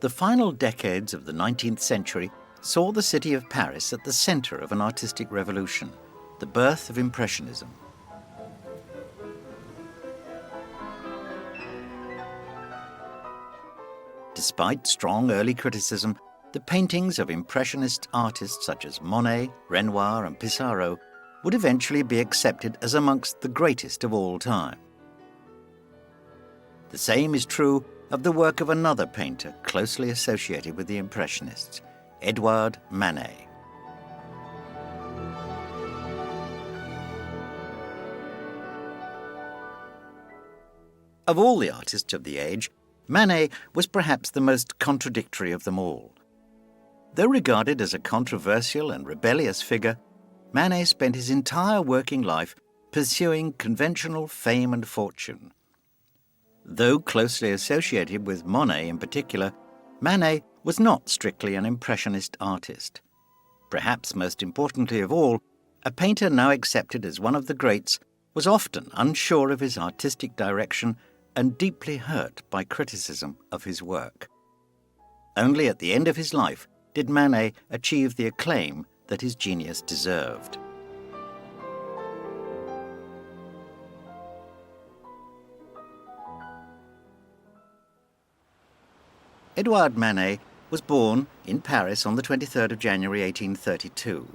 The final decades of the 19th century saw the city of Paris at the centre of an artistic revolution, the birth of Impressionism. Despite strong early criticism, the paintings of Impressionist artists such as Monet, Renoir and Pissarro would eventually be accepted as amongst the greatest of all time. The same is true of the work of another painter closely associated with the Impressionists, Edouard Manet. Of all the artists of the age, Manet was perhaps the most contradictory of them all. Though regarded as a controversial and rebellious figure, Manet spent his entire working life pursuing conventional fame and fortune. Though closely associated with Monet in particular, Manet was not strictly an Impressionist artist. Perhaps most importantly of all, a painter now accepted as one of the greats was often unsure of his artistic direction and deeply hurt by criticism of his work. Only at the end of his life did Manet achieve the acclaim that his genius deserved. Edouard Manet was born in Paris on the 23rd of January 1832.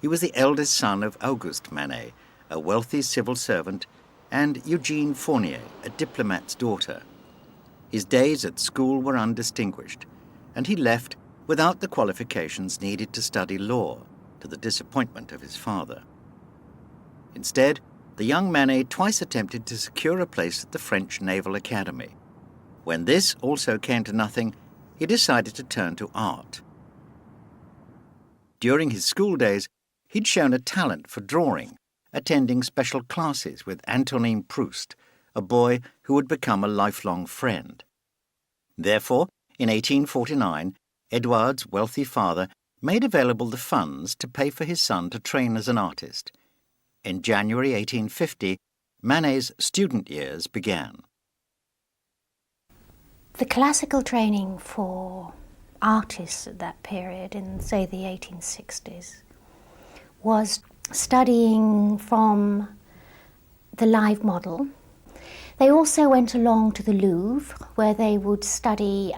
He was the eldest son of Auguste Manet, a wealthy civil servant, and Eugene Fournier, a diplomat's daughter. His days at school were undistinguished, and he left without the qualifications needed to study law, to the disappointment of his father. Instead, the young Manet twice attempted to secure a place at the French Naval Academy. When this also came to nothing, he decided to turn to art. During his school days, he'd shown a talent for drawing, attending special classes with Antonin Proust, a boy who would become a lifelong friend. Therefore, in 1849, Edouard's wealthy father made available the funds to pay for his son to train as an artist. In January 1850, Manet's student years began. The classical training for artists at that period, in, say, the 1860s, was studying from the live model. They also went along to the Louvre, where they would study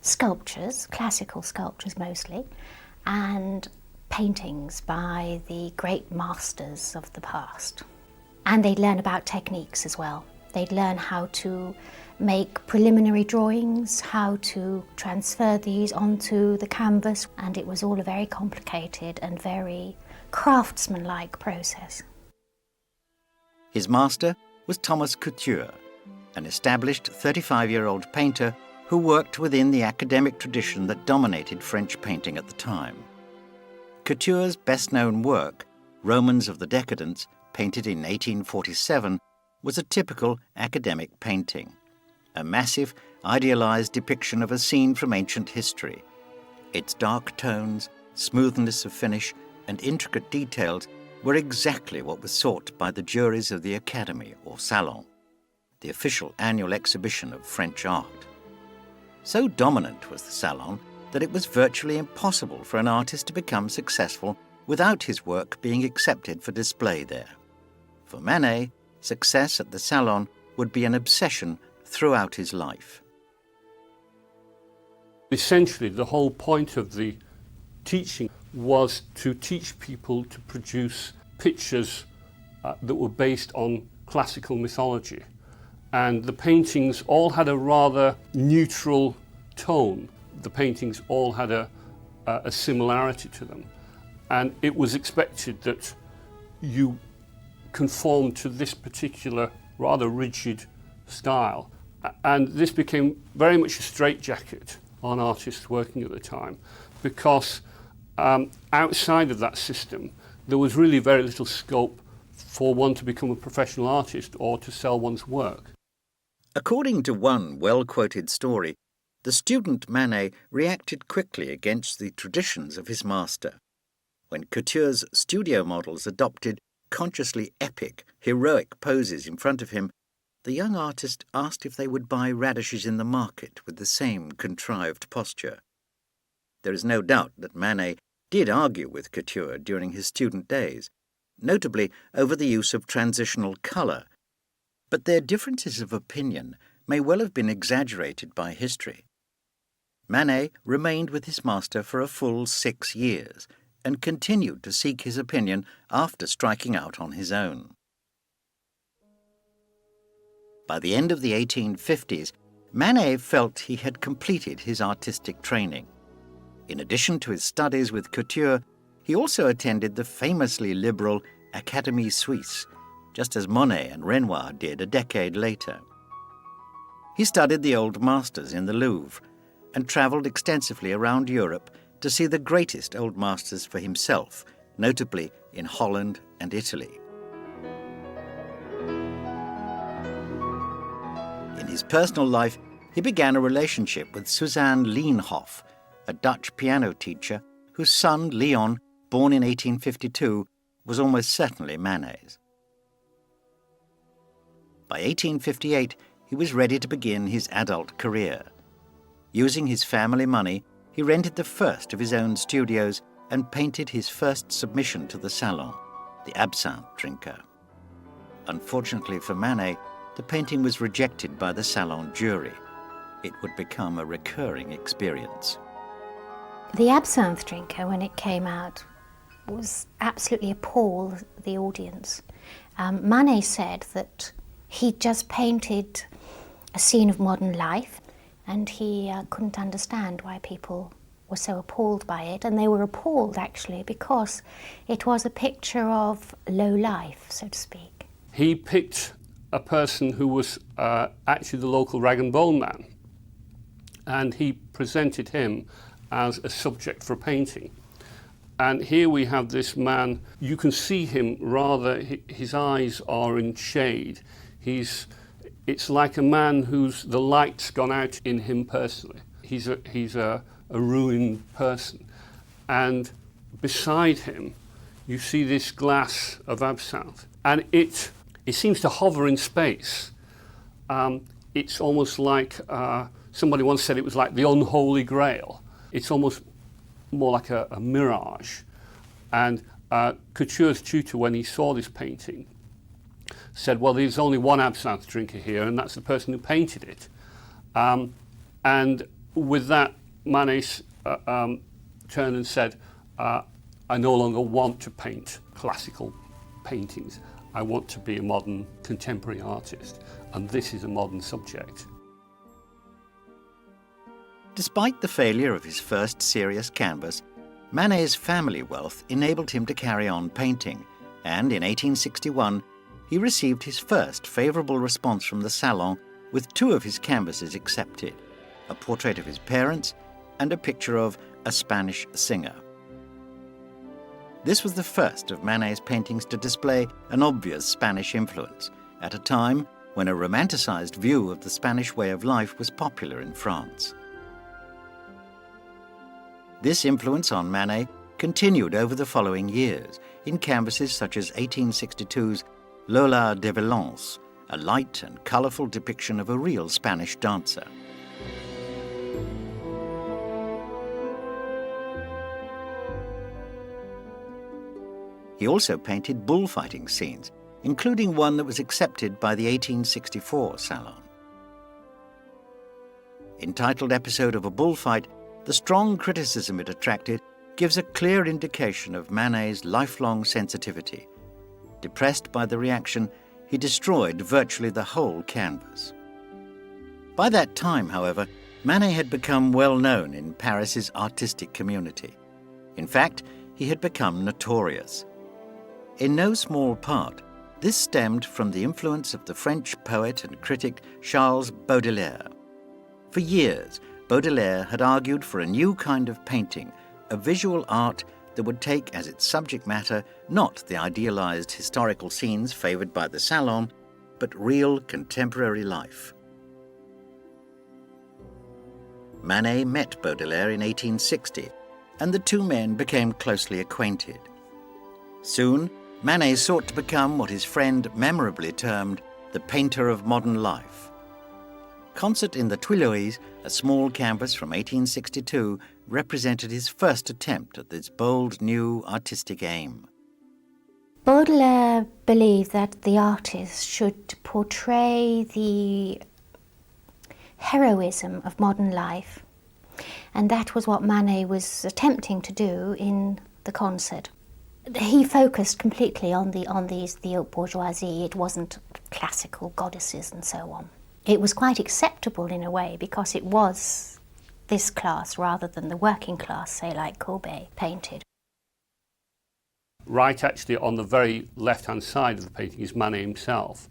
sculptures, classical sculptures mostly, and paintings by the great masters of the past. And they'd learn about techniques as well. They'd learn how to make preliminary drawings, how to transfer these onto the canvas, and it was all a very complicated and very craftsman-like process. His master was Thomas Couture, an established 35-year-old painter who worked within the academic tradition that dominated French painting at the time. Couture's best-known work, Romans of the Decadence, painted in 1847, was a typical academic painting, a massive, idealized depiction of a scene from ancient history. Its dark tones, smoothness of finish, and intricate details were exactly what was sought by the juries of the Academy, or Salon, the official annual exhibition of French art. So dominant was the Salon that it was virtually impossible for an artist to become successful without his work being accepted for display there. For Manet, success at the Salon would be an obsession throughout his life. Essentially, the whole point of the teaching was to teach people to produce pictures that were based on classical mythology. And the paintings all had a rather neutral tone. The paintings all had a similarity to them. And it was expected that you conformed to this particular rather rigid style. And this became very much a straitjacket on artists working at the time, because outside of that system, there was really very little scope for one to become a professional artist or to sell one's work. According to one well-quoted story, the student Manet reacted quickly against the traditions of his master. When Couture's studio models adopted consciously epic, heroic poses in front of him, the young artist asked if they would buy radishes in the market with the same contrived posture. There is no doubt that Manet did argue with Couture during his student days, notably over the use of transitional colour, but their differences of opinion may well have been exaggerated by history. Manet remained with his master for a full 6 years and continued to seek his opinion after striking out on his own. By the end of the 1850s, Manet felt he had completed his artistic training. In addition to his studies with Couture, he also attended the famously liberal Académie Suisse, just as Monet and Renoir did a decade later. He studied the old masters in the Louvre and travelled extensively around Europe to see the greatest old masters for himself, notably in Holland and Italy. In his personal life, he began a relationship with Suzanne Leenhoff, a Dutch piano teacher whose son, Leon, born in 1852, was almost certainly Manet's. By 1858, he was ready to begin his adult career. Using his family money, he rented the first of his own studios and painted his first submission to the Salon, the Absinthe Drinker. Unfortunately for Manet, the painting was rejected by the Salon jury. It would become a recurring experience. The Absinthe Drinker, when it came out, was absolutely appalled the audience. Manet said that he just painted a scene of modern life, and he couldn't understand why people were so appalled by it. And they were appalled, actually, because it was a picture of low life, so to speak. He picked a person who was actually the local rag and bone man, and he presented him as a subject for a painting. And here we have this man, you can see him rather, his eyes are in shade. It's like a man the light's gone out in him personally. He's a ruined person. And beside him, you see this glass of absinthe. And it seems to hover in space. It's almost like, somebody once said it was like the unholy grail. It's almost more like a mirage. And Couture's tutor, when he saw this painting, said, well, there's only one absinthe drinker here, and that's the person who painted it. And with that, Manet turned and said, I no longer want to paint classical paintings. I want to be a modern contemporary artist, and this is a modern subject. Despite the failure of his first serious canvas, Manet's family wealth enabled him to carry on painting, and in 1861 he received his first favourable response from the Salon with 2 of his canvases accepted, a portrait of his parents and a picture of a Spanish singer. This was the first of Manet's paintings to display an obvious Spanish influence, at a time when a romanticised view of the Spanish way of life was popular in France. This influence on Manet continued over the following years in canvases such as 1862's Lola de Valence, a light and colourful depiction of a real Spanish dancer. He also painted bullfighting scenes, including one that was accepted by the 1864 Salon. Entitled Episode of a Bullfight, the strong criticism it attracted gives a clear indication of Manet's lifelong sensitivity. Depressed by the reaction, he destroyed virtually the whole canvas. By that time, however, Manet had become well known in Paris's artistic community. In fact, he had become notorious. In no small part, this stemmed from the influence of the French poet and critic Charles Baudelaire. For years, Baudelaire had argued for a new kind of painting, a visual art that would take as its subject matter not the idealized historical scenes favored by the Salon, but real contemporary life. Manet met Baudelaire in 1860, and the 2 men became closely acquainted. Soon, Manet sought to become what his friend memorably termed the painter of modern life. Concert in the Tuileries, a small canvas from 1862, represented his first attempt at this bold new artistic aim. Baudelaire believed that the artist should portray the heroism of modern life, and that was what Manet was attempting to do in the concert. He focused completely on the haute bourgeoisie. It wasn't classical goddesses and so on. It was quite acceptable in a way because it was this class rather than the working class, say like Courbet painted. Right actually on the very left-hand side of the painting is Manet himself,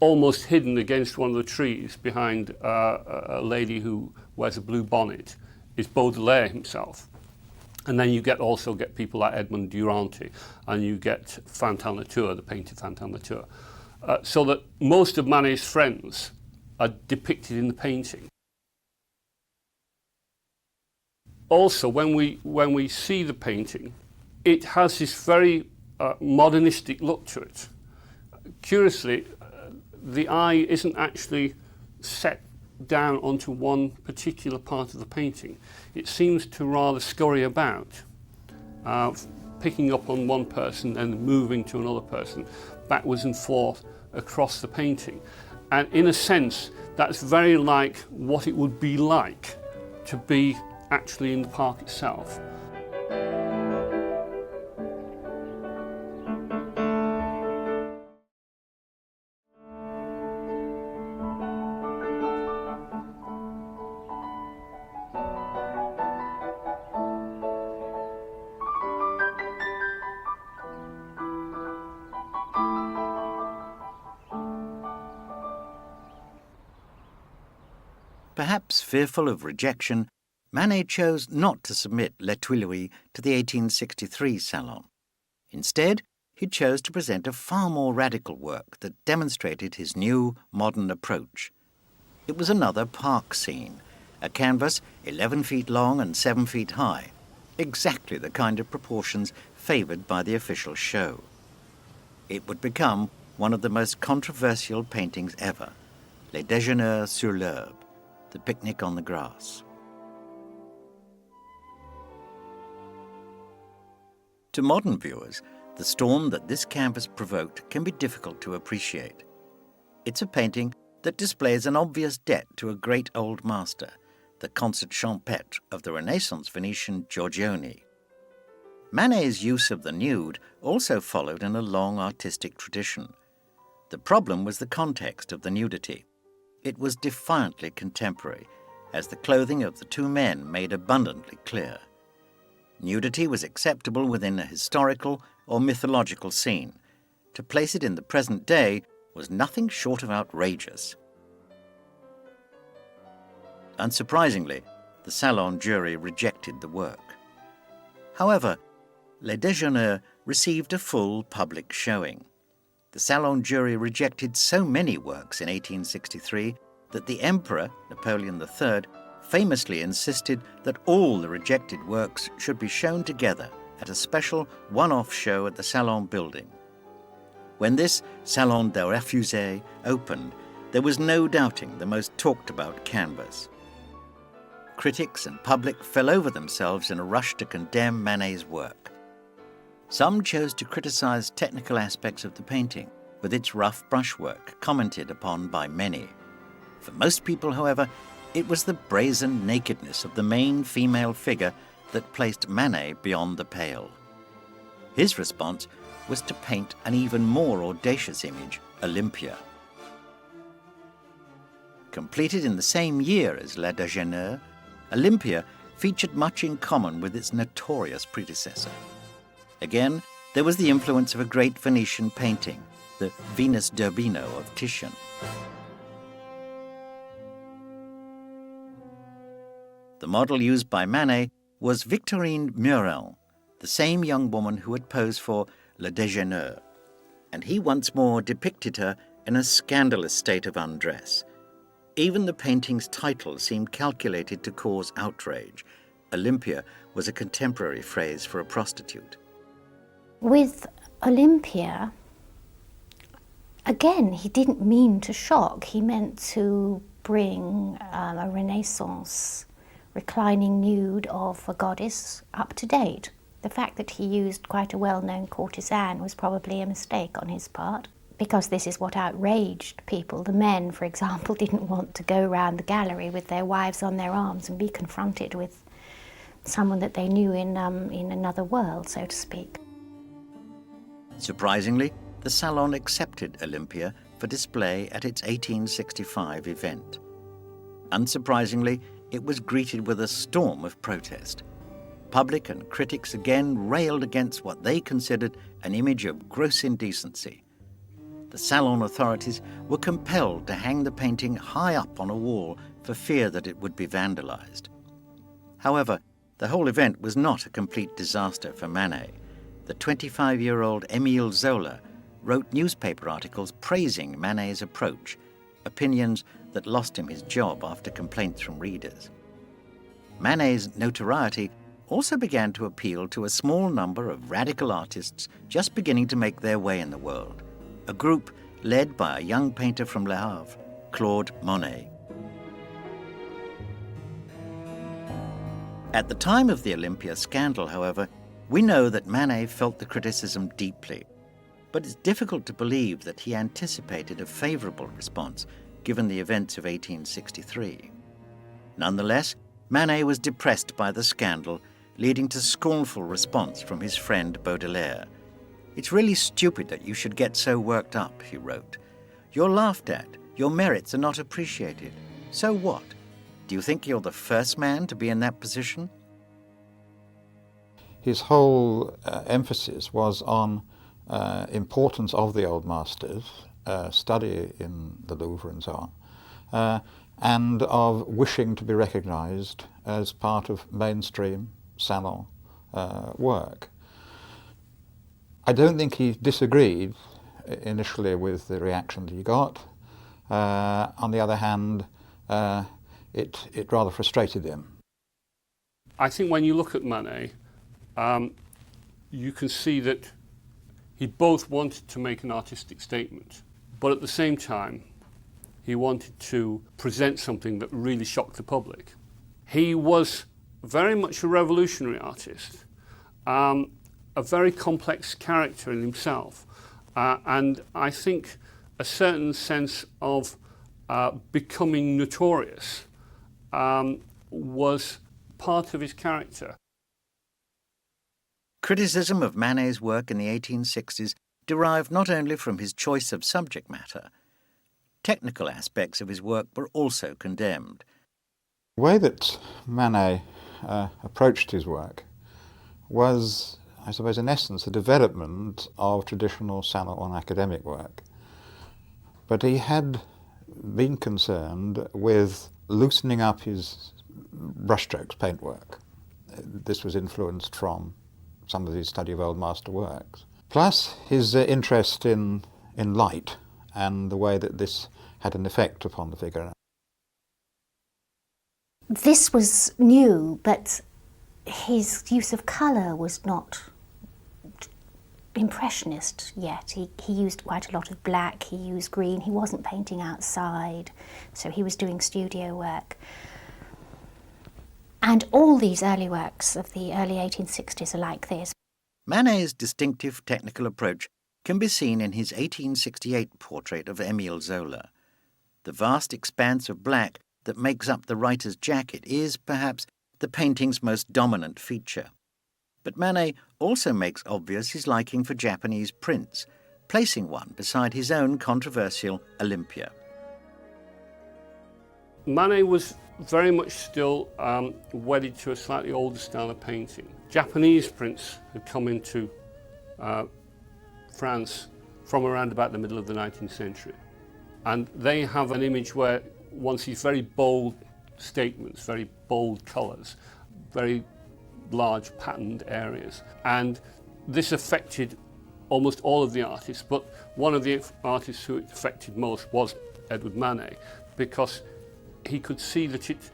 almost hidden against one of the trees behind a lady who wears a blue bonnet is Baudelaire himself. And then you also get people like Edmond Duranty, and you get Fantin Latour, the painter Fantin Latour. So that most of Manet's friends are depicted in the painting. Also, when we see the painting, it has this very modernistic look to it. Curiously, the eye isn't actually set down onto one particular part of the painting. It seems to rather scurry about, picking up on one person and moving to another person, backwards and forth across the painting. And in a sense, that's very like what it would be like to be actually in the park itself. Perhaps fearful of rejection, Manet chose not to submit Les Tuileries to the 1863 Salon. Instead, he chose to present a far more radical work that demonstrated his new, modern approach. It was another park scene, a canvas 11 feet long and 7 feet high, exactly the kind of proportions favoured by the official show. It would become one of the most controversial paintings ever, Les Déjeuners sur l'herbe, the picnic on the grass. To modern viewers, the storm that this canvas provoked can be difficult to appreciate. It's a painting that displays an obvious debt to a great old master, the concert champêtre of the Renaissance Venetian Giorgione. Manet's use of the nude also followed in a long artistic tradition. The problem was the context of the nudity. It was defiantly contemporary, as the clothing of the two men made abundantly clear. Nudity was acceptable within a historical or mythological scene. To place it in the present day was nothing short of outrageous. Unsurprisingly, the Salon jury rejected the work. However, Les Déjeuners received a full public showing. The Salon jury rejected so many works in 1863 that the Emperor, Napoleon III, famously insisted that all the rejected works should be shown together at a special one-off show at the Salon building. When this Salon des Refusés opened, there was no doubting the most talked-about canvas. Critics and public fell over themselves in a rush to condemn Manet's work. Some chose to criticize technical aspects of the painting, with its rough brushwork commented upon by many. For most people, however, it was the brazen nakedness of the main female figure that placed Manet beyond the pale. His response was to paint an even more audacious image, Olympia. Completed in the same year as Les Déjeuners, Olympia featured much in common with its notorious predecessor. Again, there was the influence of a great Venetian painting, the Venus d'Urbino of Titian. The model used by Manet was Victorine Meurent, the same young woman who had posed for Les Déjeuners, and he once more depicted her in a scandalous state of undress. Even the painting's title seemed calculated to cause outrage. Olympia was a contemporary phrase for a prostitute. With Olympia, Again, he didn't mean to shock. He meant to bring a Renaissance reclining nude of a goddess up to date. The fact that he used quite a well-known courtesan was probably a mistake on his part, because this is what outraged people. The men, for example, didn't want to go round the gallery with their wives on their arms and be confronted with someone that they knew in another world, so to speak. Surprisingly, the Salon accepted Olympia for display at its 1865 event. Unsurprisingly, it was greeted with a storm of protest. Public and critics again railed against what they considered an image of gross indecency. The Salon authorities were compelled to hang the painting high up on a wall for fear that it would be vandalized. However, the whole event was not a complete disaster for Manet. The 25-year-old Émile Zola wrote newspaper articles praising Manet's approach, opinions that lost him his job after complaints from readers. Manet's notoriety also began to appeal to a small number of radical artists just beginning to make their way in the world, a group led by a young painter from Le Havre, Claude Monet. At the time of the Olympia scandal, however, we know that Manet felt the criticism deeply, but it's difficult to believe that he anticipated a favourable response given the events of 1863. Nonetheless, Manet was depressed by the scandal, leading to scornful response from his friend Baudelaire. "It's really stupid that you should get so worked up," he wrote. "You're laughed at. Your merits are not appreciated. So what? Do you think you're the first man to be in that position?" His whole emphasis was on importance of the old masters, study in the Louvre and so on, and of wishing to be recognized as part of mainstream Salon work. I don't think he disagreed initially with the reaction that he got. On the other hand, it rather frustrated him. I think when you look at Manet, you can see that he both wanted to make an artistic statement, but at the same time, he wanted to present something that really shocked the public. He was very much a revolutionary artist, a very complex character in himself, and I think a certain sense of becoming notorious was part of his character. Criticism of Manet's work in the 1860s derived not only from his choice of subject matter. Technical aspects of his work were also condemned. The way that Manet approached his work was, I suppose, in essence, a development of traditional Salon academic work. But he had been concerned with loosening up his brushstrokes paintwork. This was influenced from some of his study of old master works. Plus his interest in light and the way that this had an effect upon the figure. This was new, but his use of colour was not Impressionist yet. He used quite a lot of black, he used green, he wasn't painting outside, so he was doing studio work. And all these early works of the early 1860s are like this. Manet's distinctive technical approach can be seen in his 1868 portrait of Émile Zola. The vast expanse of black that makes up the writer's jacket is, perhaps, the painting's most dominant feature. But Manet also makes obvious his liking for Japanese prints, placing one beside his own controversial Olympia. Manet was very much still wedded to a slightly older style of painting. Japanese prints had come into France from around about the middle of the 19th century. And they have an image where one sees very bold statements, very bold colours, very large patterned areas. And this affected almost all of the artists, but one of the artists who it affected most was Edward Manet, because he could see that it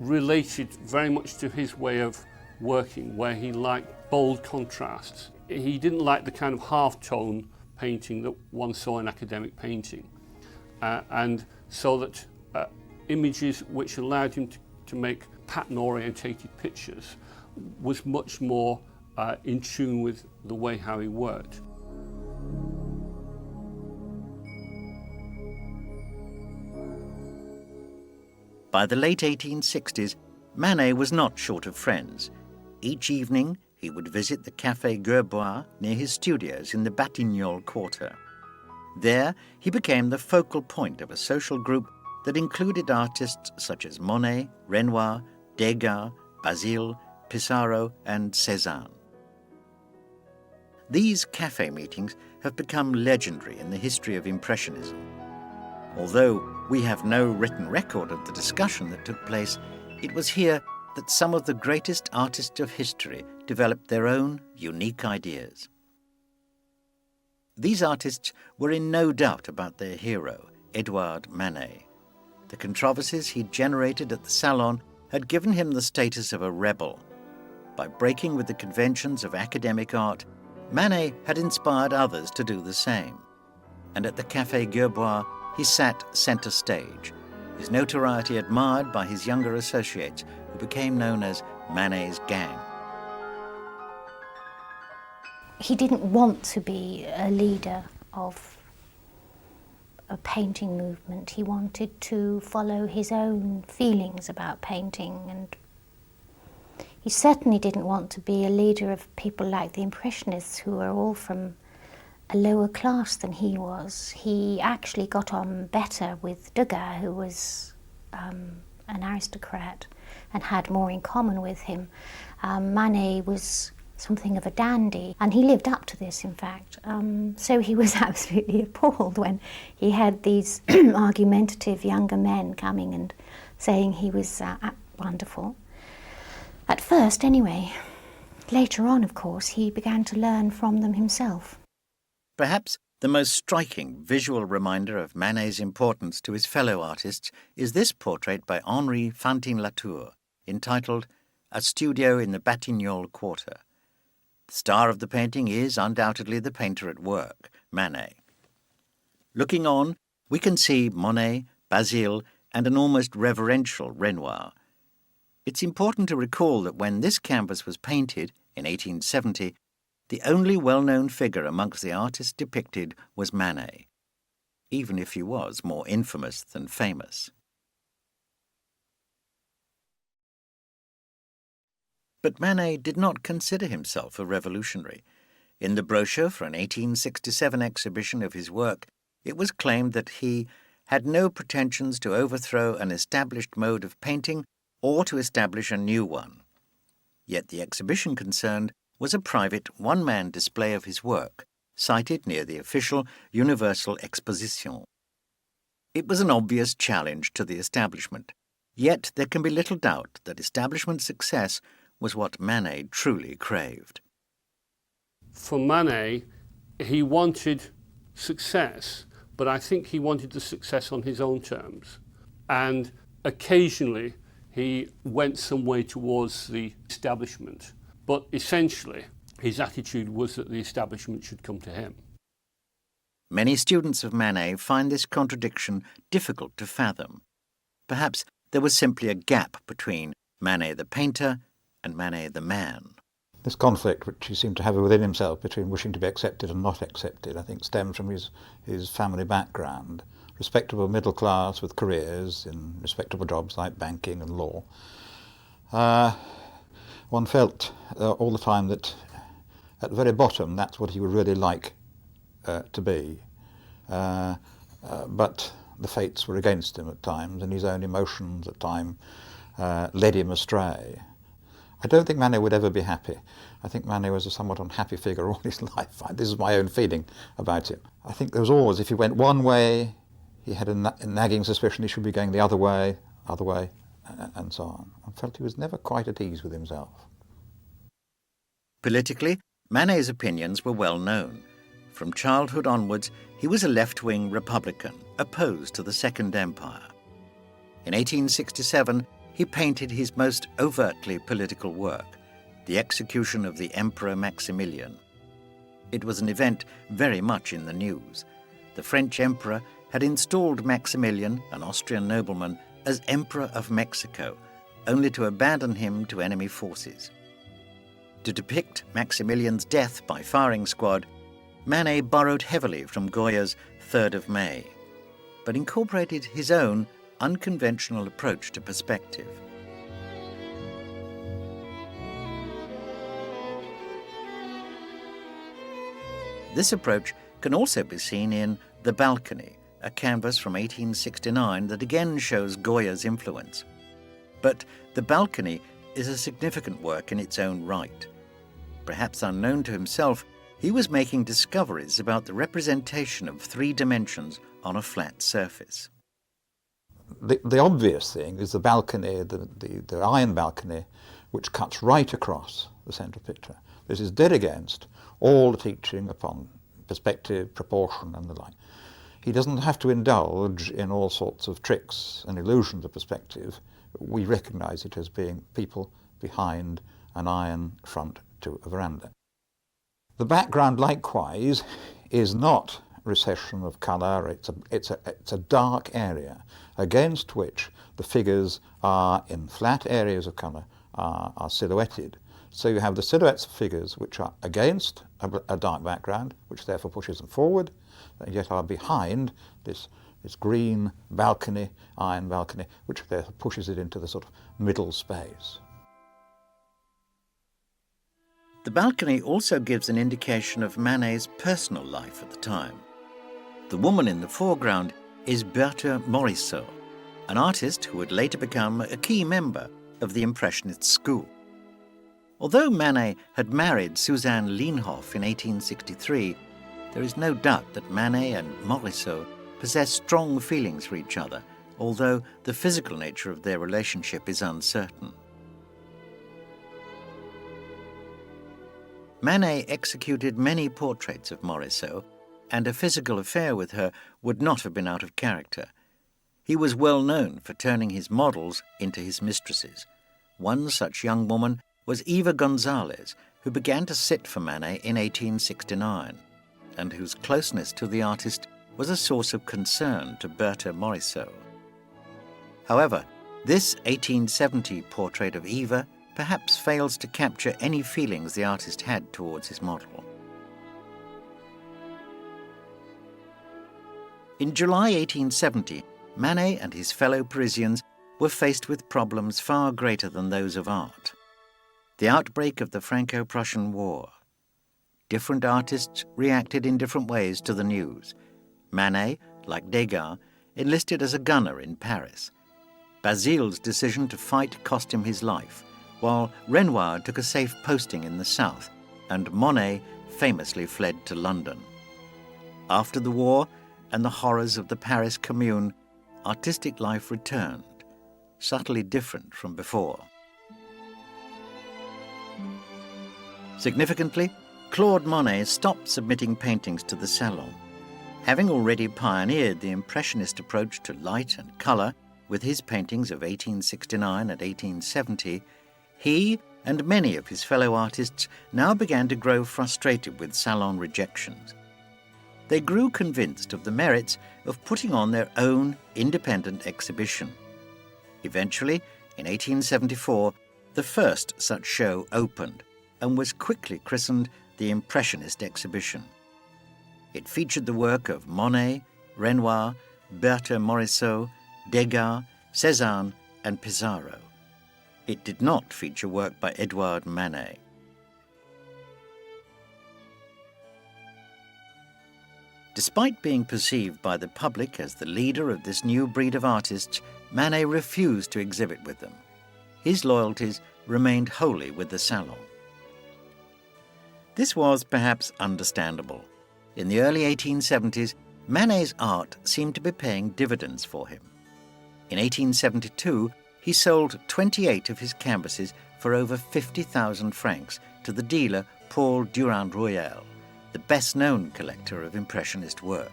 related very much to his way of working, where he liked bold contrasts. He didn't like the kind of half-tone painting that one saw in academic painting. And so that images which allowed him to make pattern-orientated pictures was much more in tune with the way how he worked. By the late 1860s, Manet was not short of friends. Each evening, he would visit the Café Gerbois near his studios in the Batignolles quarter. There, he became the focal point of a social group that included artists such as Monet, Renoir, Degas, Basile, Pissarro, and Cézanne. These café meetings have become legendary in the history of Impressionism. Although we have no written record of the discussion that took place, it was here that some of the greatest artists of history developed their own unique ideas. These artists were in no doubt about their hero, Edouard Manet. The controversies he'd generated at the Salon had given him the status of a rebel. By breaking with the conventions of academic art, Manet had inspired others to do the same. And at the Café Gerbois, he sat centre stage, his notoriety admired by his younger associates, who became known as Manet's gang. He didn't want to be a leader of a painting movement. He wanted to follow his own feelings about painting, and he certainly didn't want to be a leader of people like the Impressionists, who were all from a lower class than he was. He actually got on better with Degas, who was an aristocrat and had more in common with him. Manet was something of a dandy, and he lived up to this, in fact. So he was absolutely appalled when he had these argumentative younger men coming and saying he was wonderful. At first, anyway. Later on, of course, he began to learn from them himself. Perhaps the most striking visual reminder of Manet's importance to his fellow artists is this portrait by Henri Fantin-Latour, entitled A Studio in the Batignolles Quarter. The star of the painting is undoubtedly the painter at work, Manet. Looking on, we can see Monet, Basile, and an almost reverential Renoir. It's important to recall that when this canvas was painted, in 1870, the only well-known figure amongst the artists depicted was Manet, even if he was more infamous than famous. But Manet did not consider himself a revolutionary. In the brochure for an 1867 exhibition of his work, it was claimed that he had no pretensions to overthrow an established mode of painting or to establish a new one. Yet the exhibition concerned was a private one-man display of his work, sited near the official Universal Exposition. It was an obvious challenge to the establishment, yet there can be little doubt that establishment success was what Manet truly craved. For Manet, he wanted success, but I think he wanted the success on his own terms. And occasionally he went some way towards the establishment. But essentially, his attitude was that the establishment should come to him. Many students of Manet find this contradiction difficult to fathom. Perhaps there was simply a gap between Manet the painter and Manet the man. This conflict, which he seemed to have within himself between wishing to be accepted and not accepted, I think stems from his family background. Respectable middle class with careers in respectable jobs like banking and law. One felt all the time that at the very bottom that's what he would really like to be. But the fates were against him at times, and his own emotions at times led him astray. I don't think Manet would ever be happy. I think Manet was a somewhat unhappy figure all his life. This is my own feeling about him. I think there was always, if he went one way, he had a nagging suspicion he should be going the other way, and so on. I felt he was never quite at ease with himself. Politically, Manet's opinions were well known. From childhood onwards, he was a left-wing Republican, opposed to the Second Empire. In 1867, he painted his most overtly political work, The Execution of the Emperor Maximilian. It was an event very much in the news. The French emperor had installed Maximilian, an Austrian nobleman, as Emperor of Mexico, only to abandon him to enemy forces. To depict Maximilian's death by firing squad, Manet borrowed heavily from Goya's 3rd of May, but incorporated his own unconventional approach to perspective. This approach can also be seen in The Balcony, a canvas from 1869 that again shows Goya's influence. But The Balcony is a significant work in its own right. Perhaps unknown to himself, he was making discoveries about the representation of 3 dimensions on a flat surface. The obvious thing is the balcony, the iron balcony, which cuts right across the central picture. This is dead against all the teaching upon perspective, proportion and the like. He doesn't have to indulge in all sorts of tricks and illusions of perspective. We recognise it as being people behind an iron front to a veranda. The background, likewise, is not recession of colour. It's a dark area against which the figures are, in flat areas of colour, are silhouetted. So you have the silhouettes of figures which are against a dark background, which therefore pushes them forward, and yet are behind this green balcony, iron balcony, which therefore pushes it into the sort of middle space. The balcony also gives an indication of Manet's personal life at the time. The woman in the foreground is Berthe Morisot, an artist who would later become a key member of the Impressionist school. Although Manet had married Suzanne Lienhoff in 1863, there is no doubt that Manet and Morisot possessed strong feelings for each other, although the physical nature of their relationship is uncertain. Manet executed many portraits of Morisot, and a physical affair with her would not have been out of character. He was well known for turning his models into his mistresses. One such young woman was Eva Gonzalez, who began to sit for Manet in 1869, and whose closeness to the artist was a source of concern to Berthe Morisot. However, this 1870 portrait of Eva perhaps fails to capture any feelings the artist had towards his model. In July 1870, Manet and his fellow Parisians were faced with problems far greater than those of art. The outbreak of the Franco-Prussian War. Different artists reacted in different ways to the news. Manet, like Degas, enlisted as a gunner in Paris. Basile's decision to fight cost him his life, while Renoir took a safe posting in the south, and Monet famously fled to London. After the war and the horrors of the Paris Commune, artistic life returned, subtly different from before. Significantly, Claude Monet stopped submitting paintings to the Salon. Having already pioneered the Impressionist approach to light and colour with his paintings of 1869 and 1870, he and many of his fellow artists now began to grow frustrated with Salon rejections. They grew convinced of the merits of putting on their own independent exhibition. Eventually, in 1874, the first such show opened and was quickly christened the Impressionist exhibition. It featured the work of Monet, Renoir, Berthe Morisot, Degas, Cézanne and Pissarro. It did not feature work by Edouard Manet. Despite being perceived by the public as the leader of this new breed of artists, Manet refused to exhibit with them. His loyalties remained wholly with the Salon. This was perhaps understandable. In the early 1870s, Manet's art seemed to be paying dividends for him. In 1872, he sold 28 of his canvases for over 50,000 francs to the dealer Paul Durand-Royal, the best-known collector of Impressionist work.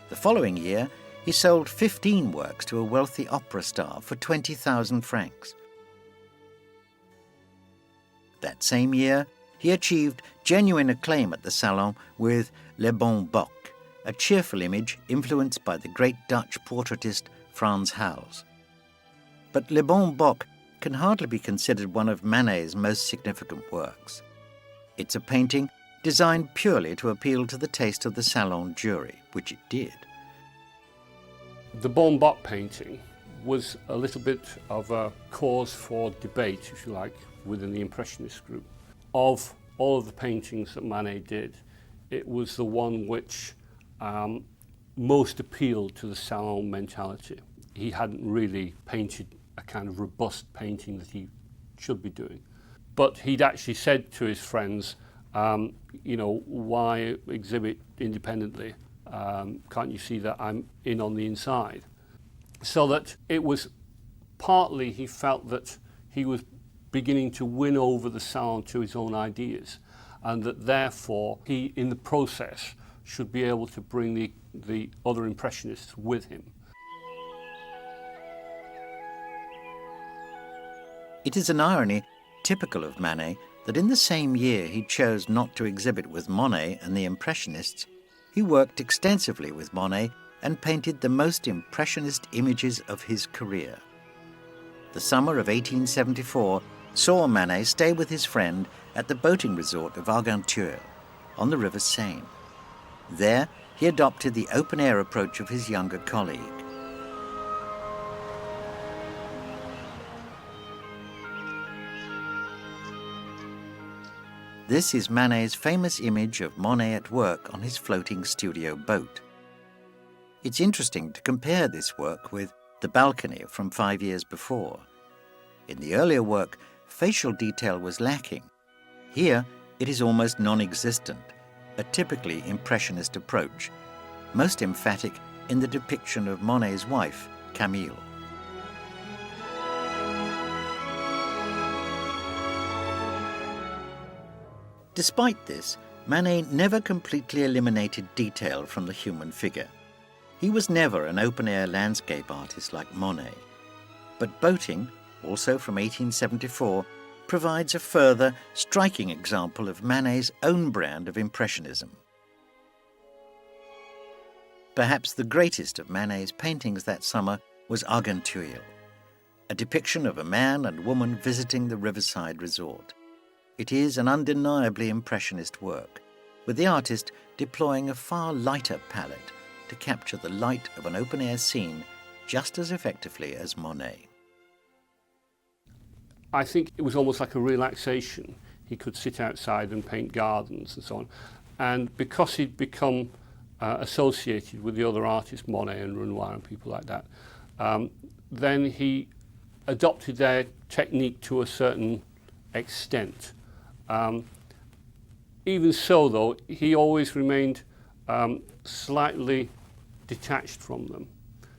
The following year, he sold 15 works to a wealthy opera star for 20,000 francs. That same year, he achieved genuine acclaim at the Salon with Le Bon Bock, a cheerful image influenced by the great Dutch portraitist Frans Hals. But Le Bon Bock can hardly be considered one of Manet's most significant works. It's a painting designed purely to appeal to the taste of the Salon jury, which it did. The Bon Bock painting was a little bit of a cause for debate, if you like, within the Impressionist group. Of all of the paintings that Manet did, it was the one which most appealed to the Salon mentality. He hadn't really painted a kind of robust painting that he should be doing. But he'd actually said to his friends, why exhibit independently? Can't you see that I'm in on the inside? So that it was partly he felt that he was beginning to win over the Salon to his own ideas, and that therefore he, in the process, should be able to bring the other Impressionists with him. It is an irony typical of Manet that in the same year he chose not to exhibit with Monet and the Impressionists, he worked extensively with Monet and painted the most impressionist images of his career. The summer of 1874 saw Manet stay with his friend at the boating resort of Argenteuil on the River Seine. There, he adopted the open-air approach of his younger colleague. This is Manet's famous image of Monet at work on his floating studio boat. It's interesting to compare this work with The Balcony from 5 years before. In the earlier work, facial detail was lacking. Here, it is almost non-existent, a typically Impressionist approach, most emphatic in the depiction of Monet's wife, Camille. Despite this, Manet never completely eliminated detail from the human figure. He was never an open-air landscape artist like Monet. But boating, also from 1874, provides a further striking example of Manet's own brand of Impressionism. Perhaps the greatest of Manet's paintings that summer was Argenteuil, a depiction of a man and woman visiting the riverside resort. It is an undeniably Impressionist work, with the artist deploying a far lighter palette to capture the light of an open-air scene just as effectively as Monet. I think it was almost like a relaxation. He could sit outside and paint gardens and so on. And because he'd become associated with the other artists, Monet and Renoir and people like that, then he adopted their technique to a certain extent. Even so, though, he always remained slightly detached from them,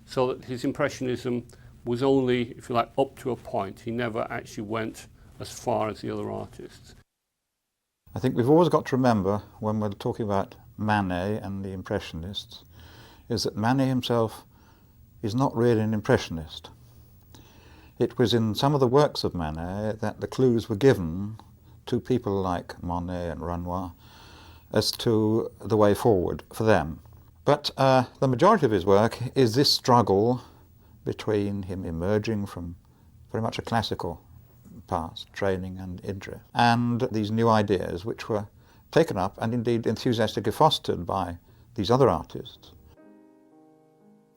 so that his Impressionism was only, if you like, up to a point. He never actually went as far as the other artists. I think we've always got to remember, when we're talking about Manet and the Impressionists, is that Manet himself is not really an Impressionist. It was in some of the works of Manet that the clues were given to people like Monet and Renoir as to the way forward for them. But the majority of his work is this struggle between him emerging from very much a classical past, training and interest, and these new ideas which were taken up and indeed enthusiastically fostered by these other artists.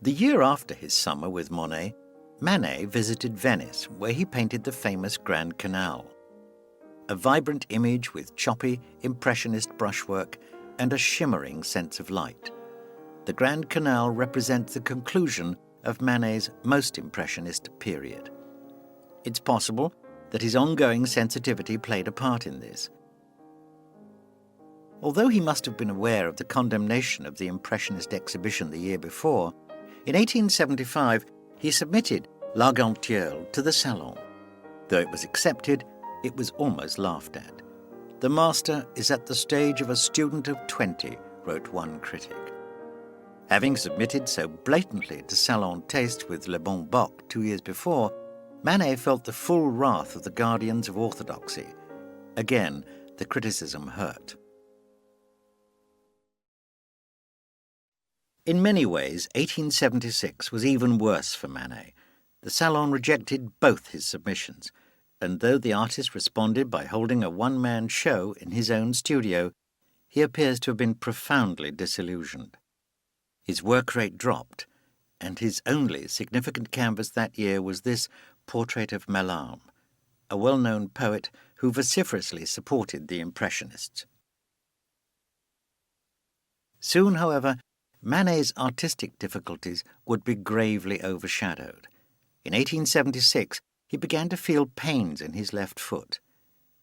The year after his summer with Monet, Manet visited Venice, where he painted the famous Grand Canal, a vibrant image with choppy, Impressionist brushwork and a shimmering sense of light. The Grand Canal represents the conclusion of Manet's most Impressionist period. It's possible that his ongoing sensitivity played a part in this. Although he must have been aware of the condemnation of the Impressionist exhibition the year before, in 1875 he submitted L'Argenteuil to the Salon. Though it was accepted, it was almost laughed at. The master is at the stage of a student of 20, wrote one critic. Having submitted so blatantly to Salon taste with Le Bon Bock 2 years before, Manet felt the full wrath of the guardians of orthodoxy. Again, the criticism hurt. In many ways, 1876 was even worse for Manet. The Salon rejected both his submissions, and though the artist responded by holding a one-man show in his own studio, he appears to have been profoundly disillusioned. His work rate dropped, and his only significant canvas that year was this portrait of Mallarme, a well-known poet who vociferously supported the Impressionists. Soon, however, Manet's artistic difficulties would be gravely overshadowed. In 1876, he began to feel pains in his left foot.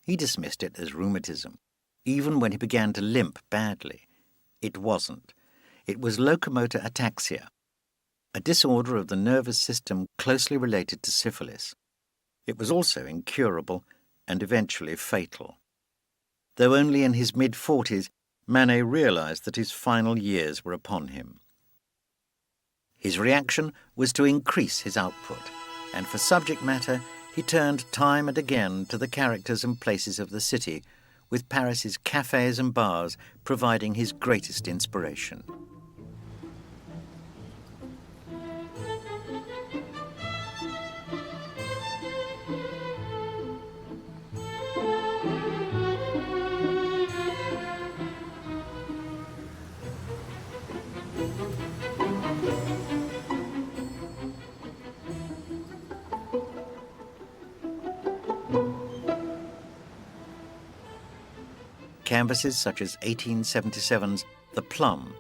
He dismissed it as rheumatism, even when he began to limp badly. It wasn't. It was locomotor ataxia, a disorder of the nervous system closely related to syphilis. It was also incurable and eventually fatal. Though only in his mid-40s, Manet realized that his final years were upon him. His reaction was to increase his output, and for subject matter he turned time and again to the characters and places of the city, with Paris's cafes and bars providing his greatest inspiration. Canvases such as 1877's The Plum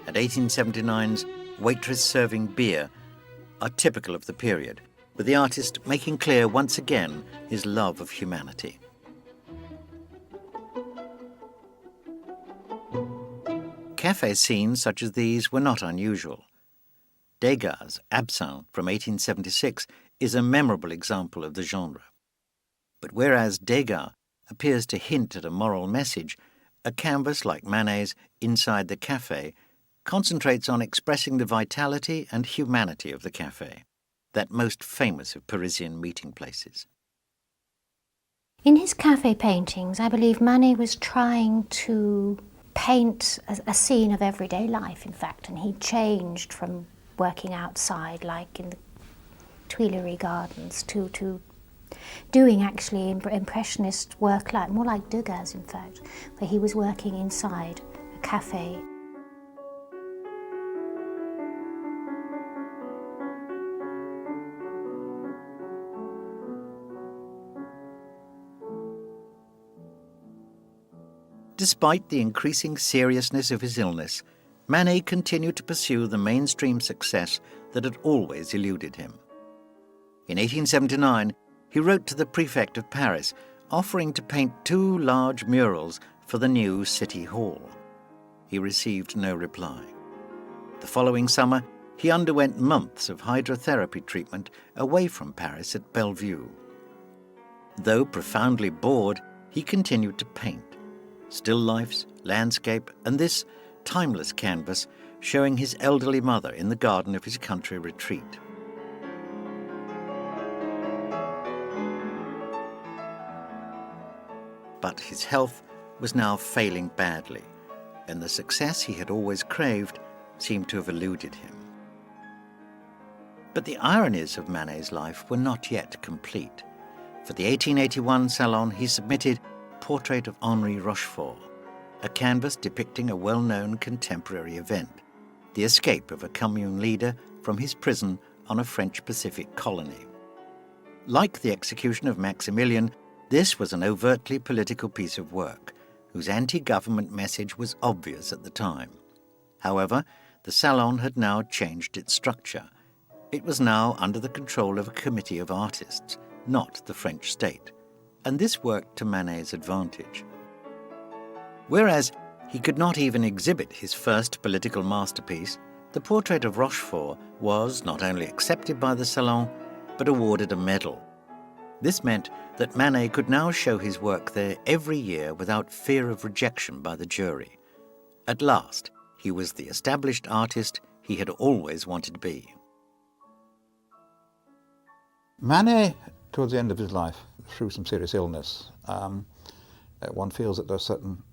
and 1879's Waitress Serving Beer are typical of the period, with the artist making clear once again his love of humanity. Cafe scenes such as these were not unusual. Degas' Absinthe from 1876 is a memorable example of the genre. But whereas Degas appears to hint at a moral message, a canvas like Manet's Inside the Café concentrates on expressing the vitality and humanity of the café, that most famous of Parisian meeting places. In his café paintings, I believe Manet was trying to paint a scene of everyday life, in fact, and he changed from working outside, like in the Tuileries Gardens, to doing actually Impressionist work, like more like Degas, in fact, where he was working inside a cafe. Despite the increasing seriousness of his illness, Manet continued to pursue the mainstream success that had always eluded him. In 1879, he wrote to the prefect of Paris, offering to paint 2 large murals for the new City Hall. He received no reply. The following summer, he underwent months of hydrotherapy treatment away from Paris at Bellevue. Though profoundly bored, he continued to paint. Still lifes, landscape, and this timeless canvas showing his elderly mother in the garden of his country retreat. But his health was now failing badly, and the success he had always craved seemed to have eluded him. But the ironies of Manet's life were not yet complete. For the 1881 Salon, he submitted Portrait of Henri Rochefort, a canvas depicting a well-known contemporary event, the escape of a commune leader from his prison on a French Pacific colony. Like the execution of Maximilian, this was an overtly political piece of work, whose anti-government message was obvious at the time. However, the Salon had now changed its structure. It was now under the control of a committee of artists, not the French state, and this worked to Manet's advantage. Whereas he could not even exhibit his first political masterpiece, the portrait of Rochefort was not only accepted by the Salon, but awarded a medal. This meant that Manet could now show his work there every year without fear of rejection by the jury. At last, he was the established artist he had always wanted to be. Manet, towards the end of his life, through some serious illness. One feels that there's a certain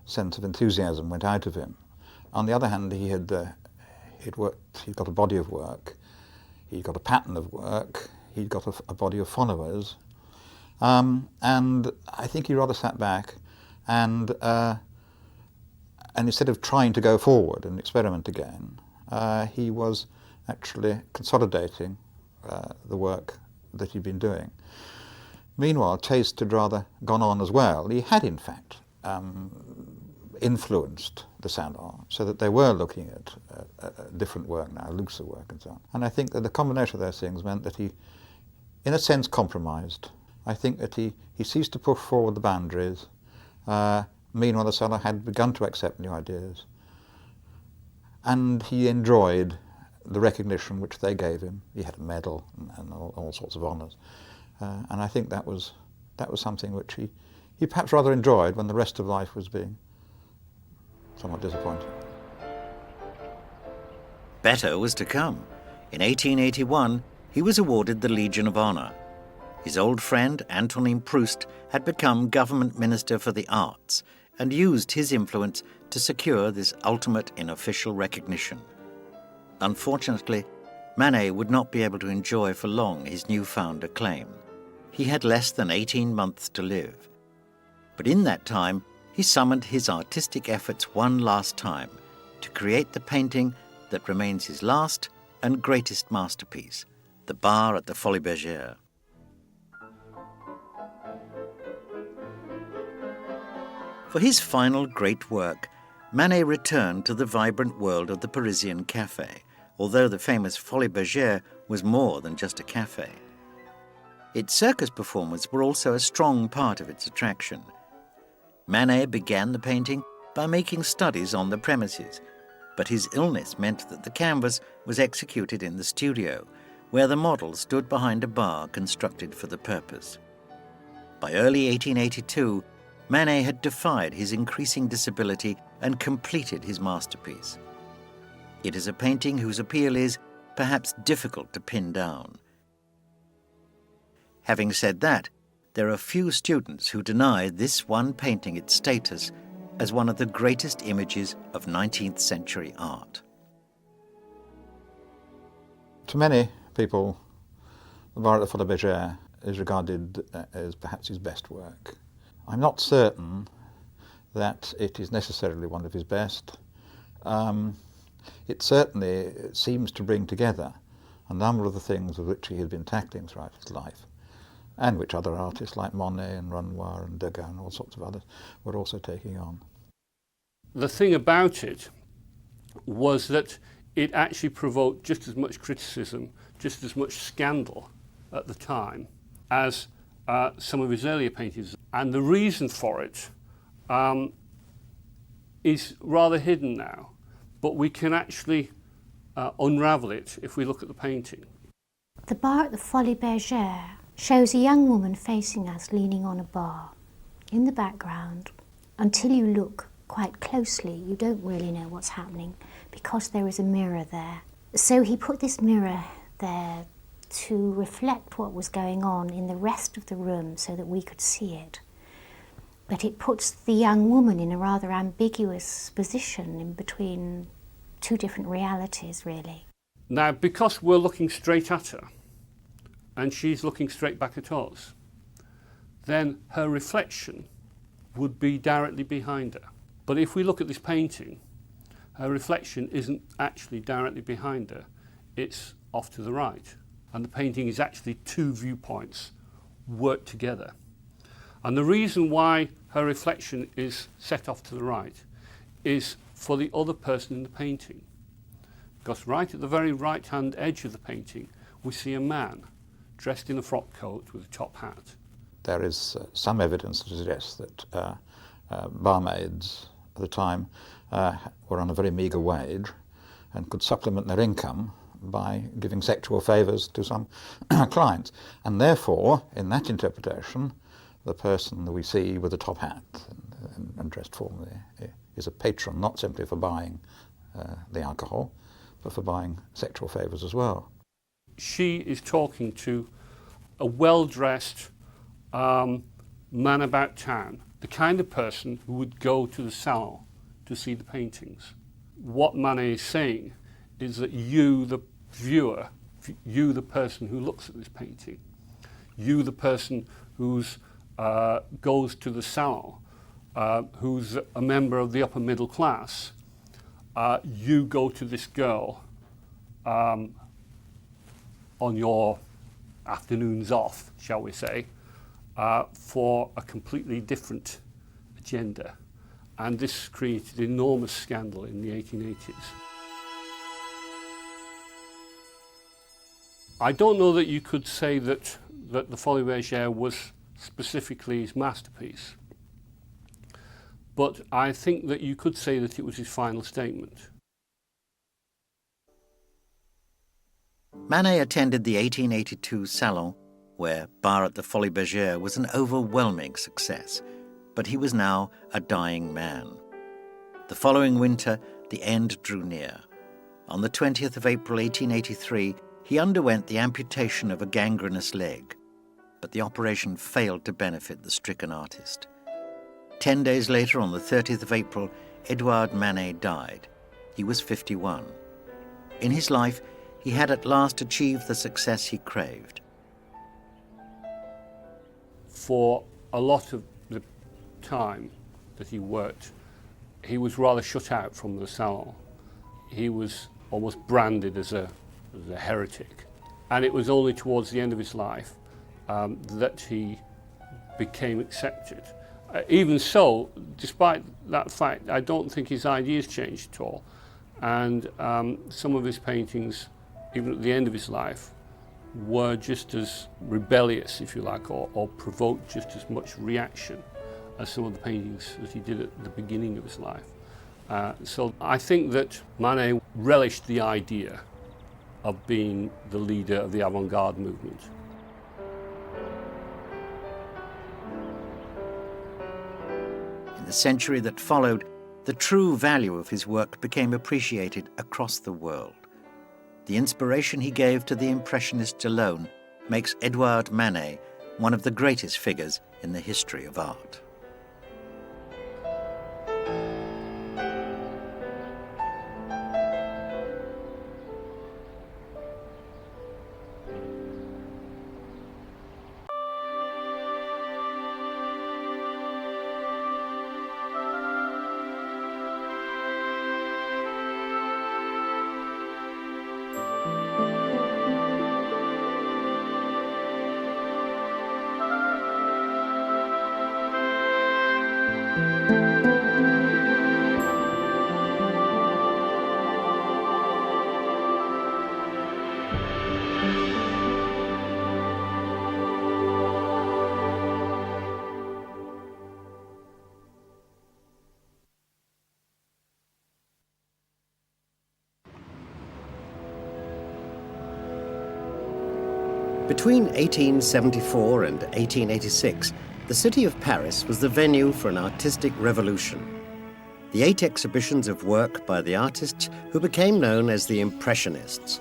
sense of enthusiasm went out of him. On the other hand, he'd got a body of work, he'd got a pattern of work, he'd got a body of followers, and I think he rather sat back and instead of trying to go forward and experiment again, he was actually consolidating the work that he'd been doing. Meanwhile, taste had rather gone on as well. He had, in fact, influenced the salon so that they were looking at different work now, looser work and so on. And I think that the combination of those things meant that he, in a sense, compromised. I think that he ceased to push forward the boundaries. Meanwhile, the salon had begun to accept new ideas. And he enjoyed the recognition which they gave him. He had a medal and all sorts of honours. And I think that was something which he perhaps rather enjoyed when the rest of life was being somewhat disappointing. Better was to come. In 1881, he was awarded the Legion of Honour. His old friend, Antonin Proust, had become government minister for the arts and used his influence to secure this ultimate in official recognition. Unfortunately, Manet would not be able to enjoy for long his newfound acclaim. He had less than 18 months to live. But in that time, he summoned his artistic efforts one last time to create the painting that remains his last and greatest masterpiece, the Bar at the Folies Bergère. For his final great work, Manet returned to the vibrant world of the Parisian café, although the famous Folies Bergère was more than just a café. Its circus performers were also a strong part of its attraction. Manet began the painting by making studies on the premises, but his illness meant that the canvas was executed in the studio, where the model stood behind a bar constructed for the purpose. By early 1882, Manet had defied his increasing disability and completed his masterpiece. It is a painting whose appeal is perhaps difficult to pin down. Having said that, there are few students who deny this one painting its status as one of the greatest images of 19th century art. To many people, the Bar at the Folies Bergère is regarded as perhaps his best work. I'm not certain that it is necessarily one of his best. It certainly seems to bring together a number of the things with which he had been tackling throughout his life, and which other artists like Monet and Renoir and Degas and all sorts of others were also taking on. The thing about it was that it actually provoked just as much criticism, just as much scandal at the time as some of his earlier paintings. And the reason for it is rather hidden now, but we can actually unravel it if we look at the painting. The Bar at the Folies Bergère shows a young woman facing us leaning on a bar. In the background, until you look quite closely, you don't really know what's happening because there is a mirror there. So he put this mirror there to reflect what was going on in the rest of the room so that we could see it. But it puts the young woman in a rather ambiguous position in between two different realities, really. Now, because we're looking straight at her, and she's looking straight back at us, then her reflection would be directly behind her. But if we look at this painting, her reflection isn't actually directly behind her, it's off to the right. And the painting is actually two viewpoints worked together. And the reason why her reflection is set off to the right is for the other person in the painting. Because right at the very right-hand edge of the painting, we see a man dressed in a frock coat with a top hat. There is some evidence to suggest that barmaids at the time were on a very meagre wage and could supplement their income by giving sexual favours to some clients. And therefore, in that interpretation, the person that we see with the top hat and dressed formally is a patron, not simply for buying the alcohol, but for buying sexual favours as well. She is talking to a well-dressed, man about town, the kind of person who would go to the salon to see the paintings. What Manet is saying is that you, the viewer, you, the person who looks at this painting, you, the person who's goes to the salon, who's a member of the upper middle class, you go to this girl on your afternoons off, shall we say, for a completely different agenda. And this created enormous scandal in the 1880s. I don't know that you could say that the Folies Bergère was specifically his masterpiece, but I think that you could say that it was his final statement. Manet attended the 1882 Salon, where Bar at the Folies Bergère was an overwhelming success, but he was now a dying man. The following winter, the end drew near. On the 20th of April 1883, he underwent the amputation of a gangrenous leg, but the operation failed to benefit the stricken artist. 10 days later, on the 30th of April, Edouard Manet died. He was 51. In his life, he had at last achieved the success he craved. For a lot of the time that he worked, he was rather shut out from the salon. He was almost branded as a heretic. And it was only towards the end of his life that he became accepted. Even so, despite that fact, I don't think his ideas changed at all. And some of his paintings, even at the end of his life, were just as rebellious, if you like, or provoked just as much reaction as some of the paintings that he did at the beginning of his life. So I think that Manet relished the idea of being the leader of the avant-garde movement. In the century that followed, the true value of his work became appreciated across the world. The inspiration he gave to the Impressionists alone makes Edouard Manet one of the greatest figures in the history of art. Between 1874 and 1886, the city of Paris was the venue for an artistic revolution. The 8 exhibitions of work by the artists who became known as the Impressionists,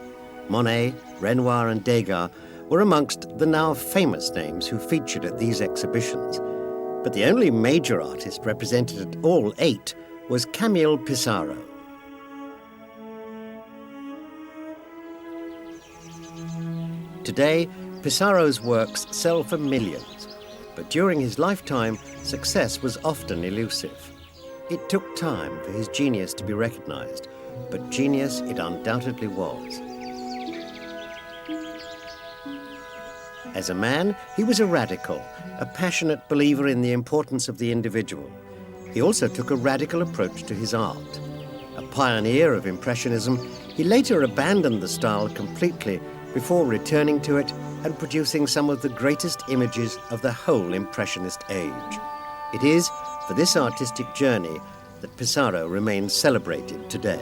Monet, Renoir and Degas, were amongst the now famous names who featured at these exhibitions. But the only major artist represented at all 8 was Camille Pissarro. Today, Pissarro's works sell for millions, but during his lifetime, success was often elusive. It took time for his genius to be recognized, but genius it undoubtedly was. As a man, he was a radical, a passionate believer in the importance of the individual. He also took a radical approach to his art. A pioneer of Impressionism, he later abandoned the style completely before returning to it and producing some of the greatest images of the whole Impressionist age. It is for this artistic journey that Pissarro remains celebrated today.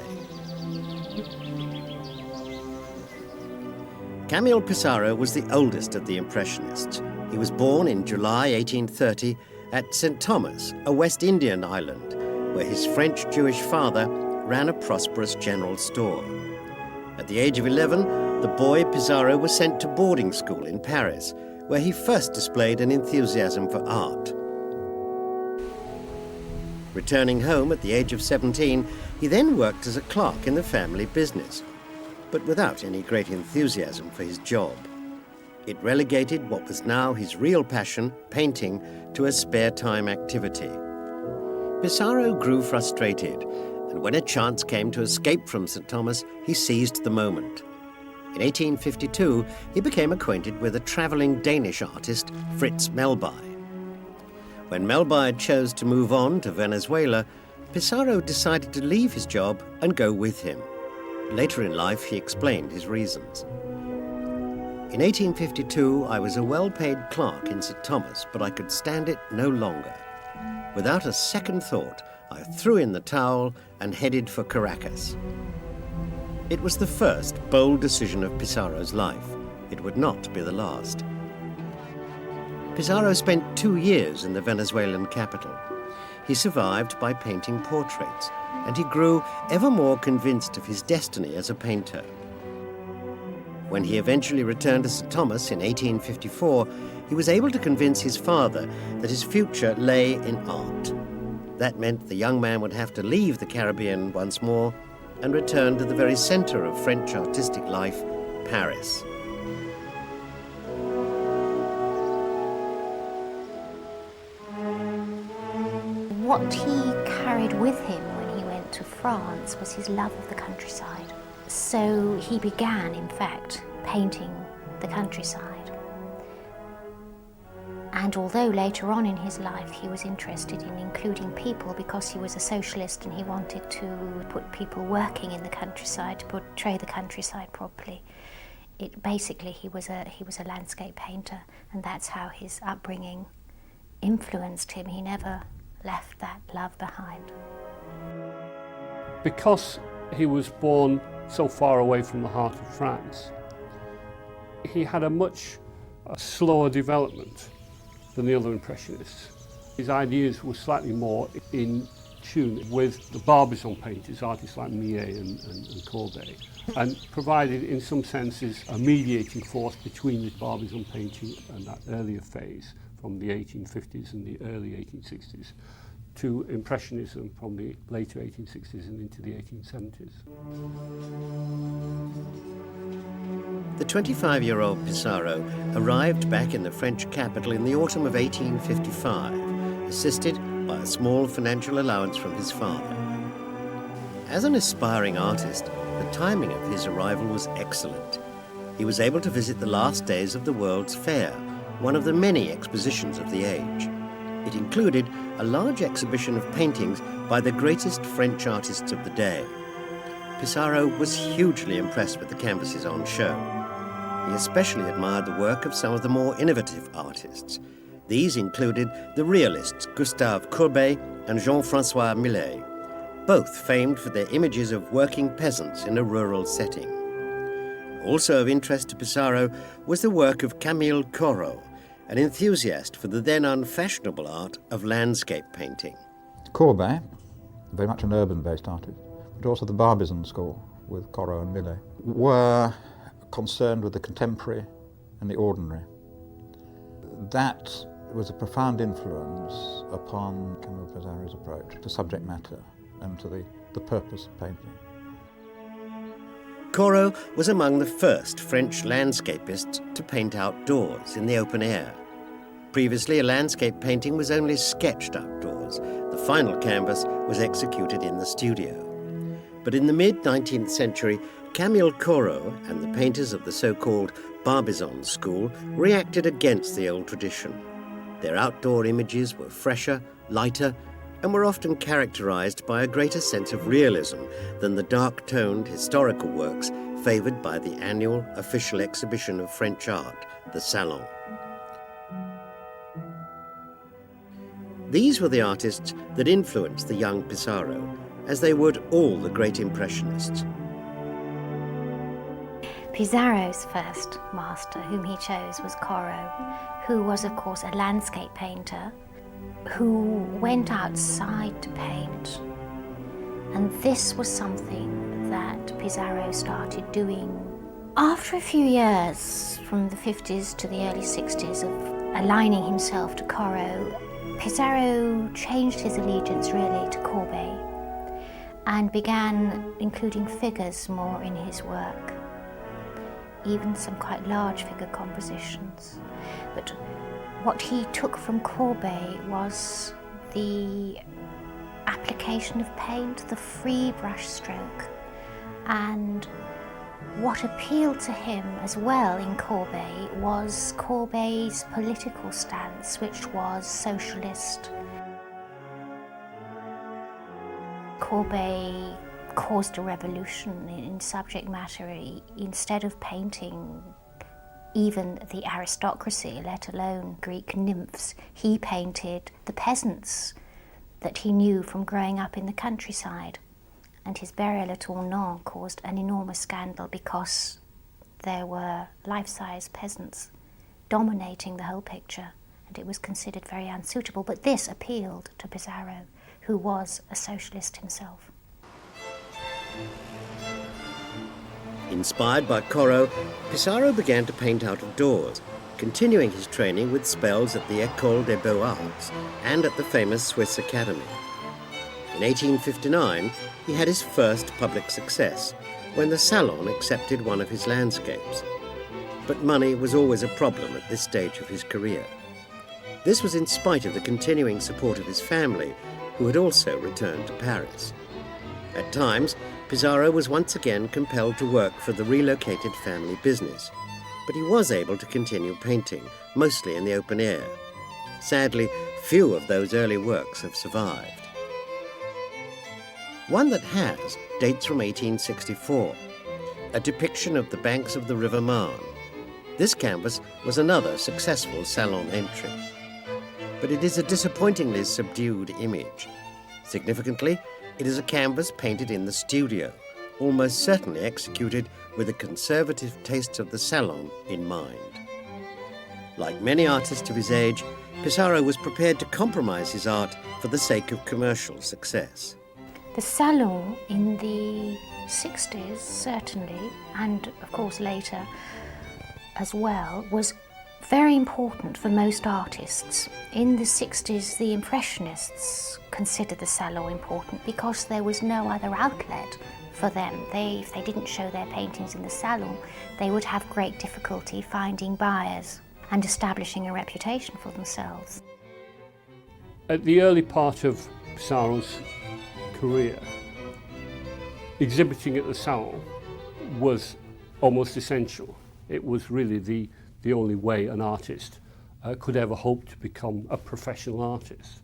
Camille Pissarro was the oldest of the Impressionists. He was born in July 1830 at St. Thomas, a West Indian island, where his French-Jewish father ran a prosperous general store. At the age of 11, the boy Pissarro was sent to boarding school in Paris, where he first displayed an enthusiasm for art. Returning home at the age of 17, he then worked as a clerk in the family business, but without any great enthusiasm for his job. It relegated what was now his real passion, painting, to a spare-time activity. Pissarro grew frustrated, and when a chance came to escape from St. Thomas, he seized the moment. In 1852, he became acquainted with a travelling Danish artist, Fritz Melby. When Melby chose to move on to Venezuela, Pissarro decided to leave his job and go with him. Later in life, he explained his reasons. In 1852, I was a well-paid clerk in St. Thomas, but I could stand it no longer. Without a second thought, I threw in the towel and headed for Caracas. It was the first bold decision of Pissarro's life. It would not be the last. Pissarro spent 2 years in the Venezuelan capital. He survived by painting portraits, and he grew ever more convinced of his destiny as a painter. When he eventually returned to St. Thomas in 1854, he was able to convince his father that his future lay in art. That meant the young man would have to leave the Caribbean once more and return to the very center of French artistic life, Paris. What he carried with him when he went to France was his love of the countryside. So he began, in fact, painting the countryside. And although later on in his life he was interested in including people because he was a socialist and he wanted to put people working in the countryside, to portray the countryside properly, basically he was a landscape painter, and that's how his upbringing influenced him. He never left that love behind. Because he was born so far away from the heart of France, he had a much slower development than the other Impressionists. His ideas were slightly more in tune with the Barbizon painters, artists like Millet and Courbet, and provided in some senses a mediating force between the Barbizon painting and that earlier phase from the 1850s and the early 1860s to Impressionism from the later 1860s and into the 1870s. The 25-year-old Pissarro arrived back in the French capital in the autumn of 1855, assisted by a small financial allowance from his father. As an aspiring artist, the timing of his arrival was excellent. He was able to visit the last days of the World's Fair, one of the many expositions of the age. It included a large exhibition of paintings by the greatest French artists of the day. Pissarro was hugely impressed with the canvases on show. He especially admired the work of some of the more innovative artists. These included the realists Gustave Courbet and Jean-François Millet, both famed for their images of working peasants in a rural setting. Also of interest to Pissarro was the work of Camille Corot, an enthusiast for the then unfashionable art of landscape painting. Courbet, very much an urban-based artist, but also the Barbizon school with Corot and Millet, were concerned with the contemporary and the ordinary. That was a profound influence upon Camille Pissarro's approach to subject matter and to the purpose of painting. Corot was among the first French landscapists to paint outdoors in the open air. Previously, a landscape painting was only sketched outdoors. The final canvas was executed in the studio. But in the mid-19th century, Camille Corot and the painters of the so-called Barbizon school reacted against the old tradition. Their outdoor images were fresher, lighter, and were often characterized by a greater sense of realism than the dark-toned historical works favored by the annual official exhibition of French art, the Salon. These were the artists that influenced the young Pissarro, as they would all the great Impressionists. Pissarro's first master, whom he chose, was Corot, who was, of course, a landscape painter who went outside to paint. And this was something that Pissarro started doing After a few years, from the 50s to the early 60s, of aligning himself to Corot, Pissarro changed his allegiance really to Courbet and began including figures more in his work, even some quite large figure compositions. But what he took from Courbet was the application of paint, the free brush stroke, and what appealed to him as well in Courbet was Courbet's political stance, which was socialist. Courbet caused a revolution in subject matter. Instead of painting even the aristocracy, let alone Greek nymphs, he painted the peasants that he knew from growing up in the countryside. And his burial at Ornans caused an enormous scandal because there were life-size peasants dominating the whole picture, and it was considered very unsuitable. But this appealed to Pissarro, who was a socialist himself. Inspired by Corot, Pissarro began to paint out of doors, continuing his training with spells at the École des Beaux-Arts and at the famous Swiss Academy. In 1859, he had his first public success when the Salon accepted one of his landscapes. But money was always a problem at this stage of his career. This was in spite of the continuing support of his family, who had also returned to Paris. At times, Pissarro was once again compelled to work for the relocated family business, but he was able to continue painting, mostly in the open air. Sadly, few of those early works have survived. One that has dates from 1864, a depiction of the banks of the River Marne. This canvas was another successful Salon entry. But it is a disappointingly subdued image. Significantly, it is a canvas painted in the studio, almost certainly executed with the conservative tastes of the Salon in mind. Like many artists of his age, Pissarro was prepared to compromise his art for the sake of commercial success. The Salon in the 60s, certainly, and of course later as well, was very important for most artists. In the 60s, the Impressionists considered the Salon important because there was no other outlet for them. If they didn't show their paintings in the Salon, they would have great difficulty finding buyers and establishing a reputation for themselves. At the early part of Pissarro's career, exhibiting at the Salon was almost essential. It was really the only way an artist could ever hope to become a professional artist.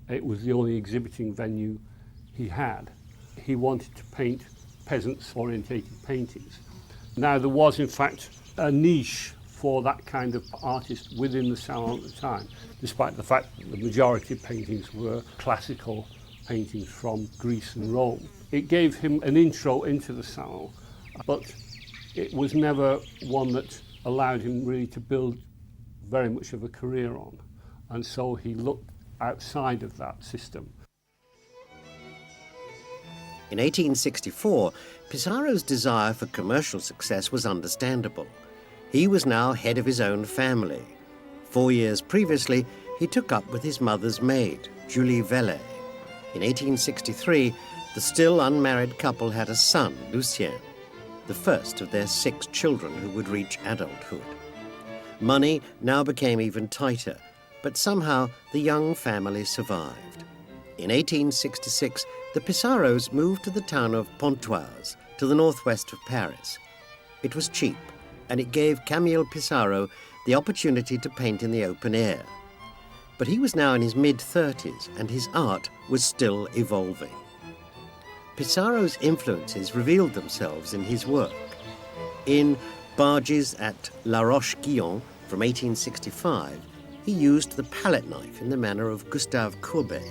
It was the only exhibiting venue he had. He wanted to paint peasants-orientated paintings. Now, there was in fact a niche for that kind of artist within the Salon at the time, despite the fact that the majority of paintings were classical paintings from Greece and Rome. It gave him an intro into the Salon, but it was never one that allowed him really to build very much of a career on, and so he looked outside of that system. In 1864, Pissarro's desire for commercial success was understandable. He was now head of his own family. 4 years previously, he took up with his mother's maid, Julie Vellet. In 1863, the still unmarried couple had a son, Lucien, the first of their 6 children who would reach adulthood. Money now became even tighter, but somehow the young family survived. In 1866, the Pissarros moved to the town of Pontoise, to the northwest of Paris. It was cheap, and it gave Camille Pissarro the opportunity to paint in the open air. But he was now in his mid-30s, and his art was still evolving. Pissarro's influences revealed themselves in his work. In Barges at La Roche-Guyon from 1865, he used the palette knife in the manner of Gustave Courbet.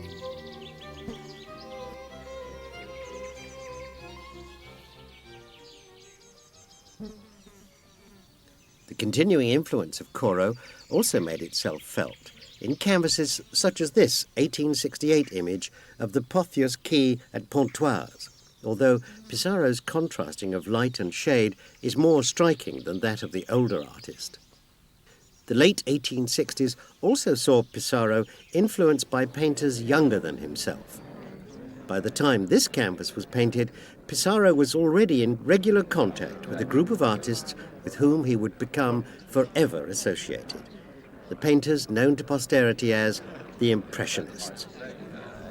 The continuing influence of Corot also made itself felt in canvases such as this 1868 image of the Pothius Quay at Pontoise. although Pissarro's contrasting of light and shade is more striking than that of the older artist. The late 1860s also saw Pissarro influenced by painters younger than himself. By the time this canvas was painted, Pissarro was already in regular contact with a group of artists with whom he would become forever associated, the painters known to posterity as the Impressionists.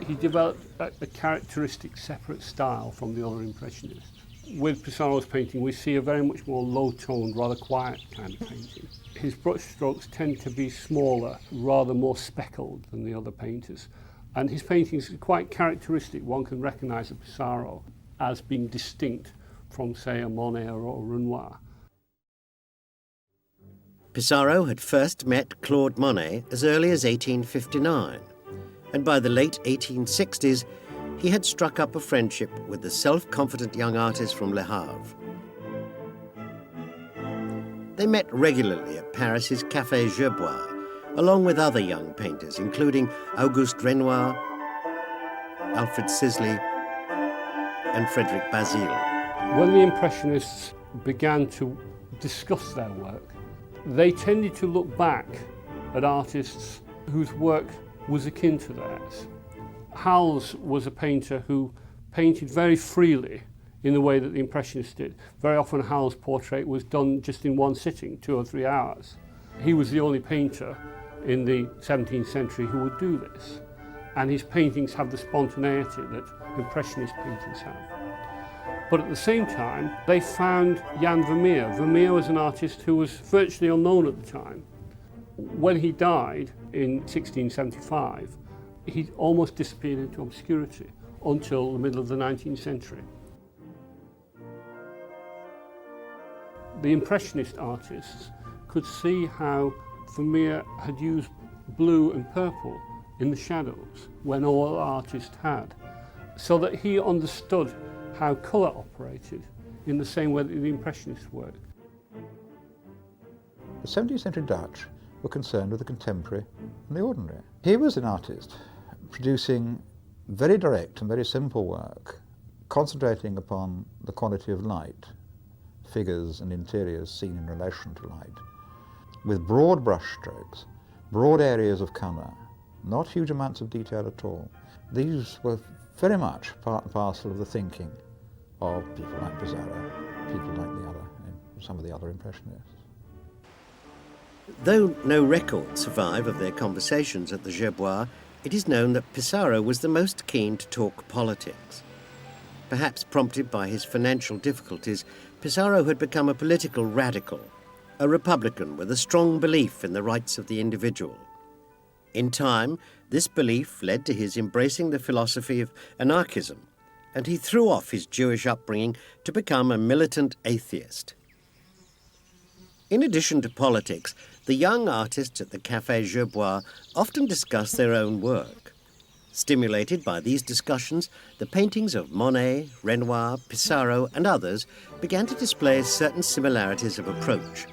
He developed a characteristic separate style from the other Impressionists. With Pissarro's painting, we see a very much more low-toned, rather quiet kind of painting. His brushstrokes tend to be smaller, rather more speckled than the other painters. And his paintings are quite characteristic. One can recognise a Pissarro as being distinct from, say, a Monet or a Renoir. Pissarro had first met Claude Monet as early as 1859, and by the late 1860s, he had struck up a friendship with the self-confident young artist from Le Havre. They met regularly at Paris's Café Gerbois, along with other young painters, including Auguste Renoir, Alfred Sisley, and Frederic Bazille. When the Impressionists began to discuss their work, they tended to look back at artists whose work was akin to theirs. Howells was a painter who painted very freely in the way that the Impressionists did. Very often Howells' portrait was done just in one sitting, 2 or 3 hours. He was the only painter in the 17th century who would do this. And his paintings have the spontaneity that Impressionist paintings have. But at the same time, they found Jan Vermeer. Vermeer was an artist who was virtually unknown at the time. When he died in 1675, he almost disappeared into obscurity until the middle of the 19th century. The Impressionist artists could see how Vermeer had used blue and purple in the shadows when all artists had, so that he understood how colour operated in the same way that the Impressionists worked. The 17th century Dutch were concerned with the contemporary and the ordinary. He was an artist producing very direct and very simple work, concentrating upon the quality of light, figures and interiors seen in relation to light, with broad brush strokes, broad areas of colour, not huge amounts of detail at all. These were very much part and parcel of the thinking of people like Pissarro, people like some of the other Impressionists. Though no records survive of their conversations at the Gerbois, it is known that Pissarro was the most keen to talk politics. Perhaps prompted by his financial difficulties, Pissarro had become a political radical, a Republican with a strong belief in the rights of the individual. In time, this belief led to his embracing the philosophy of anarchism, and he threw off his Jewish upbringing to become a militant atheist. In addition to politics, the young artists at the Café Gerbois often discuss their own work. Stimulated by these discussions, the paintings of Monet, Renoir, Pissarro and others began to display certain similarities of approach.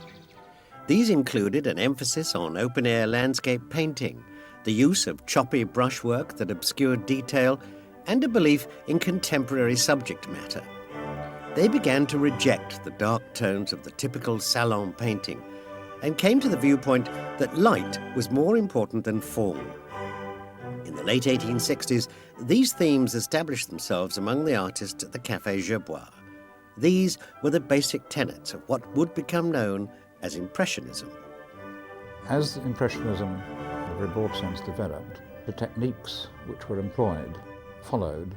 These included an emphasis on open-air landscape painting, the use of choppy brushwork that obscured detail, and a belief in contemporary subject matter. They began to reject the dark tones of the typical salon painting and came to the viewpoint that light was more important than form. In the late 1860s, these themes established themselves among the artists at the Café Gerbois. These were the basic tenets of what would become known as Impressionism. As Impressionism, in a very broad sense, developed, the techniques which were employed followed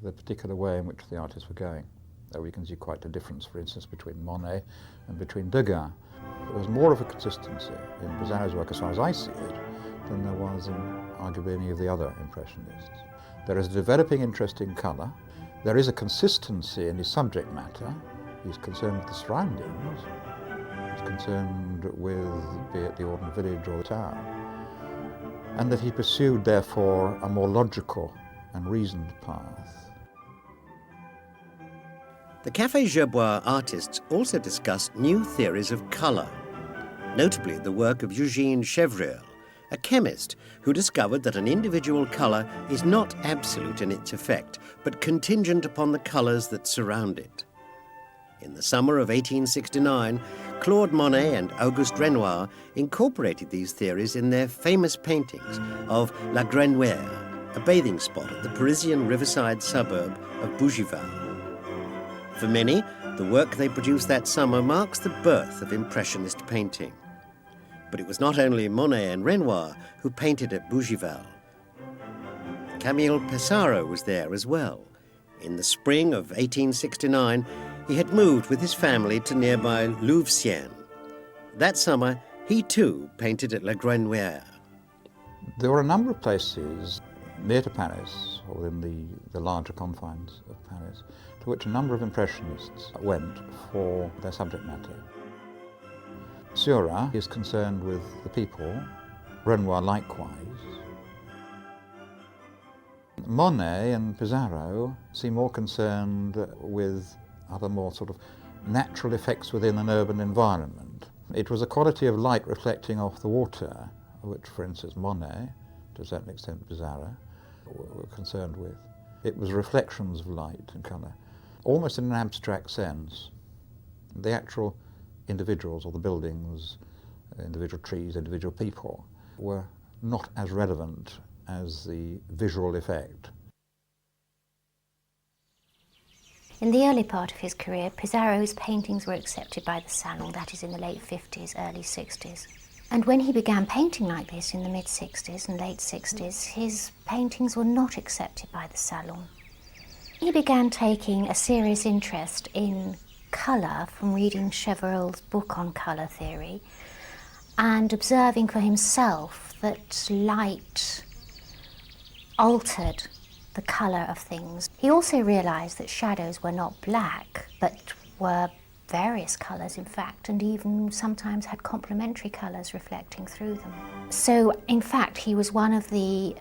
the particular way in which the artists were going. Though we can see quite a difference, for instance, between Monet and between Degas. There was more of a consistency in Pissarro's work, as far as I see it, than there was in arguably any of the other Impressionists. There is a developing interest in colour. There is a consistency in his subject matter. He's concerned with the surroundings. He's concerned with, be it the ordinary village or the town. And that he pursued, therefore, a more logical and reasoned path. The Café Gerbois artists also discussed new theories of colour, notably the work of Eugène Chevreul, a chemist who discovered that an individual colour is not absolute in its effect, but contingent upon the colours that surround it. In the summer of 1869, Claude Monet and Auguste Renoir incorporated these theories in their famous paintings of La Grenouille, a bathing spot at the Parisian riverside suburb of Bougival. For many, the work they produced that summer marks the birth of Impressionist painting. But it was not only Monet and Renoir who painted at Bougival. Camille Pissarro was there as well. In the spring of 1869, he had moved with his family to nearby Louveciennes. That summer, he too painted at La Grenouille. There were a number of places near to Paris, or within the larger confines of Paris, to which a number of Impressionists went for their subject matter. Seurat is concerned with the people, Renoir likewise. Monet and Pissarro seem more concerned with other more sort of natural effects within an urban environment. It was a quality of light reflecting off the water, which, for instance, Monet, to a certain extent Pissarro, were concerned with. It was reflections of light and colour, almost in an abstract sense. The actual individuals or the buildings, individual trees, individual people, were not as relevant as the visual effect. In the early part of his career, Pissarro's paintings were accepted by the Salon, that is in the late 50s, early 60s. And when he began painting like this in the mid-60s and late 60s, his paintings were not accepted by the Salon. He began taking a serious interest in colour from reading Chevreul's book on colour theory and observing for himself that light altered the colour of things. He also realised that shadows were not black, but were various colours in fact, and even sometimes had complementary colours reflecting through them. So in fact he was one of the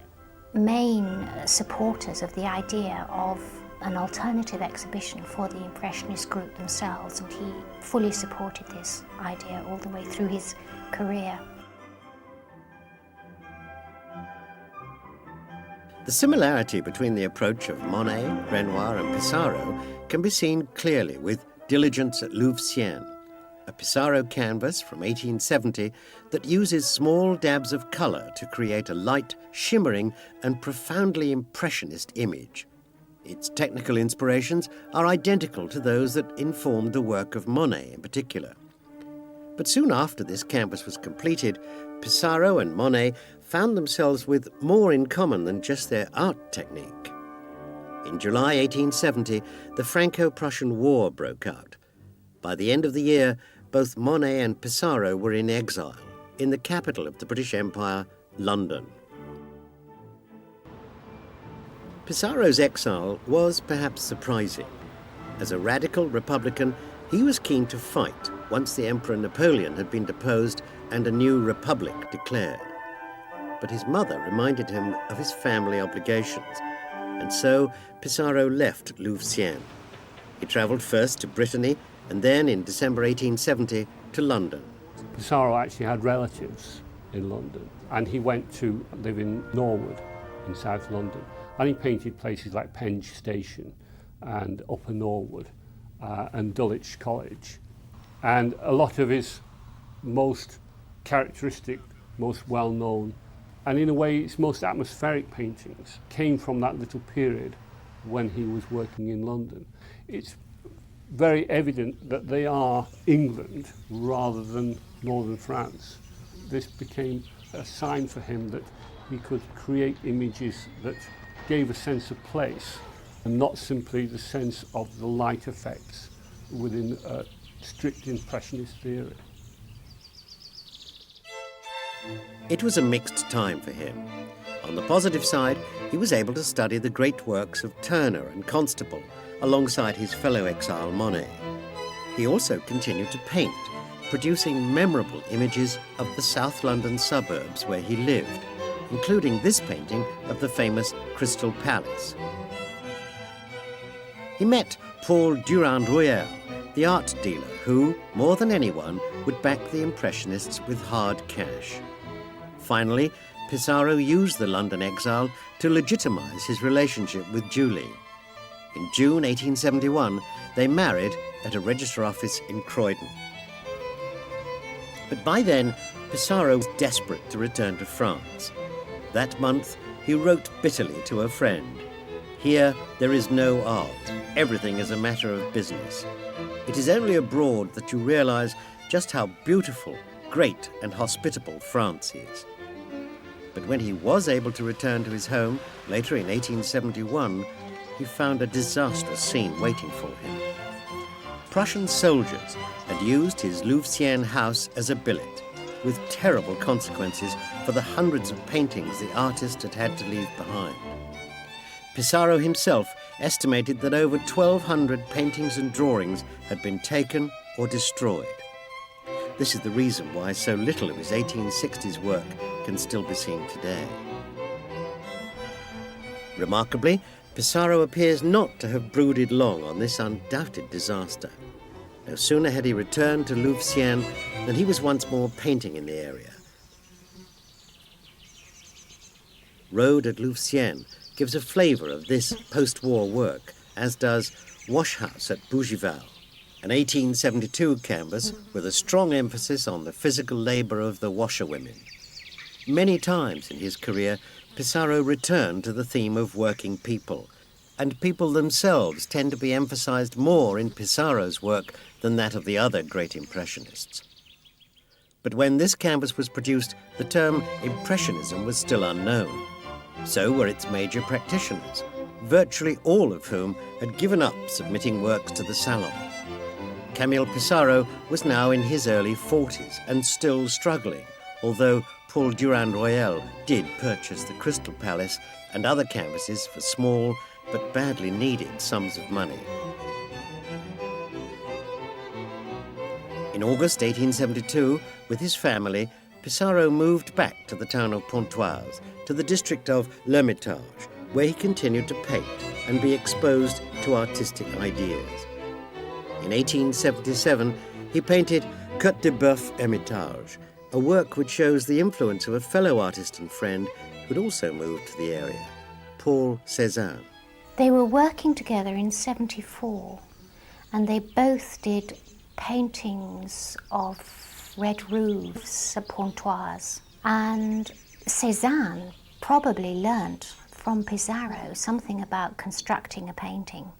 main supporters of the idea of an alternative exhibition for the Impressionist group themselves, and he fully supported this idea all the way through his career. The similarity between the approach of Monet, Renoir and Pissarro can be seen clearly with Diligence at Louveciennes, a Pissarro canvas from 1870 that uses small dabs of colour to create a light, shimmering and profoundly impressionist image. Its technical inspirations are identical to those that informed the work of Monet in particular. But soon after this canvas was completed, Pissarro and Monet found themselves with more in common than just their art technique. In July 1870, the Franco-Prussian War broke out. By the end of the year, both Monet and Pissarro were in exile in the capital of the British Empire, London. Pissarro's exile was perhaps surprising. As a radical Republican, he was keen to fight once the Emperor Napoleon had been deposed and a new republic declared. But his mother reminded him of his family obligations, and so Pissarro left Louveciennes. He travelled first to Brittany and then, in December 1870, to London. Pissarro actually had relatives in London, and he went to live in Norwood in South London, and he painted places like Penge Station and Upper Norwood and Dulwich College. And a lot of his most characteristic, most well-known, and in a way his most atmospheric paintings came from that little period when he was working in London. It's very evident that they are England rather than northern France. This became a sign for him that he could create images that gave a sense of place and not simply the sense of the light effects within a strict Impressionist theory. It was a mixed time for him. On the positive side, he was able to study the great works of Turner and Constable alongside his fellow exile Monet. He also continued to paint, producing memorable images of the South London suburbs where he lived, including this painting of the famous Crystal Palace. He met Paul Durand-Ruel, the art dealer who, more than anyone, would back the Impressionists with hard cash. Finally, Pissarro used the London exile to legitimise his relationship with Julie. In June 1871, they married at a register office in Croydon. But by then, Pissarro was desperate to return to France. That month, he wrote bitterly to a friend, "Here there is no art. Everything is a matter of business. It is only abroad that you realise just how beautiful, great and hospitable France is." But when he was able to return to his home, later in 1871, he found a disastrous scene waiting for him. Prussian soldiers had used his Louveciennes house as a billet, with terrible consequences for the hundreds of paintings the artist had had to leave behind. Pissarro himself estimated that over 1,200 paintings and drawings had been taken or destroyed. This is the reason why so little of his 1860s work can still be seen today. Remarkably, Pissarro appears not to have brooded long on this undoubted disaster. No sooner had he returned to Louveciennes than he was once more painting in the area. Road at Louveciennes gives a flavour of this post-war work, as does Wash House at Bougival, an 1872 canvas with a strong emphasis on the physical labour of the washerwomen. Many times in his career, Pissarro returned to the theme of working people, and people themselves tend to be emphasised more in Pissarro's work than that of the other great Impressionists. But when this canvas was produced, the term Impressionism was still unknown. So were its major practitioners, virtually all of whom had given up submitting works to the Salon. Camille Pissarro was now in his early 40s and still struggling, although Paul Durand-Royal did purchase the Crystal Palace and other canvases for small but badly needed sums of money. In August 1872, with his family, Pissarro moved back to the town of Pontoise, to the district of L'Hermitage, where he continued to paint and be exposed to artistic ideas. In 1877, he painted Côte de Bœuf Hermitage, a work which shows the influence of a fellow artist and friend who had also moved to the area, Paul Cézanne. They were working together in 74, and they both did paintings of red roofs at Pontoise. And Cézanne probably learnt from Pissarro something about constructing a painting.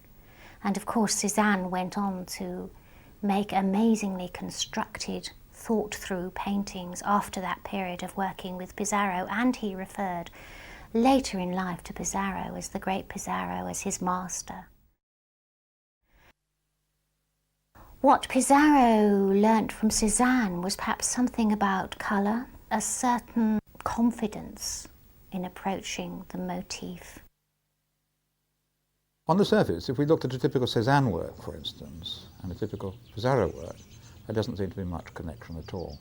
And of course, Cézanne went on to make amazingly constructed, thought-through paintings after that period of working with Pissarro, and he referred later in life to Pissarro as the great Pissarro, as his master. What Pissarro learnt from Cézanne was perhaps something about colour, a certain confidence in approaching the motif. On the surface, if we looked at a typical Cézanne work, for instance, and a typical Pissarro work, there doesn't seem to be much connection at all.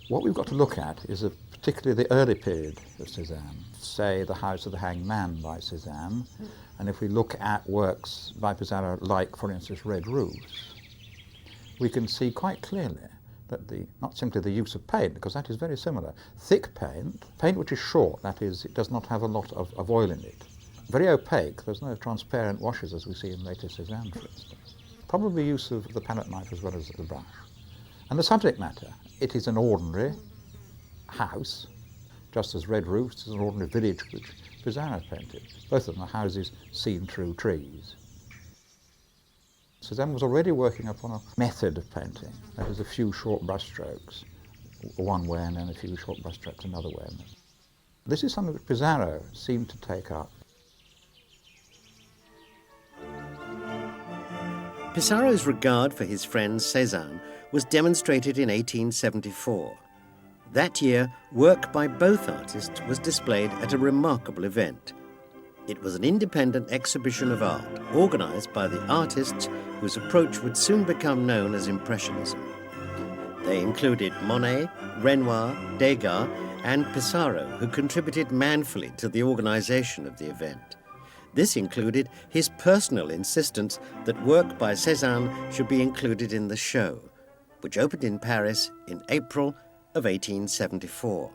What we've got to look at is particularly the early period of Cézanne, say The House of the Hanged Man by Cézanne, and if we look at works by Pissarro like, for instance, Red Roofs, we can see quite clearly that not simply the use of paint, because that is very similar. Thick paint which is short, that is, it does not have a lot of oil in it. Very opaque, there's no transparent washes as we see in later Cézanne, for instance. Probably use of the palette knife as well as the brush. And the subject matter, it is an ordinary house, just as Red Roofs is an ordinary village which Pissarro painted. Both of them are houses seen through trees. Cézanne was already working upon a method of painting, that is a few short brushstrokes, one way and then a few short brushstrokes another way. This is something that Pissarro seemed to take up. Pissarro's regard for his friend Cézanne was demonstrated in 1874. That year, work by both artists was displayed at a remarkable event. It was an independent exhibition of art, organised by the artists whose approach would soon become known as Impressionism. They included Monet, Renoir, Degas, and Pissarro, who contributed manfully to the organisation of the event. This included his personal insistence that work by Cézanne should be included in the show, which opened in Paris in April of 1874.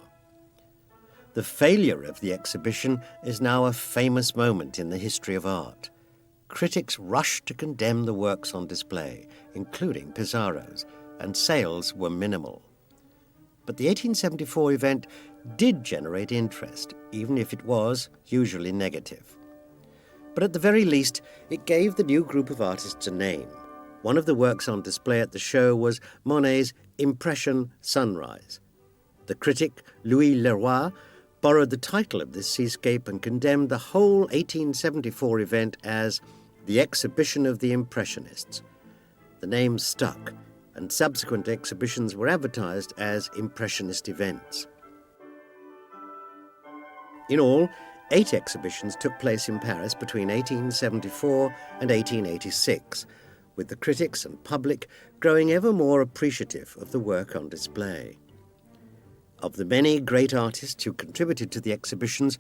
The failure of the exhibition is now a famous moment in the history of art. Critics rushed to condemn the works on display, including Pissarro's, and sales were minimal. But the 1874 event did generate interest, even if it was usually negative. But at the very least, it gave the new group of artists a name. One of the works on display at the show was Monet's Impression Sunrise. The critic Louis Leroy borrowed the title of this seascape and condemned the whole 1874 event as the exhibition of the Impressionists. The name stuck, and subsequent exhibitions were advertised as Impressionist events. In all, 8 exhibitions took place in Paris between 1874 and 1886, with the critics and public growing ever more appreciative of the work on display. Of the many great artists who contributed to the exhibitions,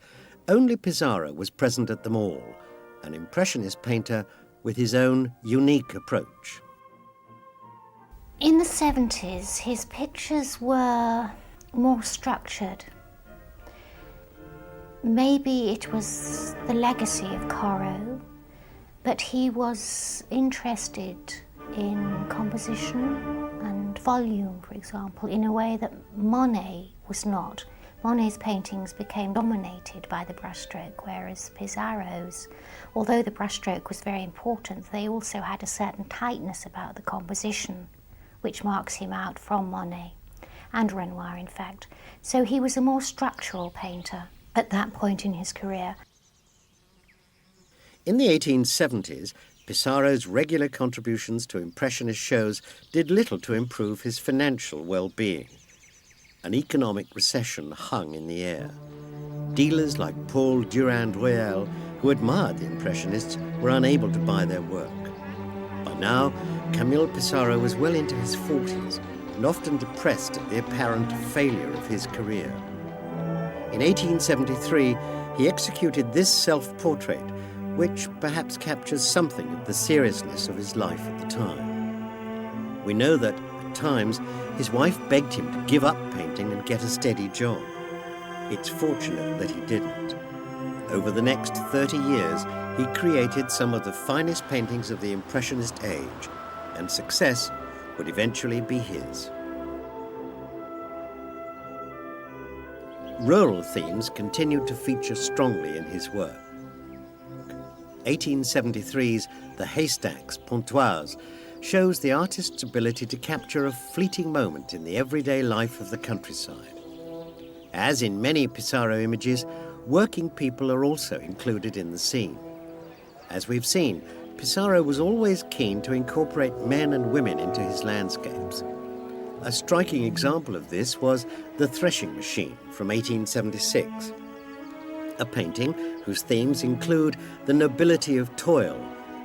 only Pissarro was present at them all, an Impressionist painter with his own unique approach. In the 70s, his pictures were more structured. Maybe it was the legacy of Corot, but he was interested in composition and volume, for example, in a way that Monet was not. Monet's paintings became dominated by the brushstroke, whereas Pissarro's, although the brushstroke was very important, they also had a certain tightness about the composition, which marks him out from Monet, and Renoir, in fact. So he was a more structural painter at that point in his career. In the 1870s, Pissarro's regular contributions to Impressionist shows did little to improve his financial well-being. An economic recession hung in the air. Dealers like Paul Durand-Ruel, who admired the Impressionists, were unable to buy their work. By now, Camille Pissarro was well into his 40s and often depressed at the apparent failure of his career. In 1873, he executed this self-portrait, which perhaps captures something of the seriousness of his life at the time. We know that, at times, his wife begged him to give up painting and get a steady job. It's fortunate that he didn't. Over the next 30 years, he created some of the finest paintings of the Impressionist age, and success would eventually be his. Rural themes continued to feature strongly in his work. 1873's The Haystacks, Pontoise, shows the artist's ability to capture a fleeting moment in the everyday life of the countryside. As in many Pissarro images, working people are also included in the scene. As we've seen, Pissarro was always keen to incorporate men and women into his landscapes. A striking example of this was The Threshing Machine from 1876, a painting whose themes include the nobility of toil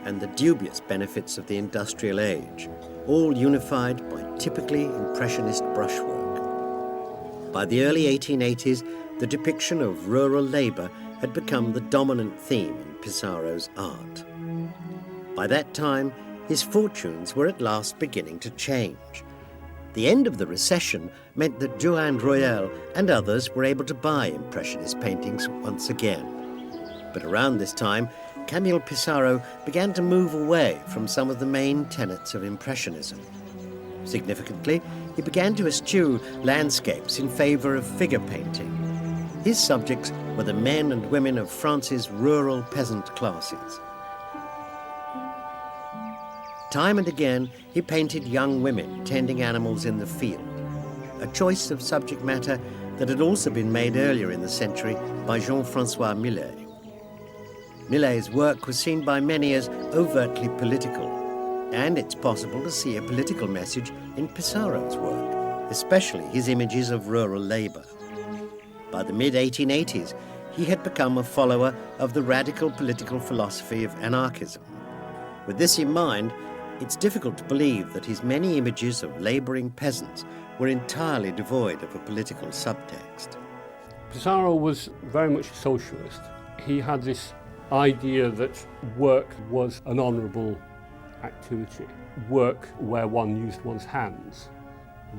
and the dubious benefits of the industrial age, all unified by typically Impressionist brushwork. By the early 1880s, the depiction of rural labour had become the dominant theme in Pissarro's art. By that time, his fortunes were at last beginning to change. The end of the recession meant that Durand-Ruel and others were able to buy Impressionist paintings once again. But around this time, Camille Pissarro began to move away from some of the main tenets of Impressionism. Significantly, he began to eschew landscapes in favour of figure painting. His subjects were the men and women of France's rural peasant classes. Time and again, he painted young women tending animals in the field, a choice of subject matter that had also been made earlier in the century by Jean-François Millet. Millet's work was seen by many as overtly political, and it's possible to see a political message in Pissarro's work, especially his images of rural labour. By the mid-1880s, he had become a follower of the radical political philosophy of anarchism. With this in mind, it's difficult to believe that his many images of labouring peasants were entirely devoid of a political subtext. Pissarro was very much a socialist. He had this idea that work was an honourable activity. Work where one used one's hands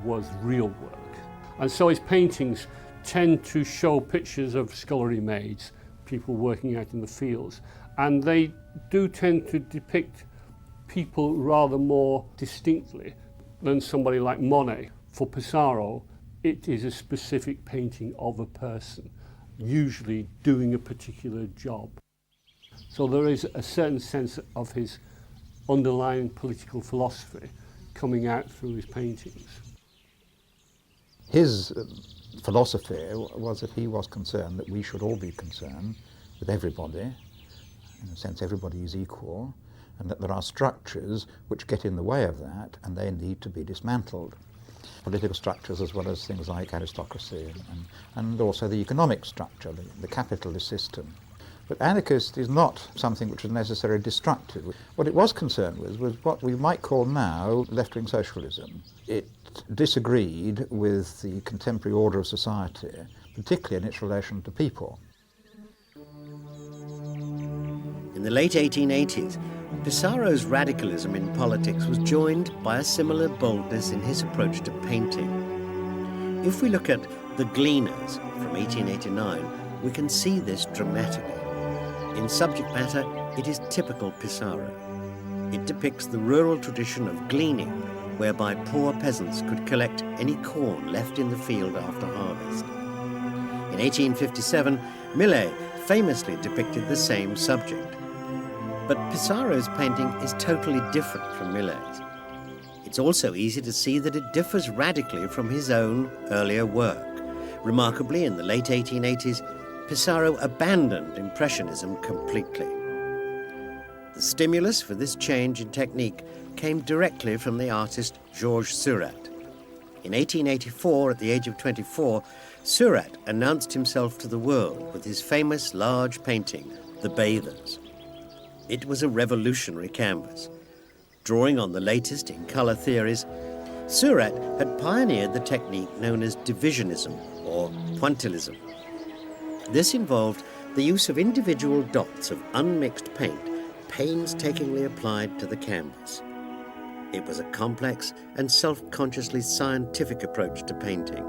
was real work. And so his paintings tend to show pictures of scullery maids, people working out in the fields, and they do tend to depict people rather more distinctly than somebody like Monet. For Pissarro, it is a specific painting of a person, usually doing a particular job. So there is a certain sense of his underlying political philosophy coming out through his paintings. His philosophy was that he was concerned that we should all be concerned with everybody. In a sense, everybody is equal, and that there are structures which get in the way of that, and they need to be dismantled. Political structures as well as things like aristocracy, and also the economic structure, the capitalist system. But anarchist is not something which was necessarily destructive. What it was concerned with was what we might call now left-wing socialism. It disagreed with the contemporary order of society, particularly in its relation to people. In the late 1880s, Pissarro's radicalism in politics was joined by a similar boldness in his approach to painting. If we look at The Gleaners from 1889, we can see this dramatically. In subject matter, it is typical Pissarro. It depicts the rural tradition of gleaning, whereby poor peasants could collect any corn left in the field after harvest. In 1857, Millet famously depicted the same subject. But Pissarro's painting is totally different from Millet's. It's also easy to see that it differs radically from his own earlier work. Remarkably, in the late 1880s, Pissarro abandoned Impressionism completely. The stimulus for this change in technique came directly from the artist Georges Seurat. In 1884, at the age of 24, Seurat announced himself to the world with his famous large painting, The Bathers. It was a revolutionary canvas. Drawing on the latest in colour theories, Seurat had pioneered the technique known as divisionism or pointillism. This involved the use of individual dots of unmixed paint painstakingly applied to the canvas. It was a complex and self-consciously scientific approach to painting.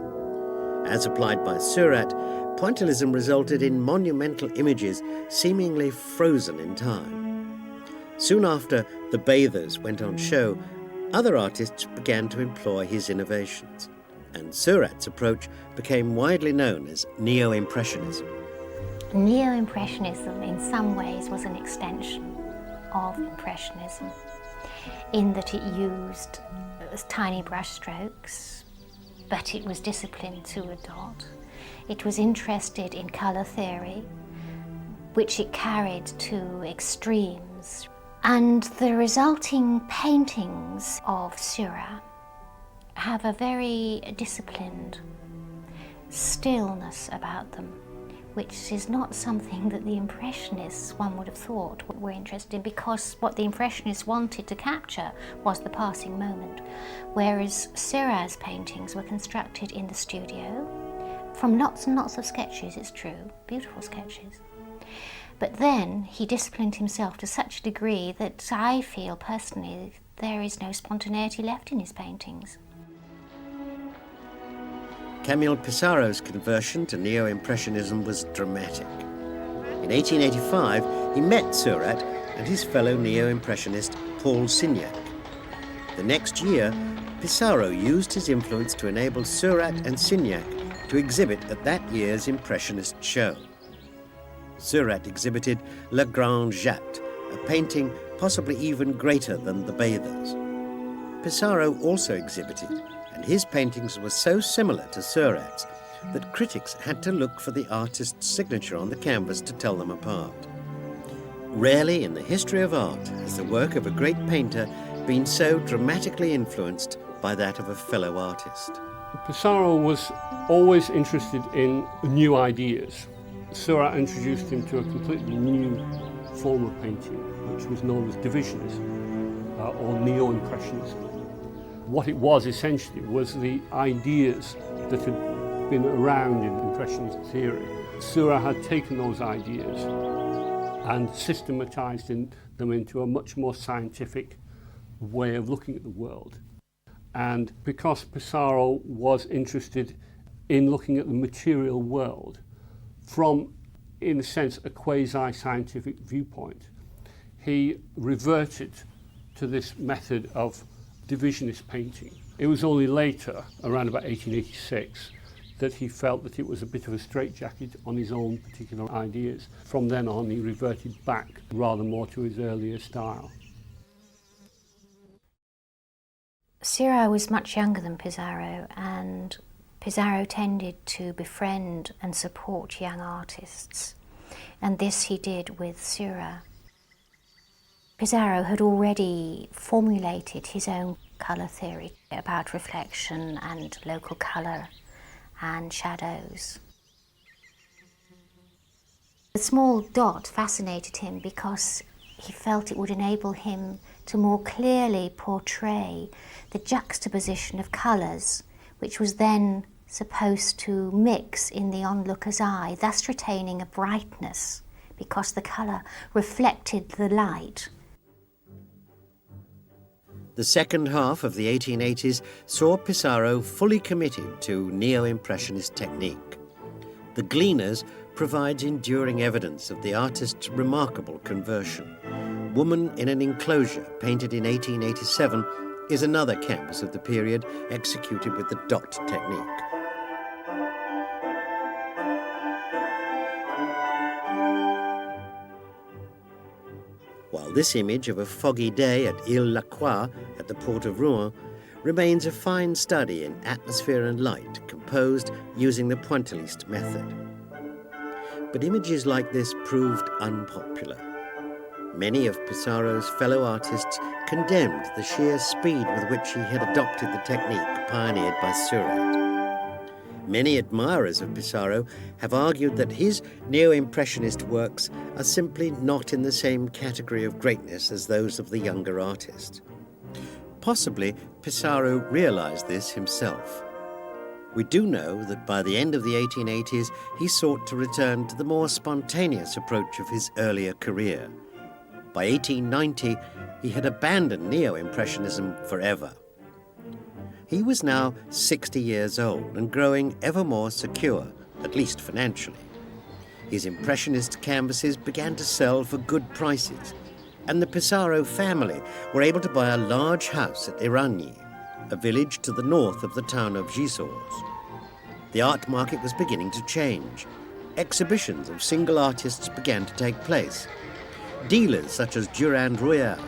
As applied by Seurat, pointillism resulted in monumental images seemingly frozen in time. Soon after The Bathers went on show, other artists began to employ his innovations, and Seurat's approach became widely known as Neo-Impressionism. Neo-Impressionism in some ways was an extension of Impressionism, in that it used tiny brush strokes, but it was disciplined to a dot. It was interested in colour theory, which it carried to extremes. And the resulting paintings of Seurat have a very disciplined stillness about them, which is not something that the Impressionists, one would have thought, were interested in, because what the Impressionists wanted to capture was the passing moment, whereas Seurat's paintings were constructed in the studio from lots and lots of sketches, it's true, beautiful sketches. But then he disciplined himself to such a degree that I feel personally there is no spontaneity left in his paintings. Camille Pissarro's conversion to Neo-Impressionism was dramatic. In 1885, he met Seurat and his fellow Neo-Impressionist Paul Signac. The next year, Pissarro used his influence to enable Seurat and Signac to exhibit at that year's Impressionist show. Seurat exhibited Le Grand Jatte, a painting possibly even greater than The Bathers. Pissarro also exhibited, and his paintings were so similar to Seurat's that critics had to look for the artist's signature on the canvas to tell them apart. Rarely in the history of art has the work of a great painter been so dramatically influenced by that of a fellow artist. Pissarro was always interested in new ideas. Seurat introduced him to a completely new form of painting, which was known as divisionism or Neo-Impressionism. What it was essentially was the ideas that had been around in Impressionist theory. Seurat had taken those ideas and systematized them into a much more scientific way of looking at the world. And because Pissarro was interested in looking at the material world from, in a sense, a quasi-scientific viewpoint. He reverted to this method of divisionist painting. It was only later, around about 1886, that he felt that it was a bit of a straitjacket on his own particular ideas. From then on, he reverted back rather more to his earlier style. Seurat was much younger than Pissarro, and Pissarro tended to befriend and support young artists, and this he did with Seurat. Pissarro had already formulated his own colour theory about reflection and local colour and shadows. The small dot fascinated him because he felt it would enable him to more clearly portray the juxtaposition of colours, which was then supposed to mix in the onlooker's eye, thus retaining a brightness because the colour reflected the light. The second half of the 1880s saw Pissarro fully committed to neo-impressionist technique. The Gleaners provides enduring evidence of the artist's remarkable conversion. Woman in an Enclosure, painted in 1887, is another canvas of the period executed with the dot technique. While this image of a foggy day at Île-la-Croix at the port of Rouen remains a fine study in atmosphere and light composed using the pointilliste method. But images like this proved unpopular. Many of Pissarro's fellow artists condemned the sheer speed with which he had adopted the technique pioneered by Seurat. Many admirers of Pissarro have argued that his neo-impressionist works are simply not in the same category of greatness as those of the younger artist. Possibly Pissarro realized this himself. We do know that by the end of the 1880s he sought to return to the more spontaneous approach of his earlier career. By 1890 he had abandoned neo-impressionism forever. He was now 60 years old and growing ever more secure, at least financially. His Impressionist canvases began to sell for good prices, and the Pissarro family were able to buy a large house at Éragny, a village to the north of the town of Gisors. The art market was beginning to change. Exhibitions of single artists began to take place. Dealers such as Durand Royal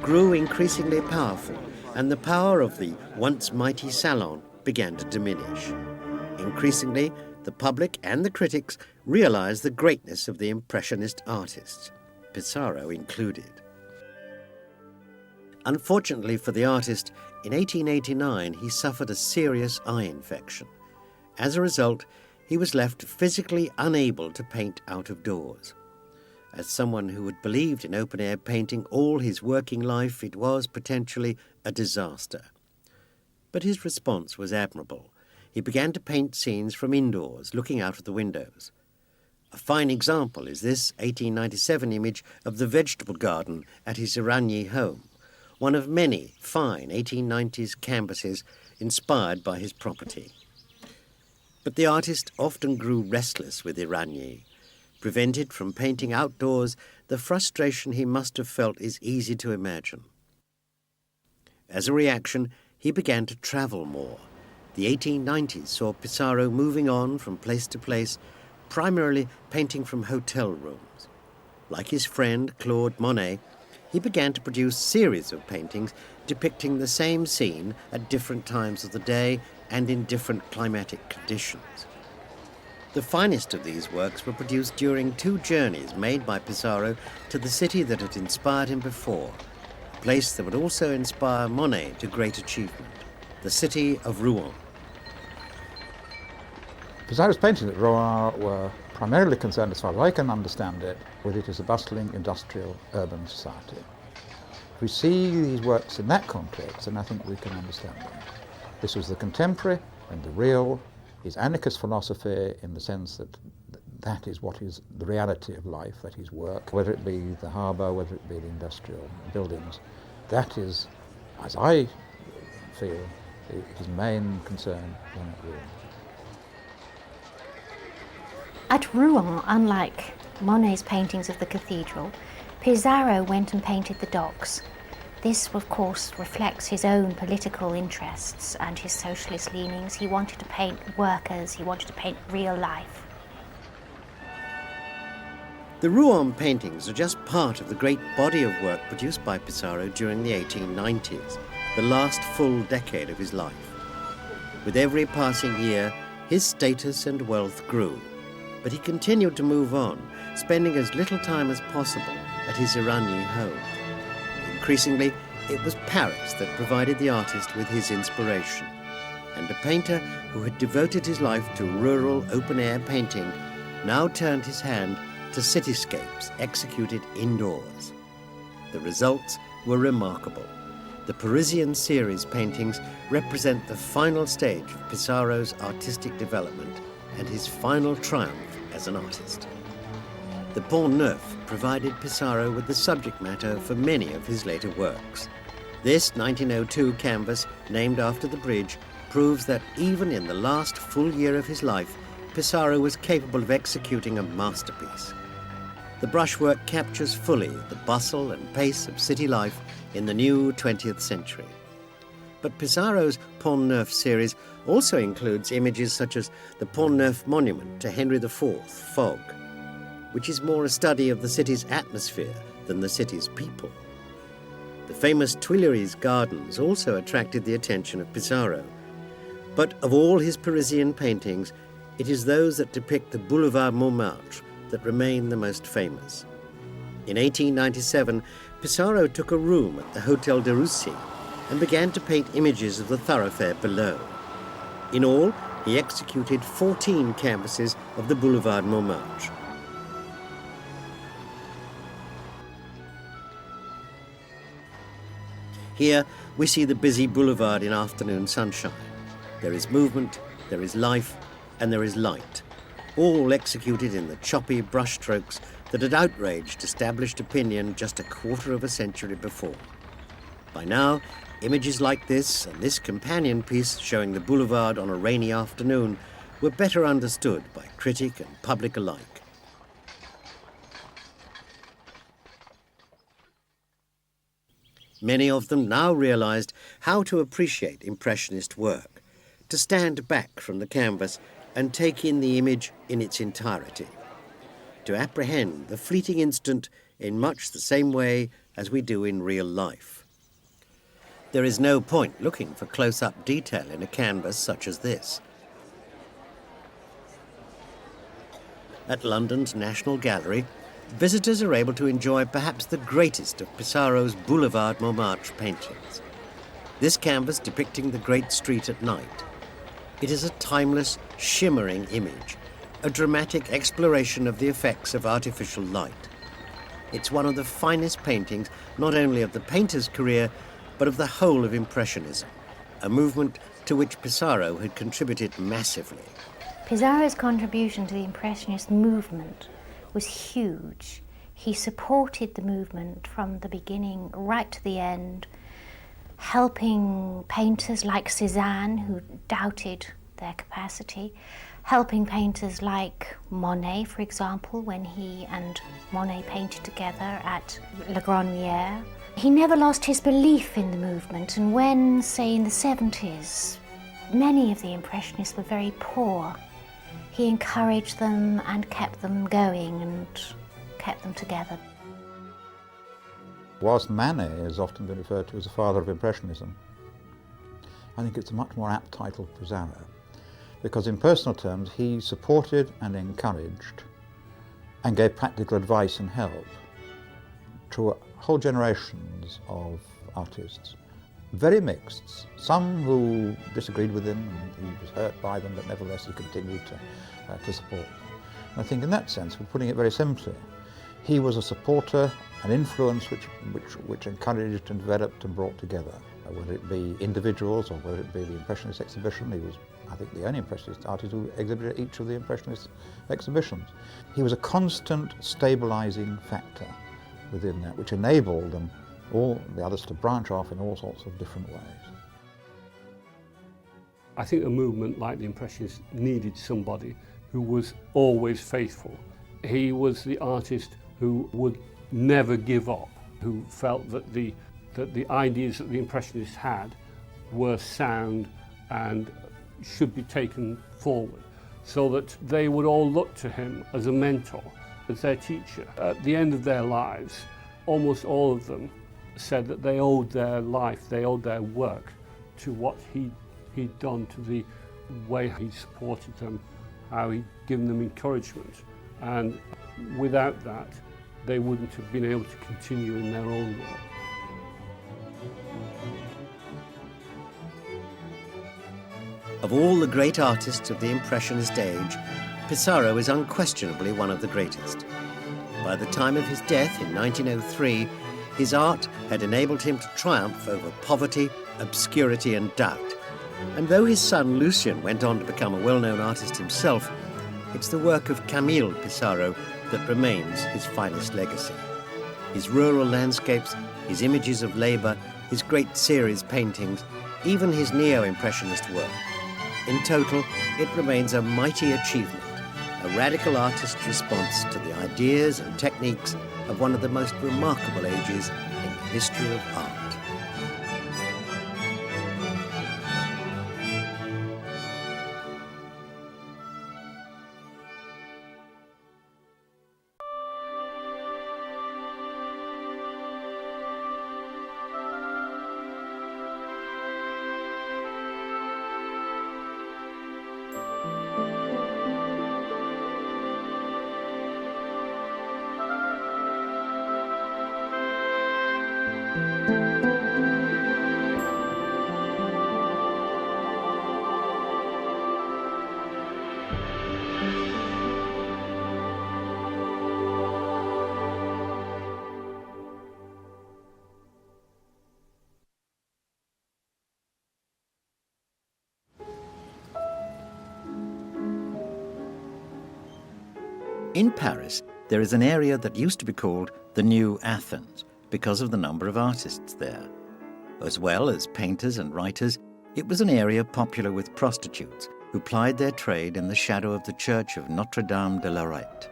grew increasingly powerful, and the power of the once mighty salon began to diminish. Increasingly, the public and the critics realized the greatness of the Impressionist artists, Pissarro included. Unfortunately for the artist, in 1889 he suffered a serious eye infection. As a result, he was left physically unable to paint out of doors. As someone who had believed in open-air painting all his working life, it was potentially a disaster. But his response was admirable. He began to paint scenes from indoors, looking out of the windows. A fine example is this 1897 image of the vegetable garden at his Éragny home, one of many fine 1890s canvases inspired by his property. But the artist often grew restless with Éragny. Prevented from painting outdoors, the frustration he must have felt is easy to imagine. As a reaction, he began to travel more. The 1890s saw Pissarro moving on from place to place, primarily painting from hotel rooms. Like his friend Claude Monet, he began to produce series of paintings depicting the same scene at different times of the day and in different climatic conditions. The finest of these works were produced during 2 journeys made by Pissarro to the city that had inspired him before, a place that would also inspire Monet to great achievement, the city of Rouen. Pissarro's paintings at Rouen were primarily concerned, as far as I can understand it, with it as a bustling industrial urban society. If we see these works in that context, then I think we can understand them. This was the contemporary and the real, his anarchist philosophy in the sense that that is what is the reality of life, that is work, whether it be the harbour, whether it be the industrial buildings. That is, as I feel, his main concern when at Rouen. At Rouen, unlike Monet's paintings of the cathedral, Pissarro went and painted the docks. This, of course, reflects his own political interests and his socialist leanings. He wanted to paint workers, he wanted to paint real life. The Rouen paintings are just part of the great body of work produced by Pissarro during the 1890s, the last full decade of his life. With every passing year, his status and wealth grew, but he continued to move on, spending as little time as possible at his Iragny home. Increasingly, it was Paris that provided the artist with his inspiration, and a painter who had devoted his life to rural open-air painting now turned his hand to cityscapes executed indoors. The results were remarkable. The Parisian series paintings represent the final stage of Pissarro's artistic development and his final triumph as an artist. The Pont Neuf provided Pissarro with the subject matter for many of his later works. This 1902 canvas, named after the bridge, proves that even in the last full year of his life, Pissarro was capable of executing a masterpiece. The brushwork captures fully the bustle and pace of city life in the new 20th century. But Pissarro's Pont Neuf series also includes images such as the Pont Neuf monument to Henry IV, Fog, which is more a study of the city's atmosphere than the city's people. The famous Tuileries gardens also attracted the attention of Pissarro. But of all his Parisian paintings, it is those that depict the Boulevard Montmartre that remain the most famous. In 1897, Pissarro took a room at the Hôtel de Russie and began to paint images of the thoroughfare below. In all, he executed 14 canvases of the Boulevard Montmartre. Here we see the busy boulevard in afternoon sunshine. There is movement, there is life, and there is light, all executed in the choppy brushstrokes that had outraged established opinion just a quarter of a century before. By now, images like this and this companion piece showing the boulevard on a rainy afternoon were better understood by critic and public alike. Many of them now realized how to appreciate Impressionist work, to stand back from the canvas and take in the image in its entirety, to apprehend the fleeting instant in much the same way as we do in real life. There is no point looking for close-up detail in a canvas such as this. At London's National Gallery, visitors are able to enjoy perhaps the greatest of Pissarro's Boulevard Montmartre paintings. This canvas depicting the great street at night. It is a timeless, shimmering image, a dramatic exploration of the effects of artificial light. It's one of the finest paintings, not only of the painter's career, but of the whole of Impressionism, a movement to which Pissarro had contributed massively. Pissarro's contribution to the Impressionist movement was huge. He supported the movement from the beginning right to the end, helping painters like Cézanne, who doubted their capacity, helping painters like Monet, for example, when he and Monet painted together at La Grenière. He never lost his belief in the movement, and when, say, in the 70s, many of the Impressionists were very poor, he encouraged them and kept them going and kept them together. Whilst Manet has often been referred to as the father of Impressionism, I think it's a much more apt title for Pissarro, because in personal terms he supported and encouraged and gave practical advice and help to whole generations of artists, very mixed, some who disagreed with him and he was hurt by them, but nevertheless he continued to support. And I think in that sense, we're putting it very simply, he was a supporter, an influence which encouraged and developed and brought together, whether it be individuals or whether it be the Impressionist exhibition. He was, I think, the only Impressionist artist who exhibited at each of the Impressionist exhibitions. He was a constant stabilising factor within that, which enabled them, all the others, to branch off in all sorts of different ways. I think a movement like the Impressionists needed somebody who was always faithful. He was the artist who would never give up, who felt that the ideas that the Impressionists had were sound and should be taken forward, so that they would all look to him as a mentor, as their teacher. At the end of their lives, almost all of them said that they owed their life, they owed their work to what he'd done, to the way he supported them, how he'd given them encouragement. And without that, they wouldn't have been able to continue in their own work. Of all the great artists of the Impressionist age, Pissarro is unquestionably one of the greatest. By the time of his death in 1903, his art had enabled him to triumph over poverty, obscurity and doubt. And though his son Lucien went on to become a well-known artist himself, it's the work of Camille Pissarro that remains his finest legacy. His rural landscapes, his images of labour, his great series paintings, even his neo-impressionist work. In total, it remains a mighty achievement, a radical artist's response to the ideas and techniques of one of the most remarkable ages in the history of art. In Paris, there is an area that used to be called the New Athens because of the number of artists there. As well as painters and writers, it was an area popular with prostitutes who plied their trade in the shadow of the church of Notre-Dame de Lorette.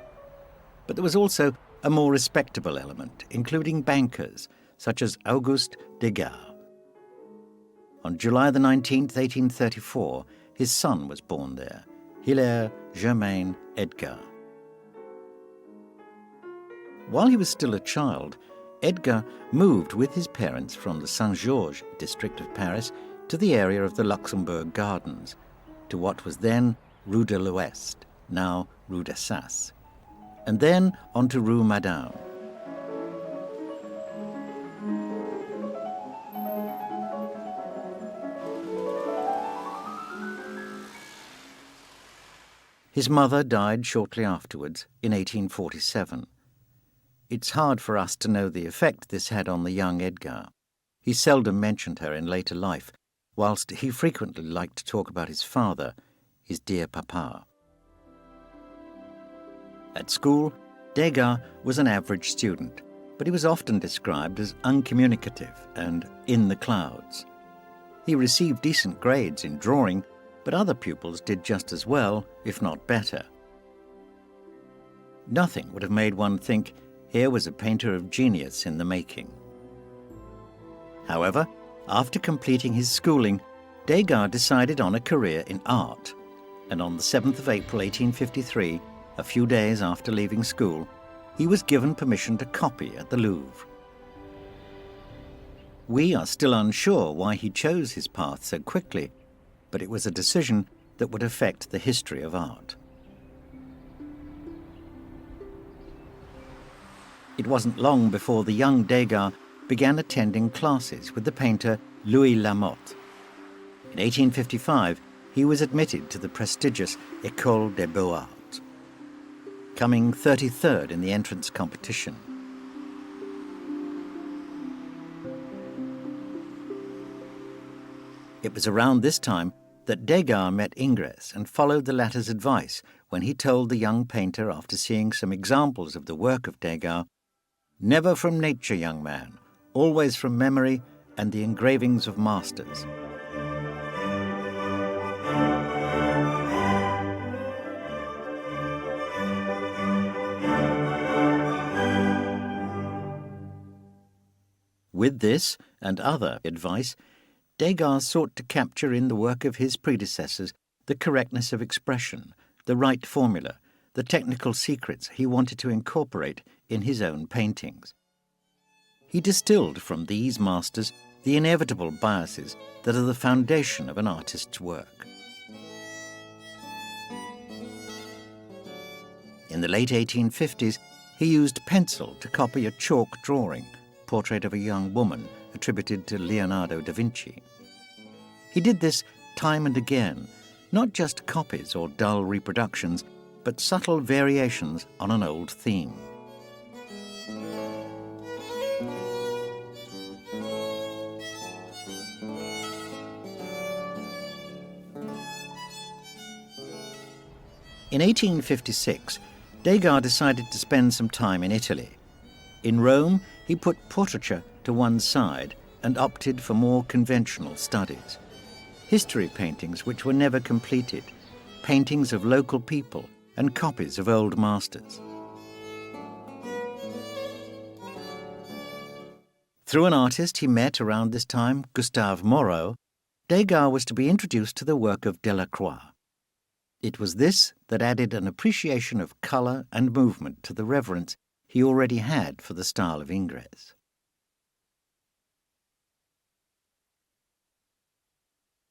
But there was also a more respectable element, including bankers such as Auguste Degas. On July the 19th, 1834, his son was born there, Hilaire Germain Edgar. While he was still a child, Edgar moved with his parents from the Saint-Georges district of Paris to the area of the Luxembourg Gardens, to what was then Rue de l'Ouest, now Rue d'Assas, and then on to Rue Madame. His mother died shortly afterwards in 1847. It's hard for us to know the effect this had on the young Edgar. He seldom mentioned her in later life, whilst he frequently liked to talk about his father, his dear papa. At school, Degas was an average student, but he was often described as uncommunicative and in the clouds. He received decent grades in drawing, but other pupils did just as well, if not better. Nothing would have made one think here was a painter of genius in the making. However, after completing his schooling, Degas decided on a career in art, and on the 7th of April 1853, a few days after leaving school, he was given permission to copy at the Louvre. We are still unsure why he chose his path so quickly, but it was a decision that would affect the history of art. It wasn't long before the young Degas began attending classes with the painter Louis Lamotte. In 1855, he was admitted to the prestigious École des Beaux-Arts, coming 33rd in the entrance competition. It was around this time that Degas met Ingres and followed the latter's advice when he told the young painter, after seeing some examples of the work of Degas, "Never from nature, young man, always from memory and the engravings of masters." With this and other advice, Degas sought to capture in the work of his predecessors the correctness of expression, the right formula, the technical secrets he wanted to incorporate in his own paintings. He distilled from these masters the inevitable biases that are the foundation of an artist's work. In the late 1850s, he used pencil to copy a chalk drawing, portrait of a young woman attributed to Leonardo da Vinci. He did this time and again, not just copies or dull reproductions, but subtle variations on an old theme. In 1856, Degas decided to spend some time in Italy. In Rome, he put portraiture to one side and opted for more conventional studies. History paintings which were never completed, paintings of local people, and copies of old masters. Through an artist he met around this time, Gustave Moreau, Degas was to be introduced to the work of Delacroix. It was this that added an appreciation of colour and movement to the reverence he already had for the style of Ingres.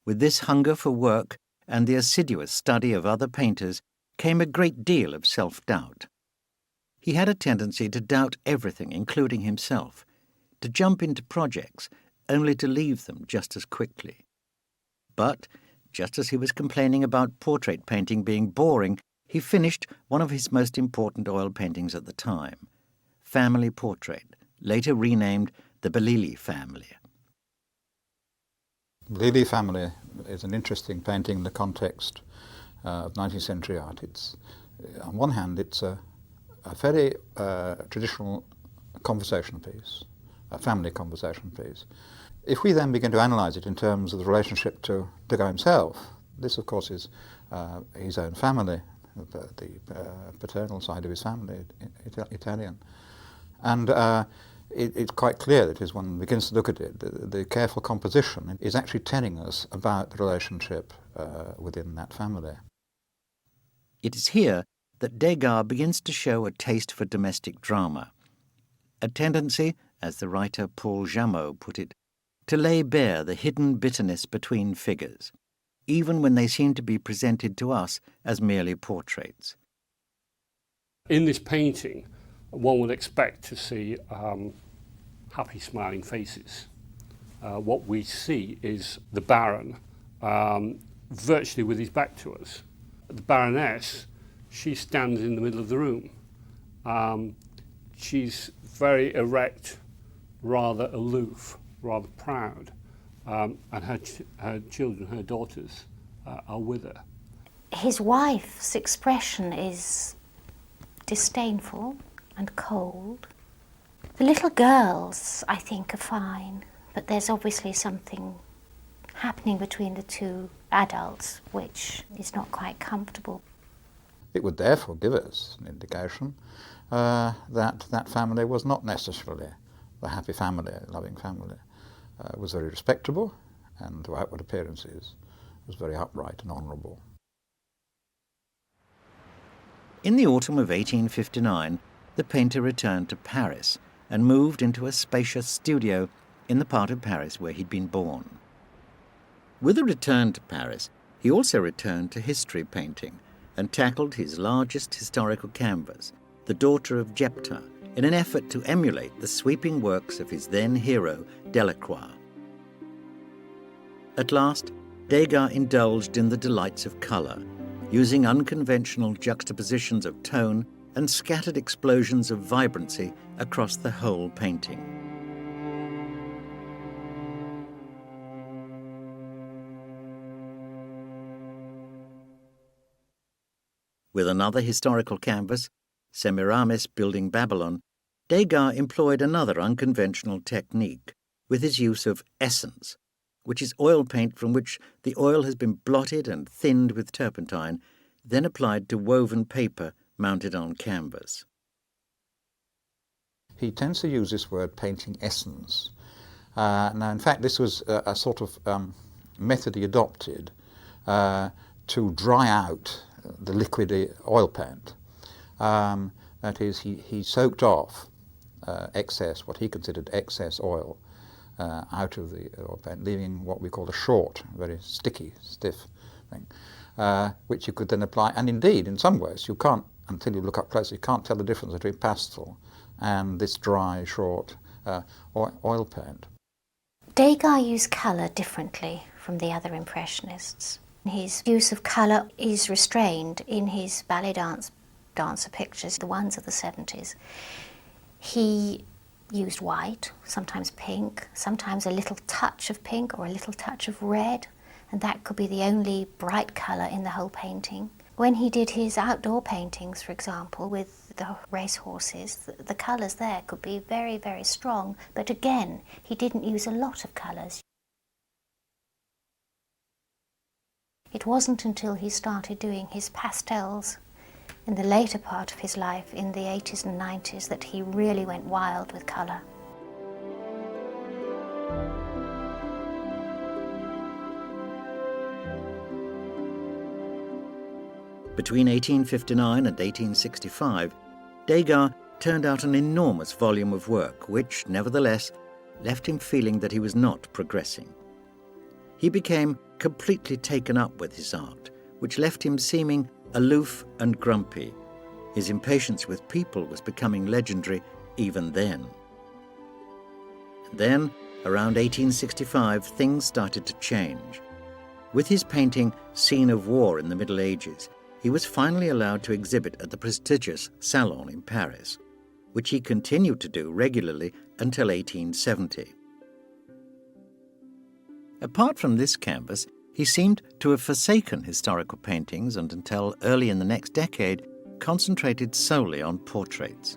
With this hunger for work and the assiduous study of other painters came a great deal of self-doubt. He had a tendency to doubt everything, including himself, to jump into projects only to leave them just as quickly. But, just as he was complaining about portrait painting being boring, he finished one of his most important oil paintings at the time, Family Portrait, later renamed the Bellili Family. Bellili Family is an interesting painting in the context of 19th century art. It's, on one hand, it's a very traditional conversation piece, a family conversation piece. If we then begin to analyse it in terms of the relationship to Degas himself, this of course is his own family, the paternal side of his family, Italian. And it's quite clear that as one begins to look at it, the careful composition is actually telling us about the relationship within that family. It is here that Degas begins to show a taste for domestic drama, a tendency, as the writer Paul Jameau put it, to lay bare the hidden bitterness between figures, even when they seem to be presented to us as merely portraits. In this painting, one would expect to see happy, smiling faces. What we see is the Baron virtually with his back to us. The Baroness, she stands in the middle of the room. She's very erect, rather aloof, rather proud, and her children, her daughters, are with her. His wife's expression is disdainful and cold. The little girls, I think, are fine, but there's obviously something happening between the two adults which is not quite comfortable. It would therefore give us an indication that that family was not necessarily the happy family, loving family. It was very respectable, and to outward appearances was very upright and honourable. In the autumn of 1859, the painter returned to Paris and moved into a spacious studio in the part of Paris where he'd been born. With a return to Paris, he also returned to history painting and tackled his largest historical canvas, The Daughter of Jepta, in an effort to emulate the sweeping works of his then hero, Delacroix. At last, Degas indulged in the delights of colour, using unconventional juxtapositions of tone and scattered explosions of vibrancy across the whole painting. With another historical canvas, Semiramis Building Babylon, Degas employed another unconventional technique with his use of essence, which is oil paint from which the oil has been blotted and thinned with turpentine, then applied to woven paper mounted on canvas. He tends to use this word painting essence, Now, in fact, this was a sort of method he adopted to dry out the liquid oil paint. That is, he soaked off excess, what he considered excess oil, out of the oil paint, leaving what we call a short, very sticky, stiff thing, which you could then apply. And indeed, in some ways, you can't, until you look up close, you can't tell the difference between pastel and this dry, short oil paint. Degas used colour differently from the other Impressionists. His use of colour is restrained in his ballet dancer pictures, the ones of the 70s. He used white, sometimes pink, sometimes a little touch of pink or a little touch of red, and that could be the only bright colour in the whole painting. When he did his outdoor paintings, for example, with the racehorses, the colours there could be very, very strong, but again, he didn't use a lot of colours. It wasn't until he started doing his pastels in the later part of his life, in the 80s and 90s, that he really went wild with colour. Between 1859 and 1865, Degas turned out an enormous volume of work which, nevertheless, left him feeling that he was not progressing. He became completely taken up with his art, which left him seeming aloof and grumpy. His impatience with people was becoming legendary even then. And then, around 1865, things started to change. With his painting Scene of War in the Middle Ages, he was finally allowed to exhibit at the prestigious Salon in Paris, which he continued to do regularly until 1870. Apart from this canvas, he seemed to have forsaken historical paintings and until early in the next decade concentrated solely on portraits.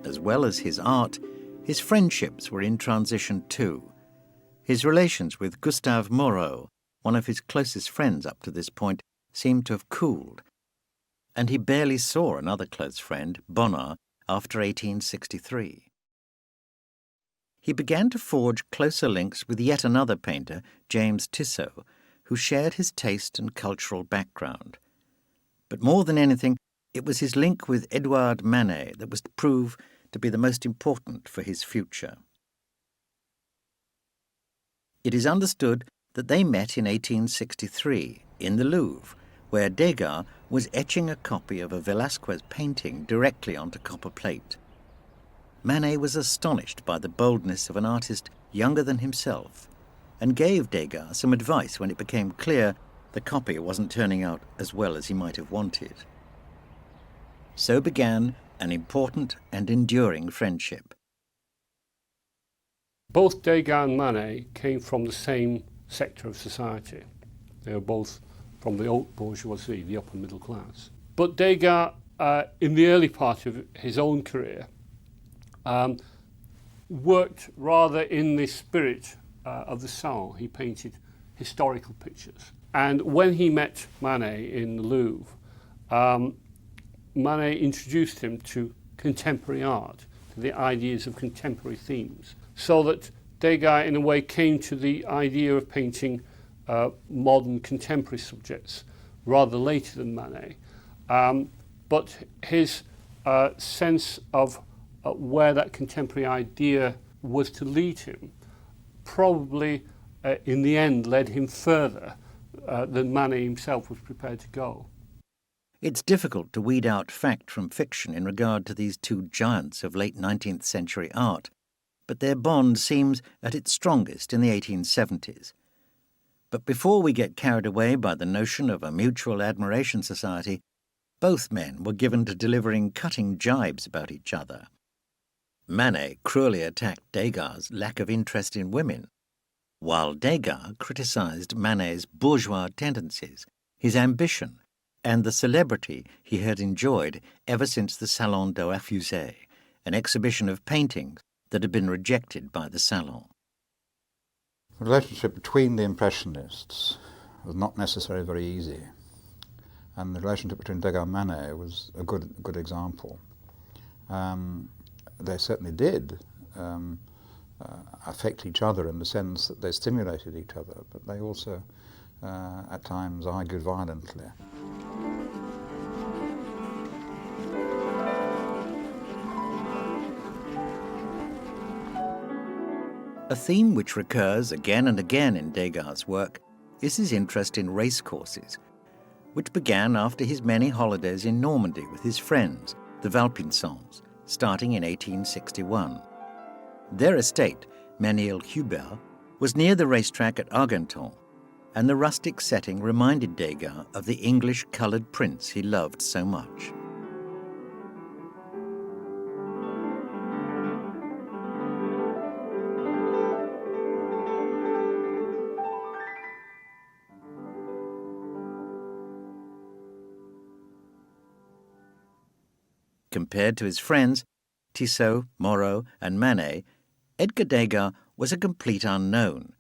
As well as his art, his friendships were in transition too. His relations with Gustave Moreau, one of his closest friends up to this point, seemed to have cooled, and he barely saw another close friend, Bonnard, after 1863. He began to forge closer links with yet another painter, James Tissot, who shared his taste and cultural background. But more than anything, it was his link with Edouard Manet that was to prove to be the most important for his future. It is understood that they met in 1863 in the Louvre, where Degas was etching a copy of a Velázquez painting directly onto copper plate. Manet was astonished by the boldness of an artist younger than himself and gave Degas some advice when it became clear the copy wasn't turning out as well as he might have wanted. So began an important and enduring friendship. Both Degas and Manet came from the same sector of society. They were both from the haute bourgeoisie, the upper middle class. But Degas, in the early part of his own career, worked rather in the spirit of the Salon. He painted historical pictures. And when he met Manet in the Louvre, Manet introduced him to contemporary art, to the ideas of contemporary themes, so that Degas, in a way, came to the idea of painting modern contemporary subjects rather later than Manet. But his sense of where that contemporary idea was to lead him probably, in the end, led him further than Manet himself was prepared to go. It's difficult to weed out fact from fiction in regard to these two giants of late 19th century art, but their bond seems at its strongest in the 1870s. But before we get carried away by the notion of a mutual admiration society, both men were given to delivering cutting jibes about each other. Manet cruelly attacked Degas' lack of interest in women, while Degas criticised Manet's bourgeois tendencies, his ambition, and the celebrity he had enjoyed ever since the Salon de la Fusée, an exhibition of paintings that had been rejected by the Salon. The relationship between the Impressionists was not necessarily very easy, and the relationship between Degas and Manet was a good example. They certainly did affect each other in the sense that they stimulated each other, but they also at times argued violently. A theme which recurs again and again in Degas' work is his interest in racecourses, which began after his many holidays in Normandy with his friends, the Valpinsons, starting in 1861. Their estate, Menil-Hubert, was near the racetrack at Argenton, and the rustic setting reminded Degas of the English coloured prince he loved so much. Compared to his friends, Tissot, Moreau and Manet, Edgar Degas was a complete unknown,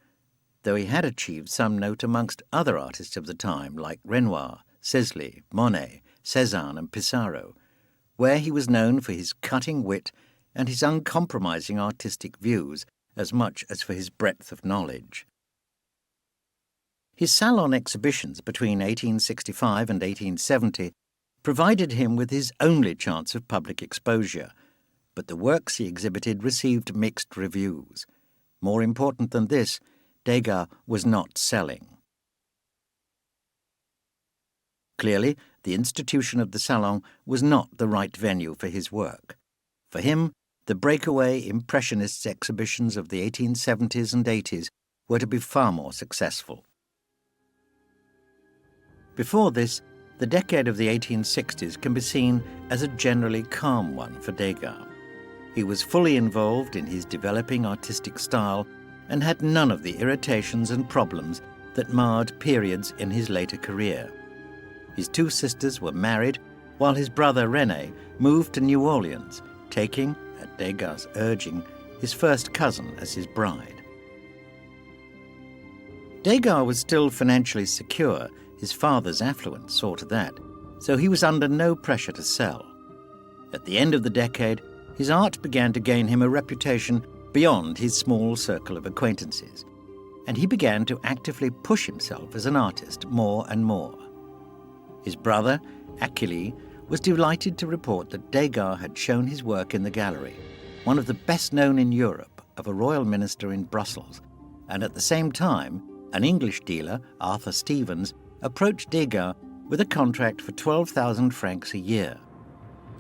though he had achieved some note amongst other artists of the time like Renoir, Sisley, Monet, Cézanne and Pissarro, where he was known for his cutting wit and his uncompromising artistic views as much as for his breadth of knowledge. His salon exhibitions between 1865 and 1870 provided him with his only chance of public exposure, but the works he exhibited received mixed reviews. More important than this, Degas was not selling. Clearly, the institution of the Salon was not the right venue for his work. For him, the breakaway Impressionists exhibitions of the 1870s and 80s were to be far more successful. Before this, the decade of the 1860s can be seen as a generally calm one for Degas. He was fully involved in his developing artistic style and had none of the irritations and problems that marred periods in his later career. His two sisters were married, while his brother René moved to New Orleans, taking, at Degas' urging, his first cousin as his bride. Degas was still financially secure. His father's affluence saw to that, so he was under no pressure to sell. At the end of the decade, his art began to gain him a reputation beyond his small circle of acquaintances, and he began to actively push himself as an artist more and more. His brother, Achille, was delighted to report that Degas had shown his work in the gallery, one of the best known in Europe, of a royal minister in Brussels, and at the same time, an English dealer, Arthur Stevens, approached Degas with a contract for 12,000 francs a year.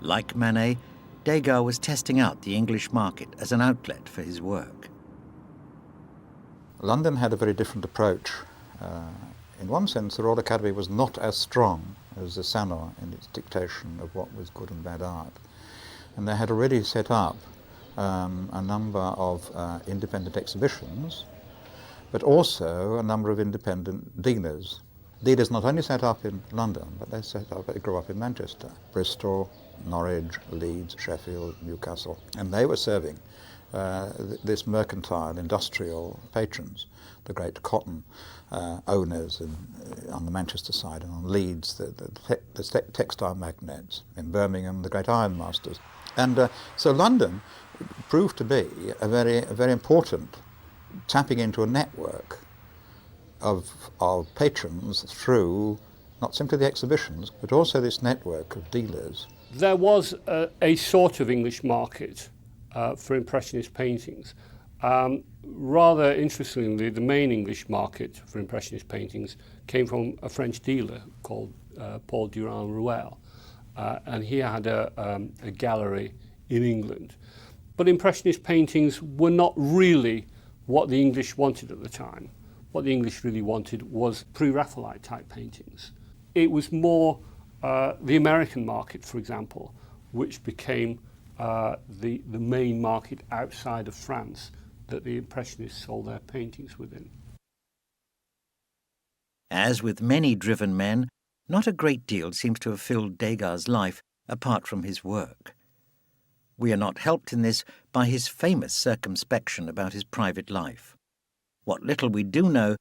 Like Manet, Degas was testing out the English market as an outlet for his work. London had a very different approach. In one sense, the Royal Academy was not as strong as the Salon in its dictation of what was good and bad art. And they had already set up a number of independent exhibitions, but also a number of independent dealers. Dealers not only set up in London, but they grew up in Manchester, Bristol, Norwich, Leeds, Sheffield, Newcastle, and they were serving this mercantile, industrial patrons, the great cotton owners on the Manchester side, and on Leeds, the textile magnates, in Birmingham, the great ironmasters. And so London proved to be a very important tapping into a network of patrons through not simply the exhibitions, but also this network of dealers. There was a sort of English market for Impressionist paintings. Rather interestingly, the main English market for Impressionist paintings came from a French dealer called Paul Durand-Ruel, and he had a gallery in England. But Impressionist paintings were not really what the English wanted at the time. What the English really wanted was pre-Raphaelite type paintings. It was more the American market, for example, which became the main market outside of France that the Impressionists sold their paintings within. As with many driven men, not a great deal seems to have filled Degas' life apart from his work. We are not helped in this by his famous circumspection about his private life. What little we do know,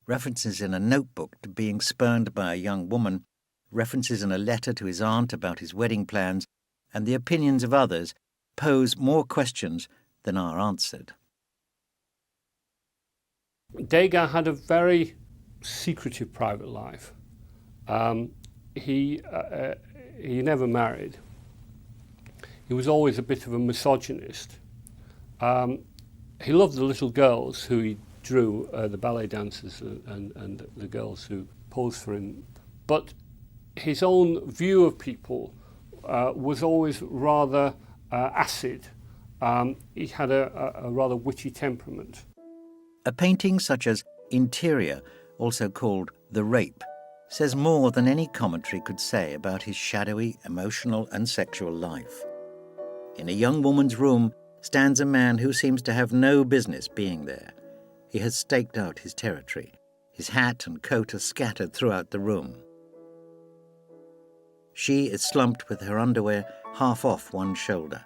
references in a notebook to being spurned by a young woman, references in a letter to his aunt about his wedding plans, and the opinions of others pose more questions than are answered. Degas had a very secretive private life. He never married. He was always a bit of a misogynist. He loved the little girls who he drew, the ballet dancers and the girls who posed for him. But his own view of people was always rather acid. He had a rather witty temperament. A painting such as Interior, also called The Rape, says more than any commentary could say about his shadowy, emotional and sexual life. In a young woman's room stands a man who seems to have no business being there. He has staked out his territory. His hat and coat are scattered throughout the room. She is slumped with her underwear half off one shoulder.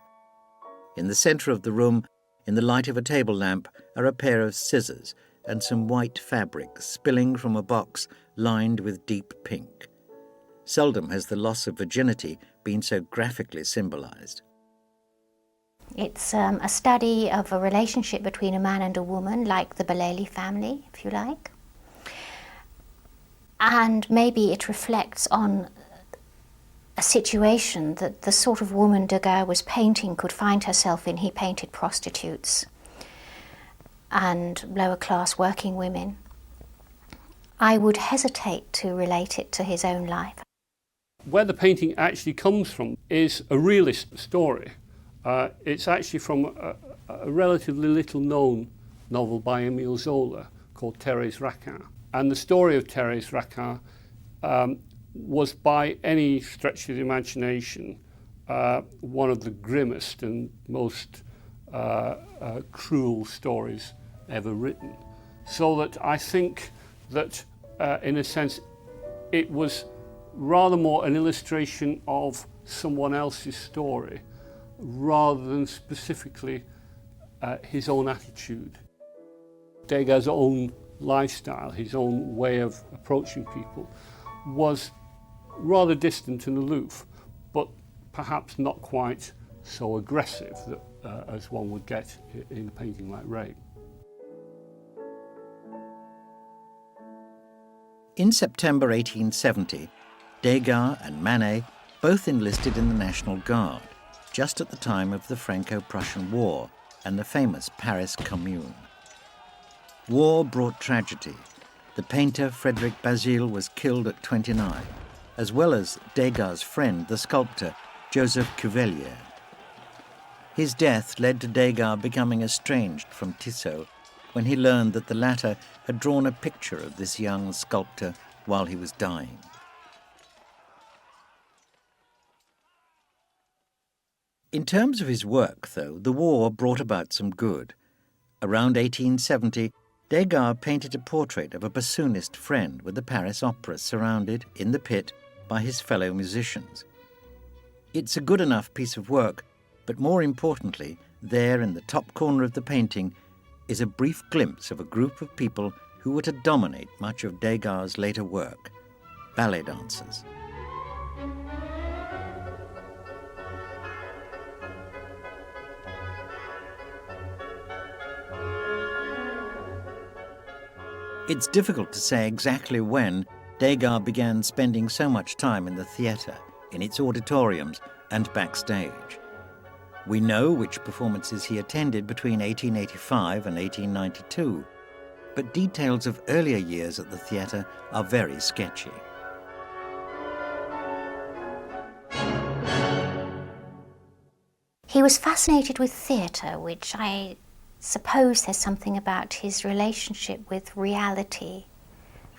In the centre of the room, in the light of a table lamp, are a pair of scissors and some white fabric spilling from a box lined with deep pink. Seldom has the loss of virginity been so graphically symbolised. It's a study of a relationship between a man and a woman, like the Bellelli family, if you like. And maybe it reflects on a situation that the sort of woman Degas was painting could find herself in. He painted prostitutes and lower-class working women. I would hesitate to relate it to his own life. Where the painting actually comes from is a realist story. It's actually from a relatively little-known novel by Émile Zola called Thérèse Raquin. And the story of Thérèse Raquin was, by any stretch of the imagination, one of the grimmest and most cruel stories ever written. So that I think that, in a sense, it was rather more an illustration of someone else's story rather than specifically his own attitude. Degas' own lifestyle, his own way of approaching people, was rather distant and aloof, but perhaps not quite so aggressive as one would get in a painting like Rape. In September 1870, Degas and Manet both enlisted in the National Guard, just at the time of the Franco-Prussian War and the famous Paris Commune. War brought tragedy. The painter Frédéric Bazille was killed at 29, as well as Degas' friend, the sculptor Joseph Cuvelier. His death led to Degas becoming estranged from Tissot when he learned that the latter had drawn a picture of this young sculptor while he was dying. In terms of his work, though, the war brought about some good. Around 1870, Degas painted a portrait of a bassoonist friend with the Paris Opera surrounded, in the pit, by his fellow musicians. It's a good enough piece of work, but more importantly, there in the top corner of the painting is a brief glimpse of a group of people who were to dominate much of Degas' later work, ballet dancers. It's difficult to say exactly when Degas began spending so much time in the theatre, in its auditoriums and backstage. We know which performances he attended between 1885 and 1892, but details of earlier years at the theatre are very sketchy. He was fascinated with theatre, which I suppose there's something about his relationship with reality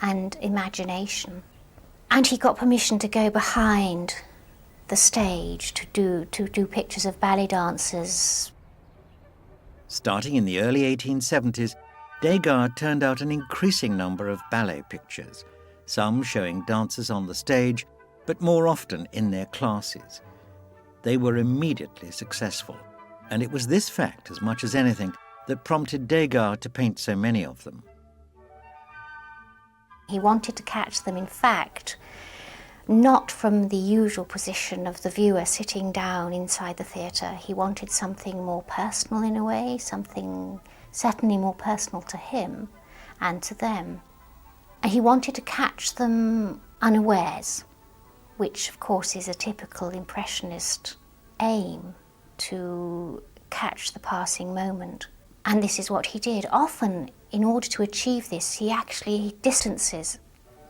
and imagination. And he got permission to go behind the stage to do pictures of ballet dancers. Starting in the early 1870s, Degas turned out an increasing number of ballet pictures, some showing dancers on the stage, but more often in their classes. They were immediately successful, and it was this fact, as much as anything, that prompted Degas to paint so many of them. He wanted to catch them, in fact, not from the usual position of the viewer sitting down inside the theatre. He wanted something more personal in a way, something certainly more personal to him and to them. And he wanted to catch them unawares, which of course is a typical Impressionist aim, to catch the passing moment. And this is what he did. Often, in order to achieve this, he actually distances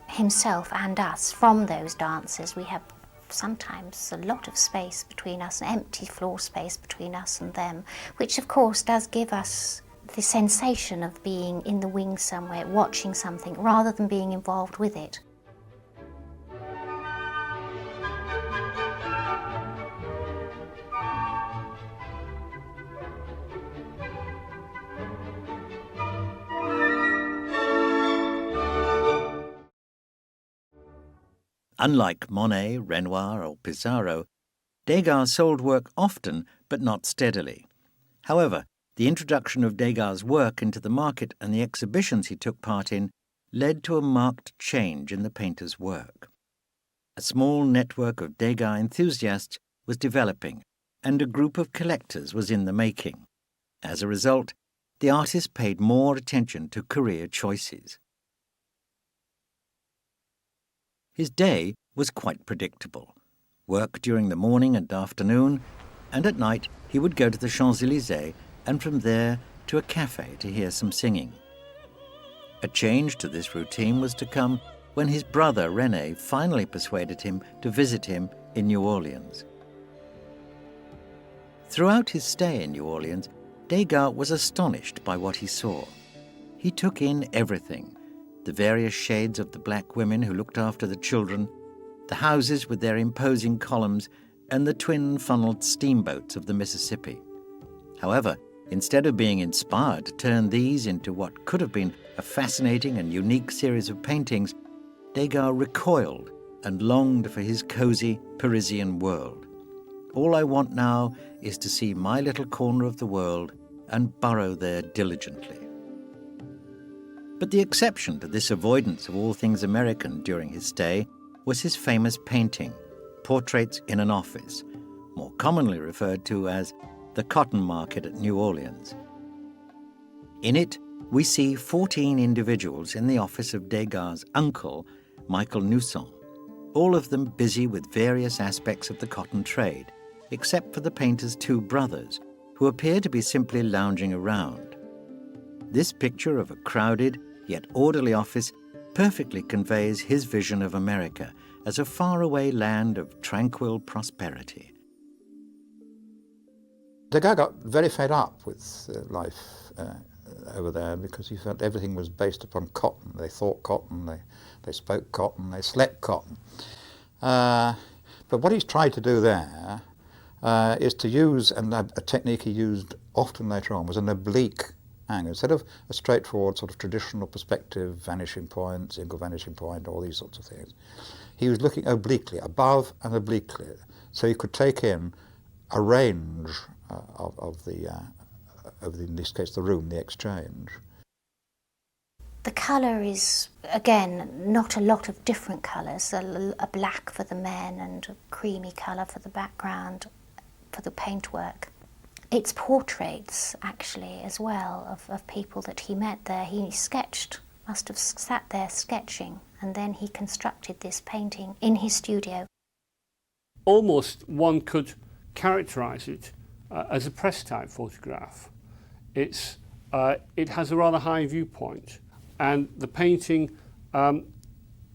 himself and us from those dancers. We have sometimes a lot of space between us, an empty floor space between us and them, which of course does give us the sensation of being in the wings somewhere, watching something, rather than being involved with it. Unlike Monet, Renoir or Pissarro, Degas sold work often but not steadily. However, the introduction of Degas' work into the market and the exhibitions he took part in led to a marked change in the painter's work. A small network of Degas enthusiasts was developing, and a group of collectors was in the making. As a result, the artist paid more attention to career choices. His day was quite predictable. Work during the morning and afternoon, and at night he would go to the Champs-Élysées and from there to a cafe to hear some singing. A change to this routine was to come when his brother René finally persuaded him to visit him in New Orleans. Throughout his stay in New Orleans, Degas was astonished by what he saw. He took in everything: the various shades of the black women who looked after the children, the houses with their imposing columns, and the twin-funneled steamboats of the Mississippi. However, instead of being inspired to turn these into what could have been a fascinating and unique series of paintings, Degas recoiled and longed for his cosy Parisian world. All I want now is to see my little corner of the world and burrow there diligently. But the exception to this avoidance of all things American during his stay was his famous painting, Portraits in an Office, more commonly referred to as the Cotton Market at New Orleans. In it, we see 14 individuals in the office of Degas' uncle, Michael Nousson, all of them busy with various aspects of the cotton trade, except for the painter's two brothers, who appear to be simply lounging around. This picture of a crowded yet orderly office perfectly conveys his vision of America as a faraway land of tranquil prosperity. Degas got very fed up with life over there because he felt everything was based upon cotton. They thought cotton, they spoke cotton, they slept cotton. But what he's tried to do there is to use, and a technique he used often later on, was an oblique angle. Instead of a straightforward sort of traditional perspective, vanishing point, single vanishing point, all these sorts of things, he was looking obliquely, above and obliquely, so he could take in a range of the, in this case, the room, the exchange. The colour is, again, not a lot of different colours, a black for the men and a creamy colour for the background, for the paintwork. It's portraits, actually, as well, of people that he met there. He sketched, must have sat there sketching, and then he constructed this painting in his studio. Almost one could characterise it as a press-type photograph. It has a rather high viewpoint, and the painting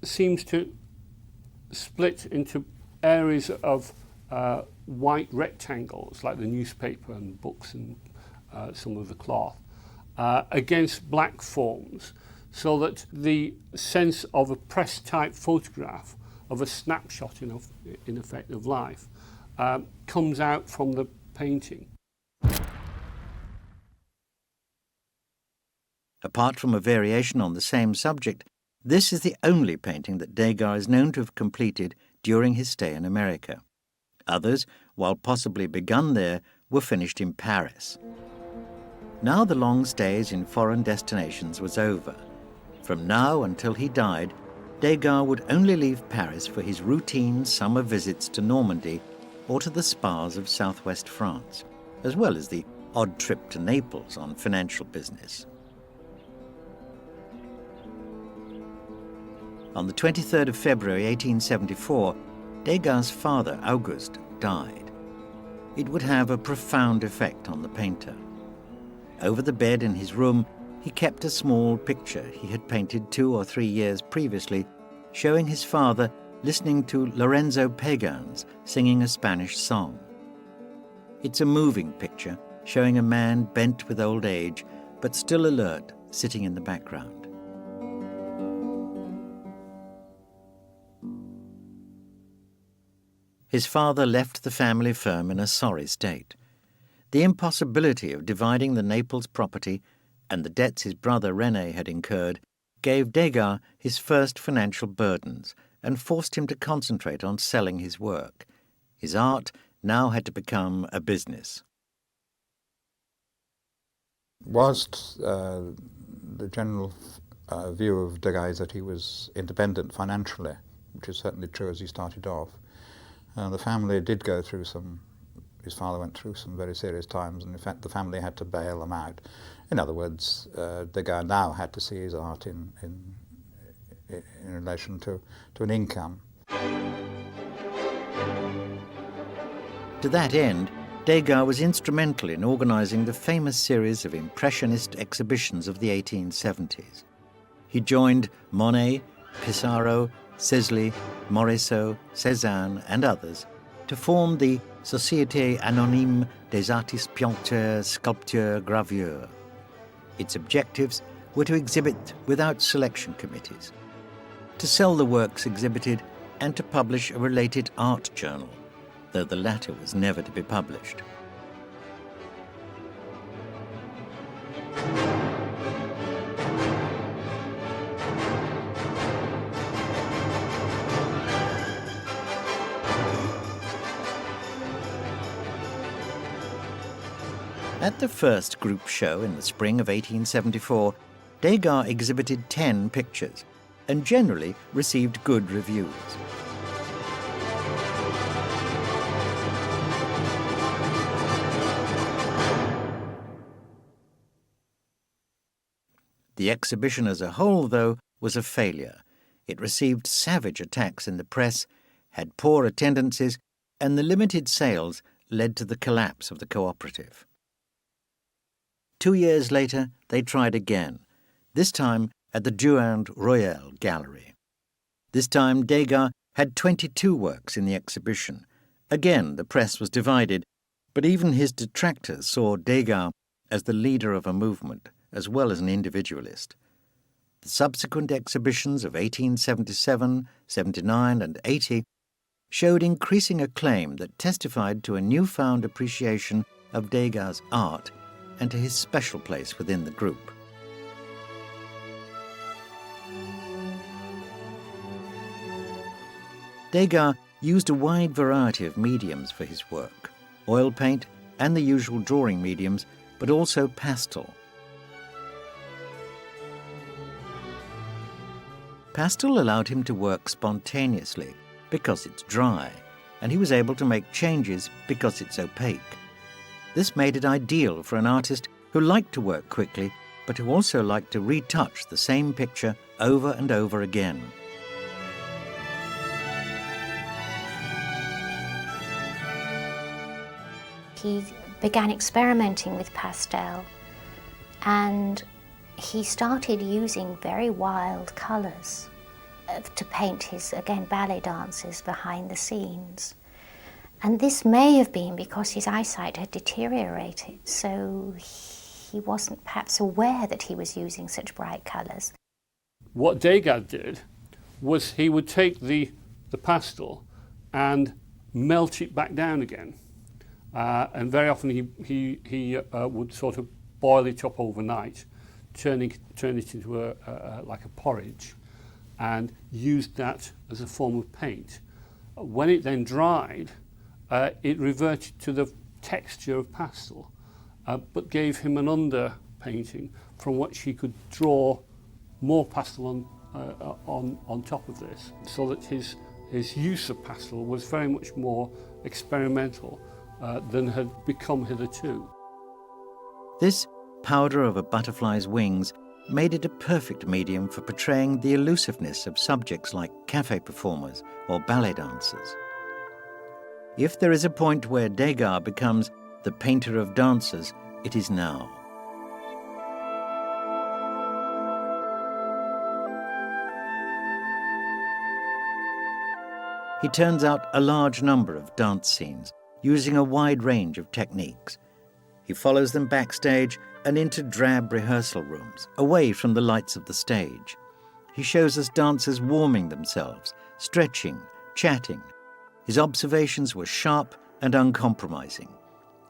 seems to split into areas of white rectangles, like the newspaper and books and some of the cloth, against black forms, so that the sense of a press-type photograph, of a snapshot in effect of life, comes out from the painting. Apart from a variation on the same subject, this is the only painting that Degas is known to have completed during his stay in America. Others, while possibly begun there, were finished in Paris. Now the long stays in foreign destinations was over. From now until he died, Degas would only leave Paris for his routine summer visits to Normandy or to the spas of southwest France, as well as the odd trip to Naples on financial business. On the 23rd of February 1874, Degas' father, Auguste, died. It would have a profound effect on the painter. Over the bed in his room, he kept a small picture he had painted 2 or 3 years previously, showing his father listening to Lorenzo Pagans singing a Spanish song. It's a moving picture showing a man bent with old age, but still alert, sitting in the background. His father left the family firm in a sorry state. The impossibility of dividing the Naples property and the debts his brother René had incurred gave Degas his first financial burdens and forced him to concentrate on selling his work. His art now had to become a business. Whilst the general view of Degas is that he was independent financially, which is certainly true as he started off, the family did go through his father went through some very serious times, and in fact the family had to bail him out. In other words, Degas now had to see his art in relation to an income. To that end, Degas was instrumental in organising the famous series of Impressionist exhibitions of the 1870s. He joined Monet, Pissarro, Sisley, Morisot, Cézanne and others to form the Société Anonyme des Artistes Peinteurs, Sculpteurs, Graveurs. Its objectives were to exhibit without selection committees, to sell the works exhibited, and to publish a related art journal, though the latter was never to be published. At the first group show in the spring of 1874, Degas exhibited 10 pictures and generally received good reviews. The exhibition as a whole, though, was a failure. It received savage attacks in the press, had poor attendances, and the limited sales led to the collapse of the cooperative. 2 years later, they tried again, this time at the Durand Royal Gallery. This time, Degas had 22 works in the exhibition. Again, the press was divided, but even his detractors saw Degas as the leader of a movement, as well as an individualist. The subsequent exhibitions of 1877, 79 and 80 showed increasing acclaim that testified to a newfound appreciation of Degas' art and to his special place within the group. Degas used a wide variety of mediums for his work, oil paint and the usual drawing mediums, but also pastel. Pastel allowed him to work spontaneously because it's dry, and he was able to make changes because it's opaque. This made it ideal for an artist who liked to work quickly, but who also liked to retouch the same picture over and over again. He began experimenting with pastel, and he started using very wild colours to paint his, again, ballet dancers behind the scenes. And this may have been because his eyesight had deteriorated, so he wasn't perhaps aware that he was using such bright colours. What Degas did was he would take the pastel and melt it back down again. And very often he would sort of boil it up overnight, turn it into like a porridge, and used that as a form of paint. When it then dried, it reverted to the texture of pastel, but gave him an underpainting from which he could draw more pastel on top of this, so that his use of pastel was very much more experimental than had become hitherto. This powder of a butterfly's wings made it a perfect medium for portraying the elusiveness of subjects like cafe performers or ballet dancers. If there is a point where Degas becomes the painter of dancers, it is now. He turns out a large number of dance scenes, using a wide range of techniques. He follows them backstage and into drab rehearsal rooms, away from the lights of the stage. He shows us dancers warming themselves, stretching, chatting. His observations were sharp and uncompromising.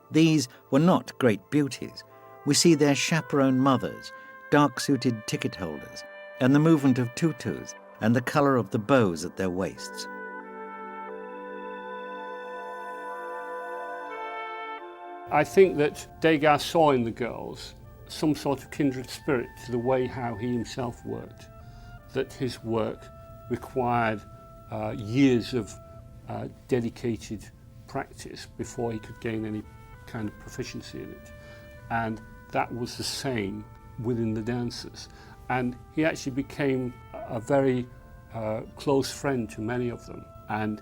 These were not great beauties. We see their chaperone mothers, dark-suited ticket holders, and the movement of tutus and the colour of the bows at their waists. I think that Degas saw in the girls some sort of kindred spirit to the way how he himself worked, that his work required years of dedicated practice before he could gain any kind of proficiency in it. And that was the same within the dancers. And he actually became a very close friend to many of them, and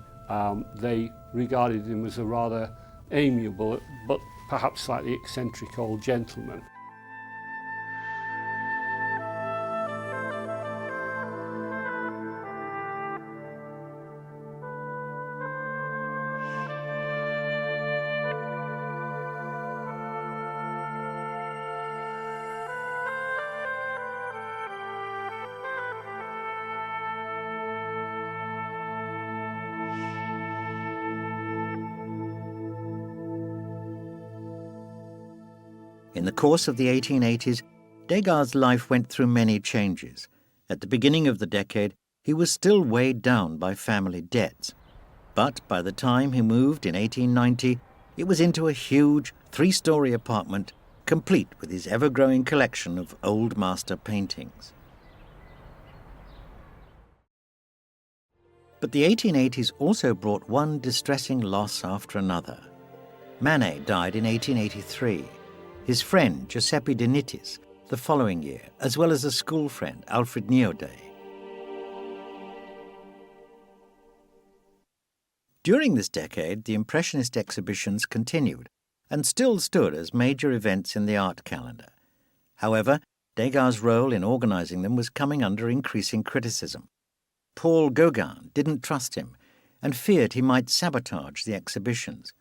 they regarded him as a rather amiable but perhaps slightly eccentric old gentleman. In the course of the 1880s, Degas' life went through many changes. At the beginning of the decade, he was still weighed down by family debts. But by the time he moved in 1890, it was into a huge three-story apartment, complete with his ever-growing collection of old master paintings. But the 1880s also brought one distressing loss after another. Manet died in 1883. His friend, Giuseppe de Nittis, the following year, as well as a school friend, Alfred Nieaudet. During this decade, the Impressionist exhibitions continued and still stood as major events in the art calendar. However, Degas' role in organizing them was coming under increasing criticism. Paul Gauguin didn't trust him and feared he might sabotage the exhibitions.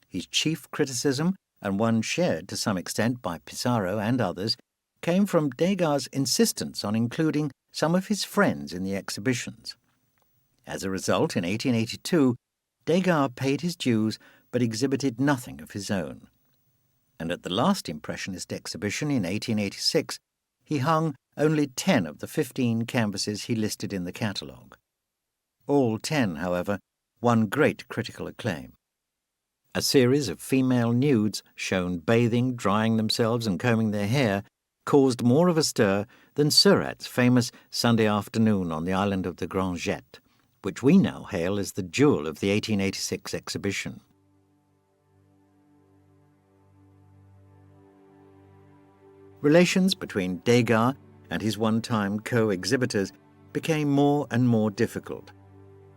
His chief criticism, and one shared to some extent by Pissarro and others, came from Degas' insistence on including some of his friends in the exhibitions. As a result, in 1882, Degas paid his dues but exhibited nothing of his own. And at the last Impressionist exhibition in 1886, he hung only 10 of the 15 canvases he listed in the catalogue. All 10, however, won great critical acclaim. A series of female nudes shown bathing, drying themselves and combing their hair caused more of a stir than Seurat's famous Sunday afternoon on the island of the Grand Jet, which we now hail as the jewel of the 1886 exhibition. Relations between Degas and his one-time co-exhibitors became more and more difficult.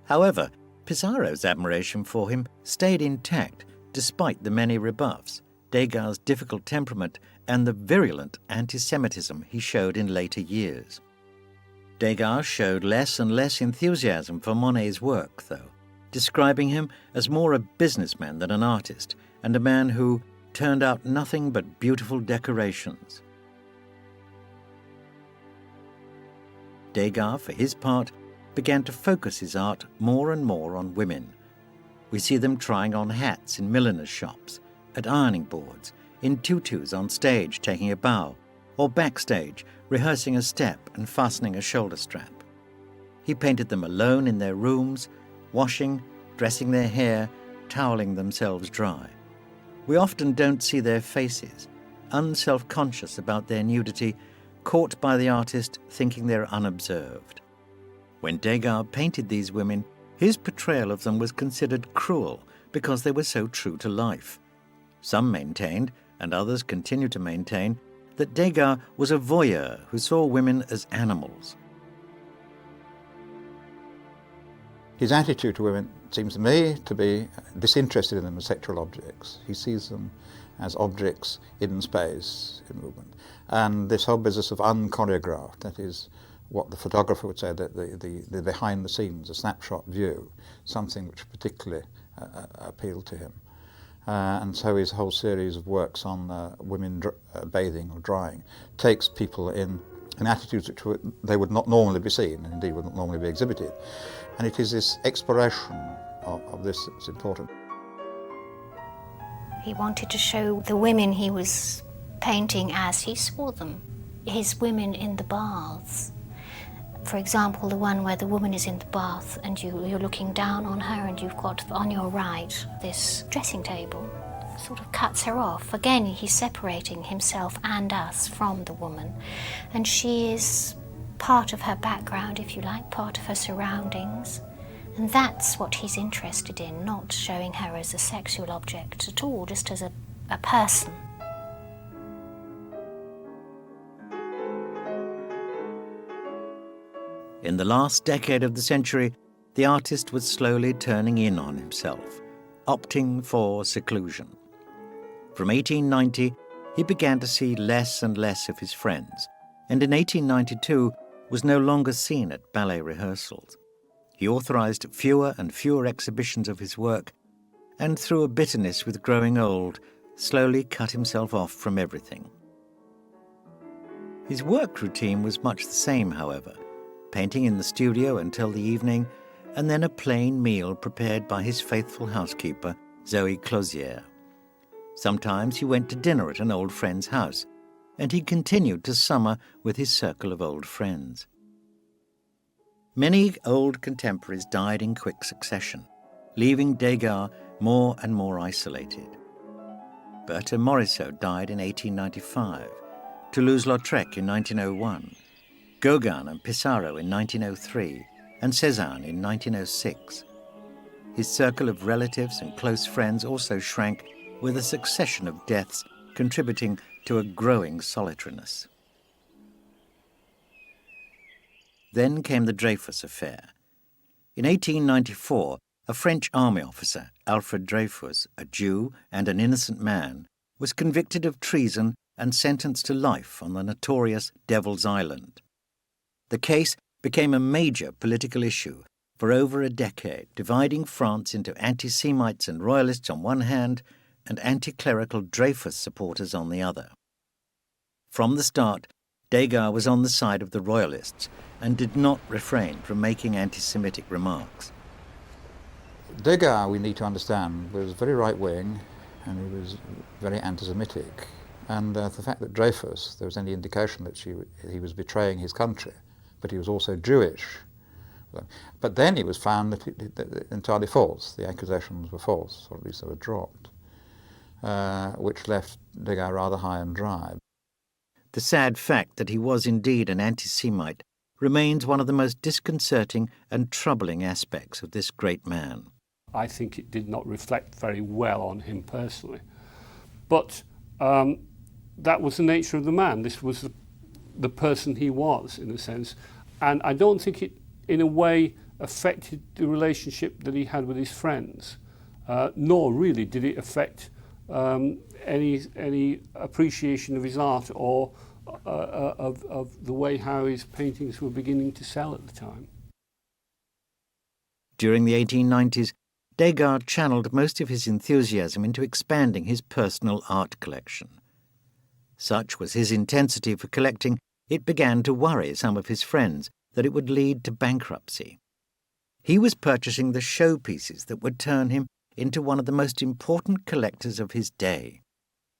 However, Pissarro's admiration for him stayed intact despite the many rebuffs, Degas' difficult temperament, and the virulent anti-Semitism he showed in later years. Degas showed less and less enthusiasm for Monet's work, though, describing him as more a businessman than an artist, and a man who turned out nothing but beautiful decorations. Degas, for his part, began to focus his art more and more on women. We see them trying on hats in milliners' shops, at ironing boards, in tutus on stage taking a bow, or backstage rehearsing a step and fastening a shoulder strap. He painted them alone in their rooms, washing, dressing their hair, toweling themselves dry. We often don't see their faces, unself-conscious about their nudity, caught by the artist thinking they're unobserved. When Degas painted these women, his portrayal of them was considered cruel because they were so true to life. Some maintained, and others continue to maintain, that Degas was a voyeur who saw women as animals. His attitude to women seems to me to be disinterested in them as sexual objects. He sees them as objects in space, in movement. And this whole business of unchoreographed, that is what the photographer would say, the behind the scenes, a snapshot view, something which particularly appealed to him. And so his whole series of works on women bathing or drying takes people in attitudes which they would not normally be seen, and indeed would not normally be exhibited. And it is this exploration of this that's important. He wanted to show the women he was painting as he saw them. His women in the baths. For example, the one where the woman is in the bath and you're looking down on her and you've got on your right this dressing table. Sort of cuts her off. Again, he's separating himself and us from the woman. And she is part of her background, if you like, part of her surroundings. And that's what he's interested in, not showing her as a sexual object at all, just as a person. In the last decade of the century, the artist was slowly turning in on himself, opting for seclusion. From 1890, he began to see less and less of his friends, and in 1892 was no longer seen at ballet rehearsals. He authorized fewer and fewer exhibitions of his work, and through a bitterness with growing old, slowly cut himself off from everything. His work routine was much the same, however, painting in the studio until the evening, and then a plain meal prepared by his faithful housekeeper, Zoe Clozier. Sometimes he went to dinner at an old friend's house, and he continued to summer with his circle of old friends. Many old contemporaries died in quick succession, leaving Degas more and more isolated. Berthe Morisot died in 1895, Toulouse-Lautrec in 1901, Gauguin and Pissarro in 1903, and Cézanne in 1906. His circle of relatives and close friends also shrank, with a succession of deaths contributing to a growing solitariness. Then came the Dreyfus affair. In 1894, a French army officer, Alfred Dreyfus, a Jew and an innocent man, was convicted of treason and sentenced to life on the notorious Devil's Island. The case became a major political issue for over a decade, dividing France into anti-Semites and royalists on one hand and anti-clerical Dreyfus supporters on the other. From the start, Degas was on the side of the royalists and did not refrain from making anti-Semitic remarks. Degas, we need to understand, was very right-wing and he was very anti-Semitic. And the fact that Dreyfus, there was any indication that he was betraying his country, but he was also Jewish. But then it was found that entirely false. The accusations were false, or at least they were dropped, which left Degas rather high and dry. The sad fact that he was indeed an anti-Semite remains one of the most disconcerting and troubling aspects of this great man. I think it did not reflect very well on him personally. But that was the nature of the man. This was the person he was, in a sense. And I don't think it, in a way, affected the relationship that he had with his friends, nor really did it affect any appreciation of his art or of the way how his paintings were beginning to sell at the time. During the 1890s, Degas channeled most of his enthusiasm into expanding his personal art collection. Such was his intensity for collecting, it began to worry some of his friends that it would lead to bankruptcy. He was purchasing the showpieces that would turn him into one of the most important collectors of his day.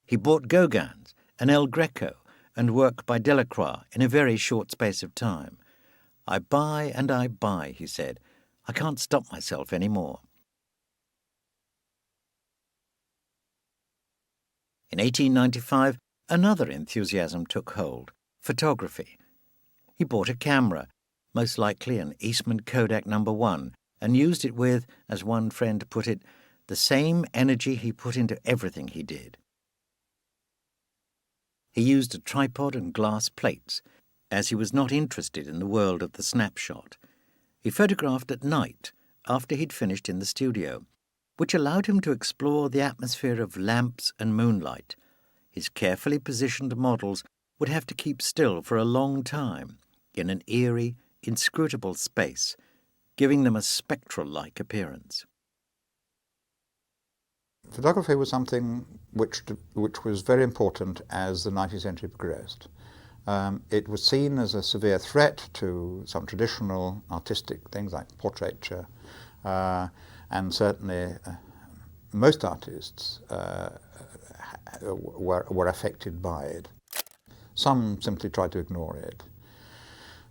He bought Gauguin's and El Greco and work by Delacroix in a very short space of time. "I buy and I buy," he said. "I can't stop myself any more." In 1895, another enthusiasm took hold photography. He bought a camera, most likely an Eastman Kodak No. 1, and used it with, as one friend put it, the same energy he put into everything he did. He used a tripod and glass plates, as he was not interested in the world of the snapshot. He photographed at night, after he'd finished in the studio, which allowed him to explore the atmosphere of lamps and moonlight. His carefully positioned models would have to keep still for a long time, in an eerie, inscrutable space, giving them a spectral-like appearance. Photography was something which was very important as the 19th century progressed. It was seen as a severe threat to some traditional artistic things like portraiture, and certainly most artists were affected by it. Some simply tried to ignore it.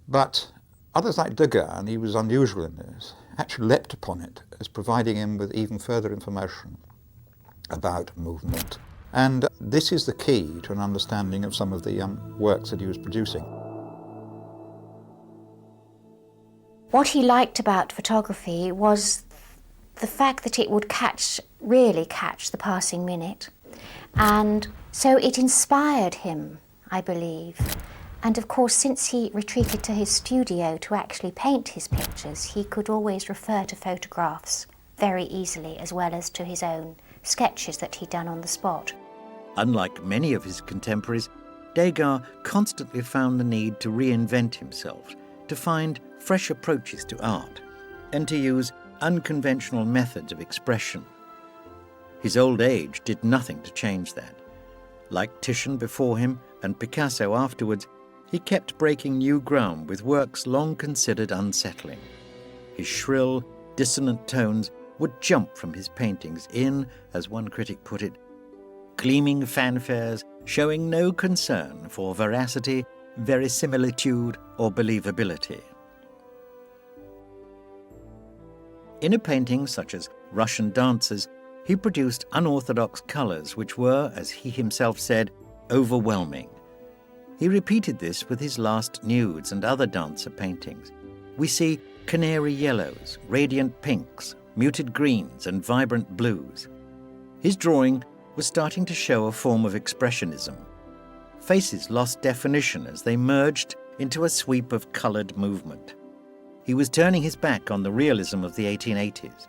But others like Degas, and he was unusual in this, actually leapt upon it as providing him with even further information about movement. And this is the key to an understanding of some of the works that he was producing. What he liked about photography was the fact that it would really catch the passing minute. And so it inspired him, I believe. And of course, since he retreated to his studio to actually paint his pictures, he could always refer to photographs very easily, as well as to his own sketches that he'd done on the spot. Unlike many of his contemporaries, Degas constantly found the need to reinvent himself, to find fresh approaches to art, and to use unconventional methods of expression. His old age did nothing to change that. Like Titian before him and Picasso afterwards, he kept breaking new ground with works long considered unsettling. His shrill, dissonant tones would jump from his paintings in, as one critic put it, gleaming fanfares showing no concern for veracity, verisimilitude, or believability. In a painting such as Russian Dancers, he produced unorthodox colours which were, as he himself said, overwhelming. He repeated this with his last nudes and other dancer paintings. We see canary yellows, radiant pinks, muted greens, and vibrant blues. His drawing was starting to show a form of expressionism. Faces lost definition as they merged into a sweep of coloured movement. He was turning his back on the realism of the 1880s.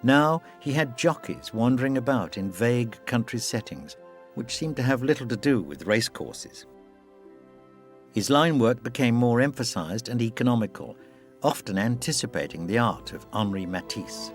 Now he had jockeys wandering about in vague country settings, which seemed to have little to do with racecourses. His line work became more emphasised and economical, often anticipating the art of Henri Matisse.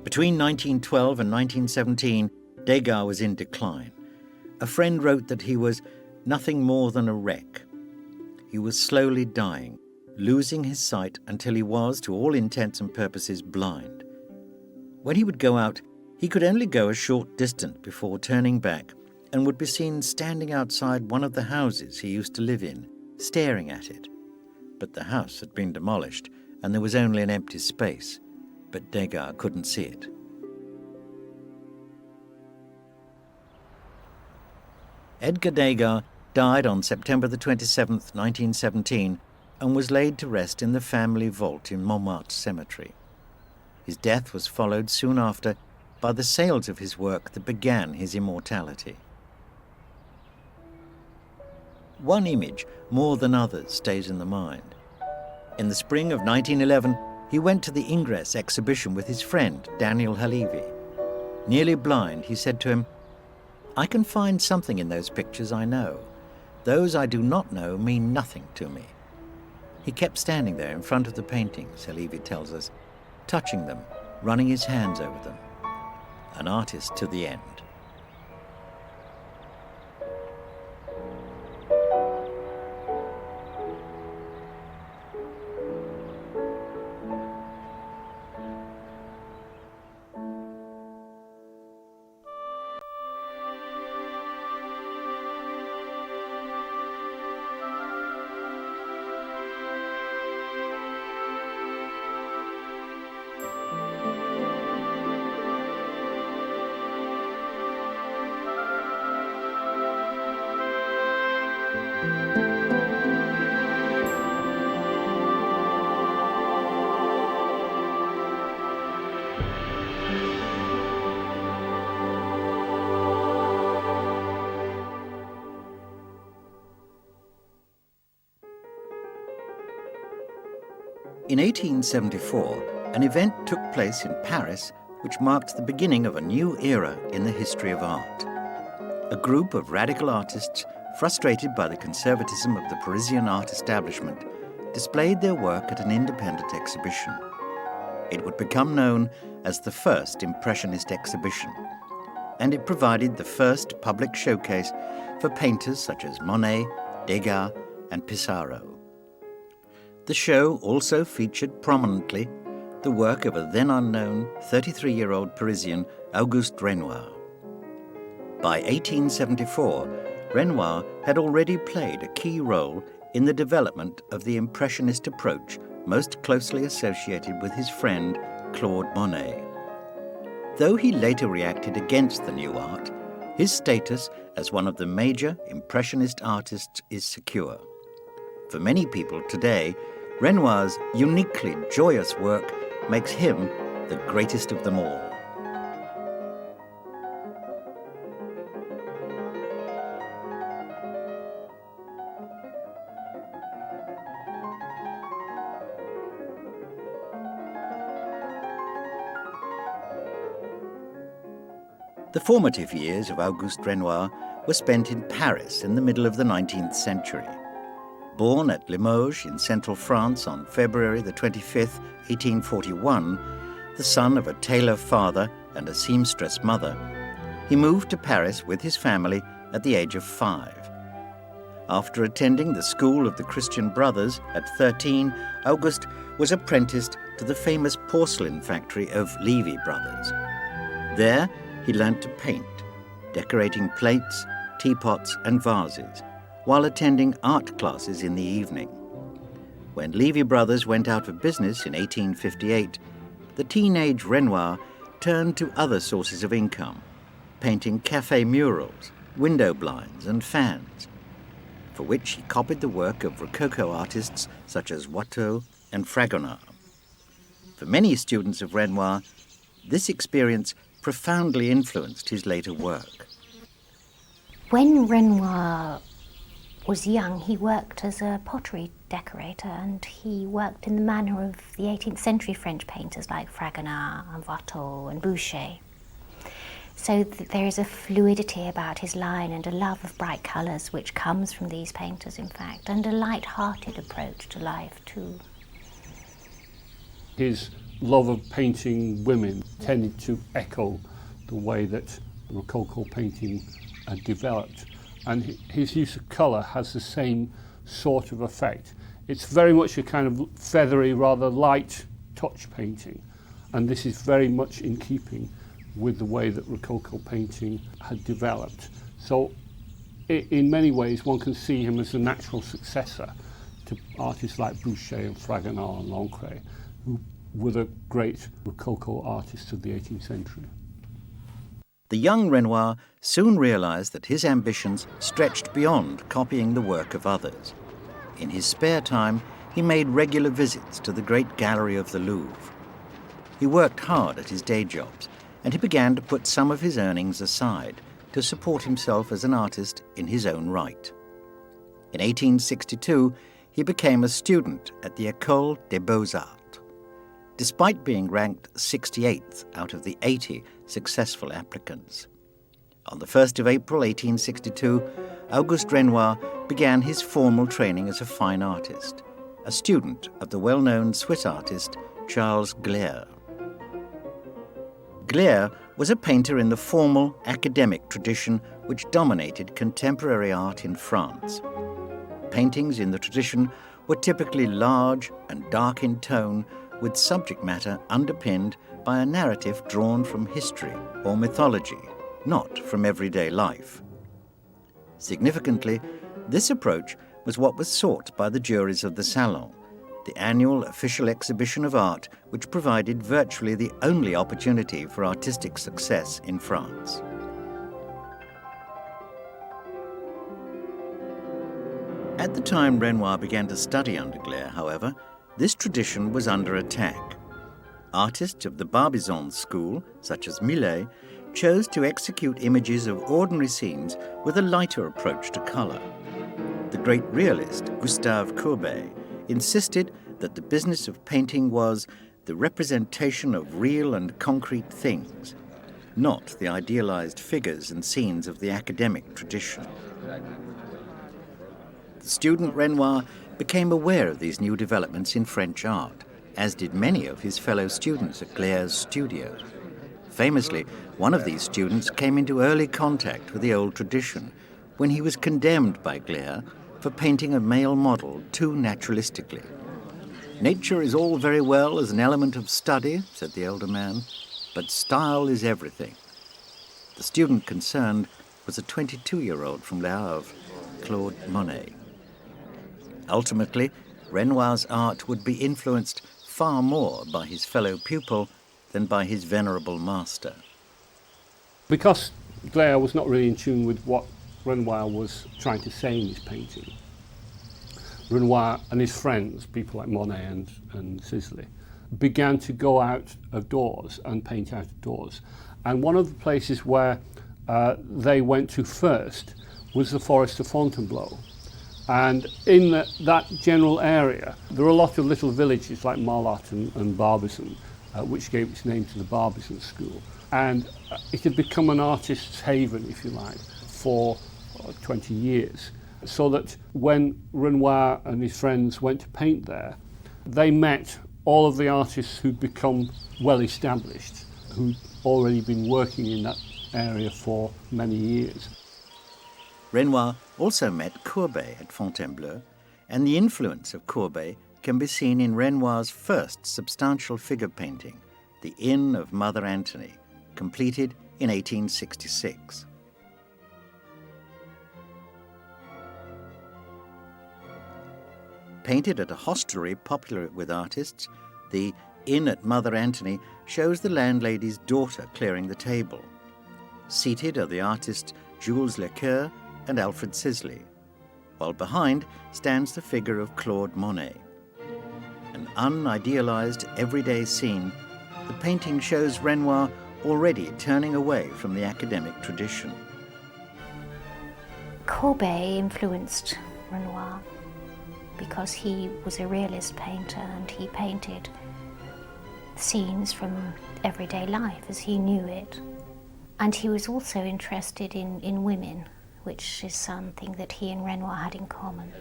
Between 1912 and 1917, Degas was in decline. A friend wrote that he was nothing more than a wreck. He was slowly dying, losing his sight until he was, to all intents and purposes, blind. When he would go out, he could only go a short distance before turning back and would be seen standing outside one of the houses he used to live in, staring at it. But the house had been demolished and there was only an empty space, but Degas couldn't see it. Edgar Degas died on September the 27th, 1917, and was laid to rest in the family vault in Montmartre Cemetery. His death was followed soon after by the sales of his work that began his immortality. One image, more than others, stays in the mind. In the spring of 1911, he went to the Ingress exhibition with his friend, Daniel Halevi. Nearly blind, he said to him, "I can find something in those pictures I know. Those I do not know mean nothing to me." He kept standing there in front of the paintings, Halevi tells us, touching them, running his hands over them. An artist to the end. In 1874, an event took place in Paris which marked the beginning of a new era in the history of art. A group of radical artists, frustrated by the conservatism of the Parisian art establishment, displayed their work at an independent exhibition. It would become known as the first Impressionist exhibition, and it provided the first public showcase for painters such as Monet, Degas, and Pissarro. The show also featured prominently the work of a then unknown 33-year-old Parisian, Auguste Renoir. By 1874, Renoir had already played a key role in the development of the Impressionist approach most closely associated with his friend Claude Monet. Though he later reacted against the new art, his status as one of the major Impressionist artists is secure. For many people today, Renoir's uniquely joyous work makes him the greatest of them all. The formative years of Auguste Renoir were spent in Paris in the middle of the 19th century. Born at Limoges in central France on February the 25th, 1841, the son of a tailor father and a seamstress mother, he moved to Paris with his family at the age of 5. After attending the school of the Christian Brothers at 13, Auguste was apprenticed to the famous porcelain factory of Levy Brothers. There, he learnt to paint, decorating plates, teapots, and vases, while attending art classes in the evening. When Levy Brothers went out of business in 1858, the teenage Renoir turned to other sources of income, painting café murals, window blinds, and fans, for which he copied the work of Rococo artists such as Watteau and Fragonard. For many students of Renoir, this experience profoundly influenced his later work. When Renoir was young, he worked as a pottery decorator, and he worked in the manner of the 18th century French painters like Fragonard and Watteau and Boucher. So there is a fluidity about his line and a love of bright colours which comes from these painters, in fact, and a light-hearted approach to life too. His love of painting women tended to echo the way that Rococo painting had developed, and his use of colour has the same sort of effect. It's very much a kind of feathery, rather light touch painting, and this is very much in keeping with the way that Rococo painting had developed. So in many ways one can see him as a natural successor to artists like Boucher and Fragonard and Lancret, who were the great Rococo artists of the 18th century. The young Renoir soon realized that his ambitions stretched beyond copying the work of others. In his spare time, he made regular visits to the great gallery of the Louvre. He worked hard at his day jobs, and he began to put some of his earnings aside to support himself as an artist in his own right. In 1862, he became a student at the École des Beaux-Arts. Despite being ranked 68th out of the 80 successful applicants. On the 1st of April 1862, Auguste Renoir began his formal training as a fine artist, a student of the well-known Swiss artist Charles Gleyre. Gleyre was a painter in the formal academic tradition which dominated contemporary art in France. Paintings in the tradition were typically large and dark in tone, with subject matter underpinned by a narrative drawn from history or mythology, not from everyday life. Significantly, this approach was what was sought by the juries of the Salon, the annual official exhibition of art which provided virtually the only opportunity for artistic success in France. At the time Renoir began to study under Gleyre, however, this tradition was under attack. Artists of the Barbizon school, such as Millet, chose to execute images of ordinary scenes with a lighter approach to colour. The great realist Gustave Courbet insisted that the business of painting was the representation of real and concrete things, not the idealized figures and scenes of the academic tradition. The student Renoir became aware of these new developments in French art, as did many of his fellow students at Glaire's studio. Famously, one of these students came into early contact with the old tradition when he was condemned by Glaire for painting a male model too naturalistically. "Nature is all very well as an element of study," said the elder man, "but style is everything." The student concerned was a 22-year-old from Le Havre, Claude Monet. Ultimately, Renoir's art would be influenced far more by his fellow pupil than by his venerable master. Because Glaire was not really in tune with what Renoir was trying to say in his painting, Renoir and his friends, people like Monet and Sisley, began to go out of doors and paint out of doors. And one of the places where they went to first was the forest of Fontainebleau. And in that general area, there are a lot of little villages like Marlotte and Barbizon, which gave its name to the Barbizon School. And it had become an artist's haven, if you like, for 20 years. So that when Renoir and his friends went to paint there, they met all of the artists who'd become well established, who'd already been working in that area for many years. Renoir also met Courbet at Fontainebleau, and the influence of Courbet can be seen in Renoir's first substantial figure painting, The Inn of Mother Antony, completed in 1866. Painted at a hostelry popular with artists, the Inn at Mother Antony shows the landlady's daughter clearing the table. Seated are the artists Jules Lecoeur and Alfred Sisley, while behind stands the figure of Claude Monet. An unidealized everyday scene, the painting shows Renoir already turning away from the academic tradition. Courbet influenced Renoir because he was a realist painter and he painted scenes from everyday life as he knew it. And he was also interested in women, which is something that he and Renoir had in common.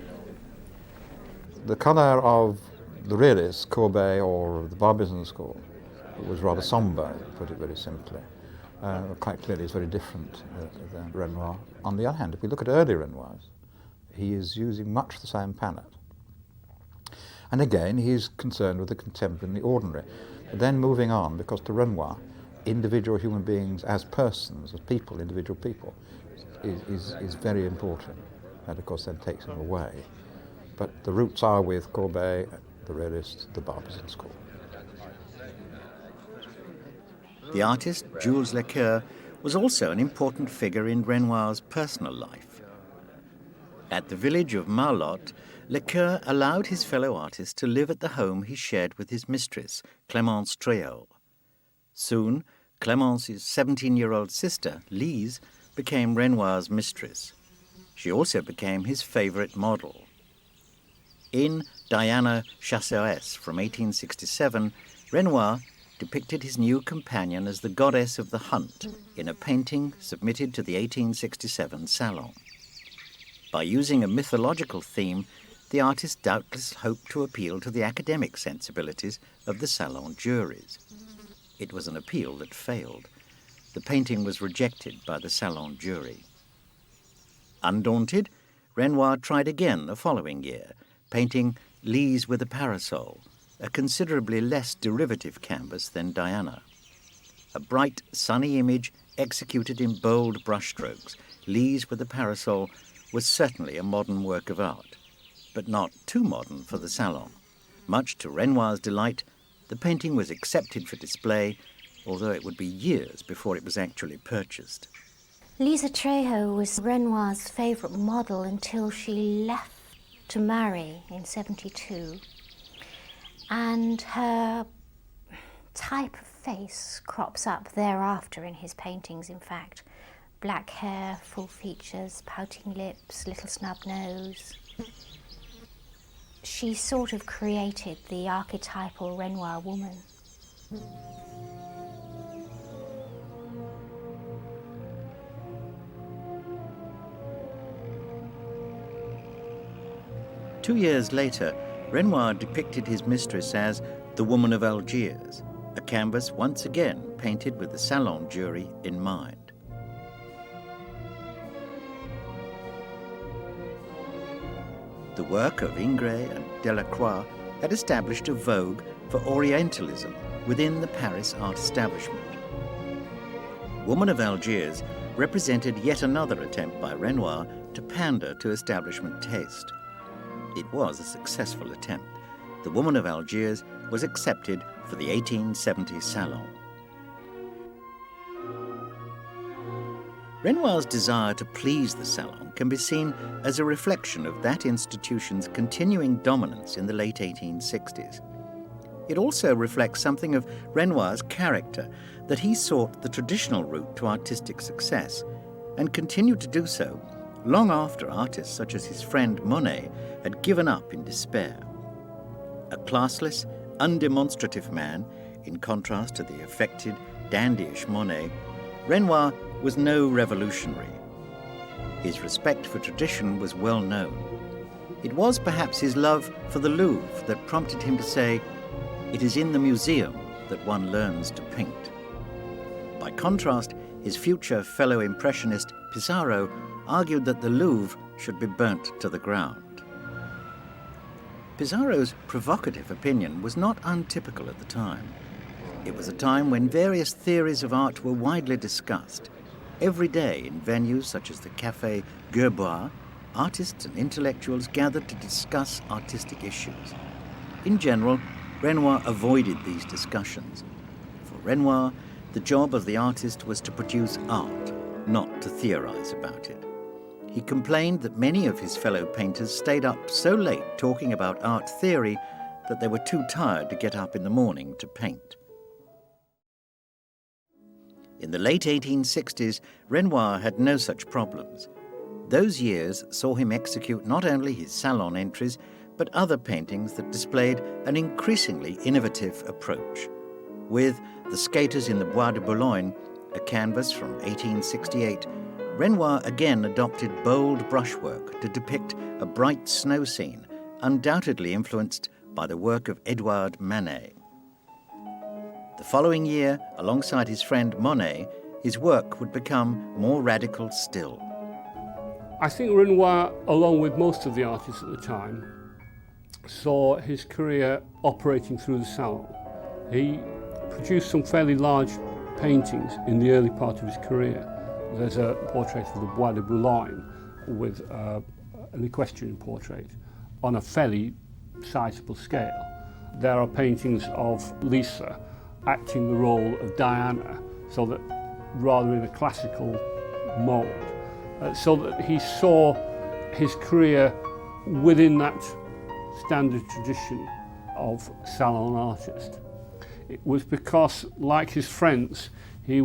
The colour of the realists, Courbet or the Barbizon school, was rather sombre, to put it very simply. Quite clearly it's very different than Renoir. On the other hand, if we look at early Renoirs, he is using much the same palette. And again, he's concerned with the contemporary and the ordinary. But then moving on, because to Renoir, individual human beings as persons, as people, individual people, is very important. That, of course, then takes him away. But the roots are with Courbet, the realists, the Barbizon school. The artist, Jules Lecoeur, was also an important figure in Renoir's personal life. At the village of Marlotte, Lecoeur allowed his fellow artists to live at the home he shared with his mistress, Clémence Tréhol. Soon, Clémence's 17-year-old sister, Lise, became Renoir's mistress. She also became his favourite model. In Diana Chasseresse from 1867, Renoir depicted his new companion as the goddess of the hunt in a painting submitted to the 1867 Salon. By using a mythological theme, the artist doubtless hoped to appeal to the academic sensibilities of the Salon juries. It was an appeal that failed. The painting was rejected by the Salon jury. Undaunted, Renoir tried again the following year, painting Lise with a Parasol, a considerably less derivative canvas than Diana. A bright, sunny image executed in bold brushstrokes, Lise with a Parasol was certainly a modern work of art, but not too modern for the Salon. Much to Renoir's delight, the painting was accepted for display, although it would be years before it was actually purchased. Lise Tréhol was Renoir's favourite model until she left to marry in 1972. And her type of face crops up thereafter in his paintings, in fact. Black hair, full features, pouting lips, little snub nose. she sort of created the archetypal Renoir woman. 2 years later, Renoir depicted his mistress as the Woman of Algiers, a canvas once again painted with the Salon jury in mind. The work of Ingres and Delacroix had established a vogue for Orientalism within the Paris art establishment. Woman of Algiers represented yet another attempt by Renoir to pander to establishment taste. It was a successful attempt. The Woman of Algiers was accepted for the 1870 Salon. Renoir's desire to please the Salon can be seen as a reflection of that institution's continuing dominance in the late 1860s. It also reflects something of Renoir's character, that he sought the traditional route to artistic success and continued to do so long after artists such as his friend Monet had given up in despair. A classless, undemonstrative man, in contrast to the affected, dandyish Monet, Renoir was no revolutionary. His respect for tradition was well known. It was perhaps his love for the Louvre that prompted him to say, "It is in the museum that one learns to paint." By contrast, his future fellow Impressionist Pissarro argued that the Louvre should be burnt to the ground. Pissarro's provocative opinion was not untypical at the time. It was a time when various theories of art were widely discussed. Every day in venues such as the Café Gerbois, artists and intellectuals gathered to discuss artistic issues. In general, Renoir avoided these discussions. For Renoir, the job of the artist was to produce art, not to theorize about it. He complained that many of his fellow painters stayed up so late talking about art theory that they were too tired to get up in the morning to paint. In the late 1860s, Renoir had no such problems. Those years saw him execute not only his salon entries, but other paintings that displayed an increasingly innovative approach. With The Skaters in the Bois de Boulogne, a canvas from 1868, Renoir again adopted bold brushwork to depict a bright snow scene, undoubtedly influenced by the work of Edouard Manet. The following year, alongside his friend Monet, his work would become more radical still. I think Renoir, along with most of the artists at the time, saw his career operating through the Salon. He produced some fairly large paintings in the early part of his career. There's a portrait of the Bois de Boulogne with an equestrian portrait on a fairly sizable scale. There are paintings of Lisa acting the role of Diana, so that rather in a classical mould, so that he saw his career within that standard tradition of salon artist. It was because, like his friends, he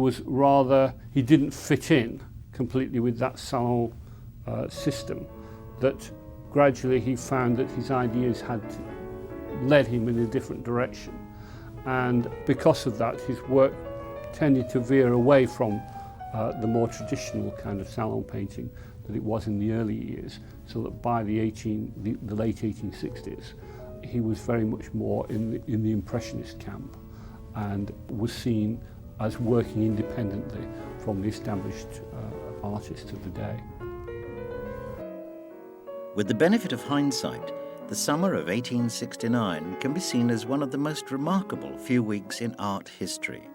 didn't fit in completely with that salon system, that gradually he found that his ideas had led him in a different direction. And because of that, his work tended to veer away from the more traditional kind of salon painting that it was in the early years, so that by the late 1860s, he was very much more in the Impressionist camp and was seen as working independently from the established artists of the day. With the benefit of hindsight, the summer of 1869 can be seen as one of the most remarkable few weeks in art history.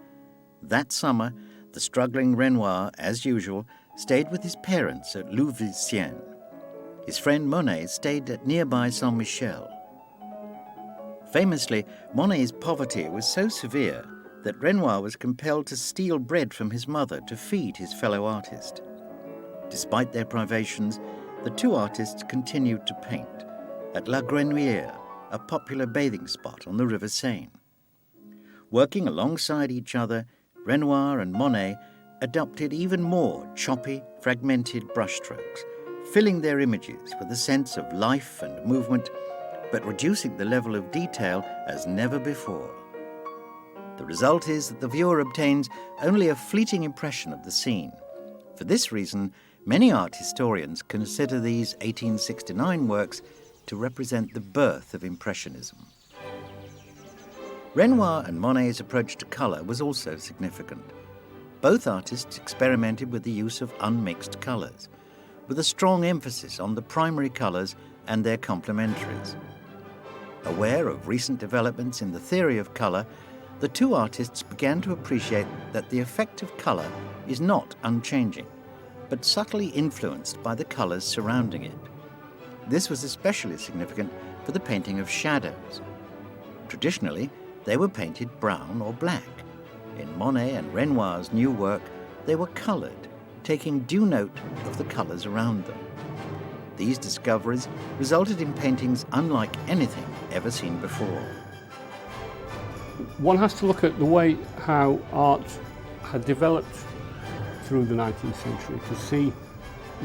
That summer, the struggling Renoir, as usual, stayed with his parents at Louveciennes. His friend Monet stayed at nearby Saint-Michel. Famously, Monet's poverty was so severe that Renoir was compelled to steal bread from his mother to feed his fellow artist. Despite their privations, the two artists continued to paint at La Grenouillère, a popular bathing spot on the River Seine. Working alongside each other, Renoir and Monet adopted even more choppy, fragmented brushstrokes, filling their images with a sense of life and movement but reducing the level of detail as never before. The result is that the viewer obtains only a fleeting impression of the scene. For this reason, many art historians consider these 1869 works to represent the birth of Impressionism. Renoir and Monet's approach to colour was also significant. Both artists experimented with the use of unmixed colours, with a strong emphasis on the primary colours and their complementaries. Aware of recent developments in the theory of colour, the two artists began to appreciate that the effect of colour is not unchanging, but subtly influenced by the colours surrounding it. This was especially significant for the painting of shadows. Traditionally, they were painted brown or black. In Monet and Renoir's new work, they were coloured, taking due note of the colours around them. These discoveries resulted in paintings unlike anything ever seen before. One has to look at the way how art had developed through the 19th century to see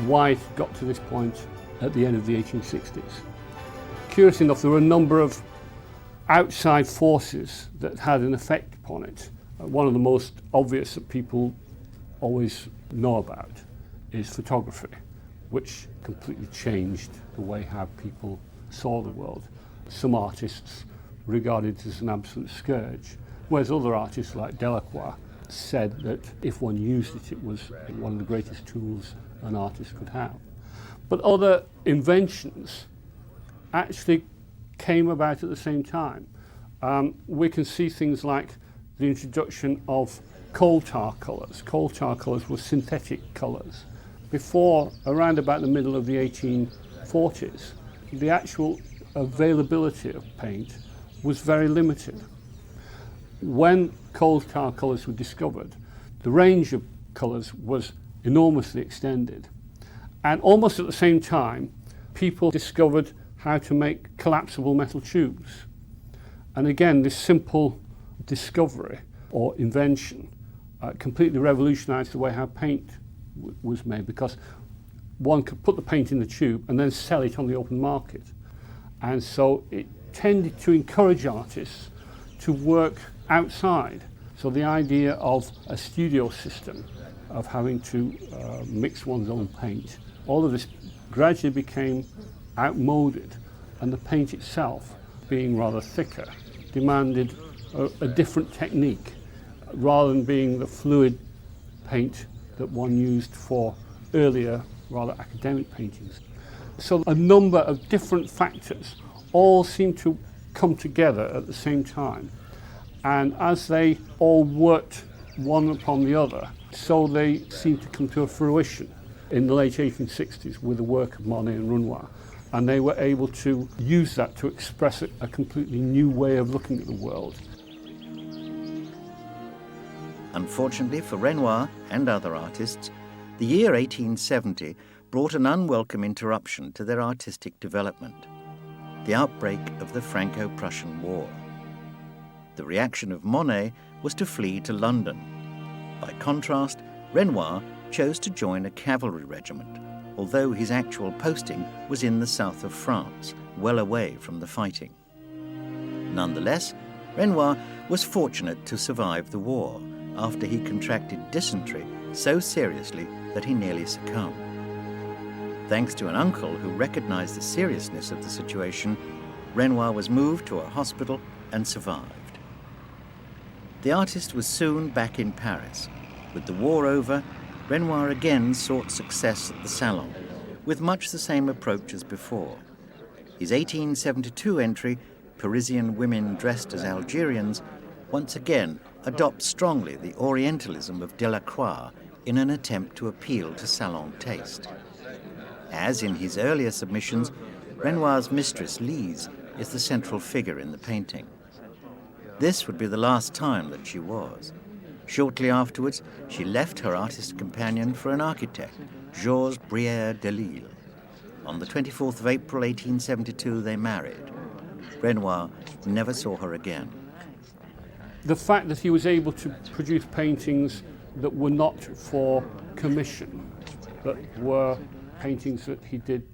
why it got to this point at the end of the 1860s. Curious enough, there were a number of outside forces that had an effect upon it. One of the most obvious that people always know about is photography, which completely changed the way how people saw the world. Some artists regarded it as an absolute scourge, whereas other artists like Delacroix said that if one used it, it was one of the greatest tools an artist could have. But other inventions actually came about at the same time. We can see things like the introduction of coal tar colours. Coal tar colours were synthetic colours. Before, around about the middle of the 1840s, the actual availability of paint was very limited. When coal tar colours were discovered, the range of colours was enormously extended. And almost at the same time, people discovered how to make collapsible metal tubes. And again, this simple discovery or invention completely revolutionised the way how paint was made, because one could put the paint in the tube and then sell it on the open market. And so it tended to encourage artists to work outside. So the idea of a studio system, of having to mix one's own paint, all of this gradually became outmoded, and the paint itself, being rather thicker, demanded a different technique, rather than being the fluid paint that one used for earlier, rather academic paintings. So a number of different factors all seem to come together at the same time. And as they all worked one upon the other, so they seem to come to a fruition in the late 1860s with the work of Monet and Renoir. And they were able to use that to express a completely new way of looking at the world. Unfortunately for Renoir and other artists, the year 1870 brought an unwelcome interruption to their artistic development: the outbreak of the Franco-Prussian War. The reaction of Monet was to flee to London. By contrast, Renoir chose to join a cavalry regiment, although his actual posting was in the south of France, well away from the fighting. Nonetheless, Renoir was fortunate to survive the war after he contracted dysentery so seriously that he nearly succumbed. Thanks to an uncle who recognized the seriousness of the situation, Renoir was moved to a hospital and survived. The artist was soon back in Paris. With the war over, Renoir again sought success at the Salon, with much the same approach as before. His 1872 entry, Parisian Women Dressed as Algerians, once again adopts strongly the Orientalism of Delacroix in an attempt to appeal to Salon taste. As in his earlier submissions, Renoir's mistress, Lise, is the central figure in the painting. This would be the last time that she was. Shortly afterwards, she left her artist companion for an architect, Georges Brière de Lille. On the 24th of April 1872, they married. Renoir never saw her again. The fact that he was able to produce paintings that were not for commission, that were paintings that he did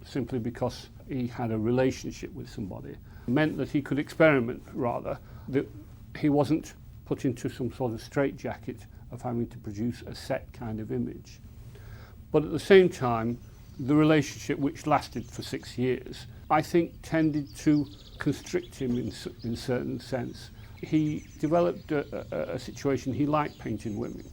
simply because he had a relationship with somebody. It meant that he could experiment, rather, that he wasn't put into some sort of straitjacket of having to produce a set kind of image. But at the same time, the relationship, which lasted for 6 years, I think tended to constrict him in certain sense. He developed a situation, he liked painting women,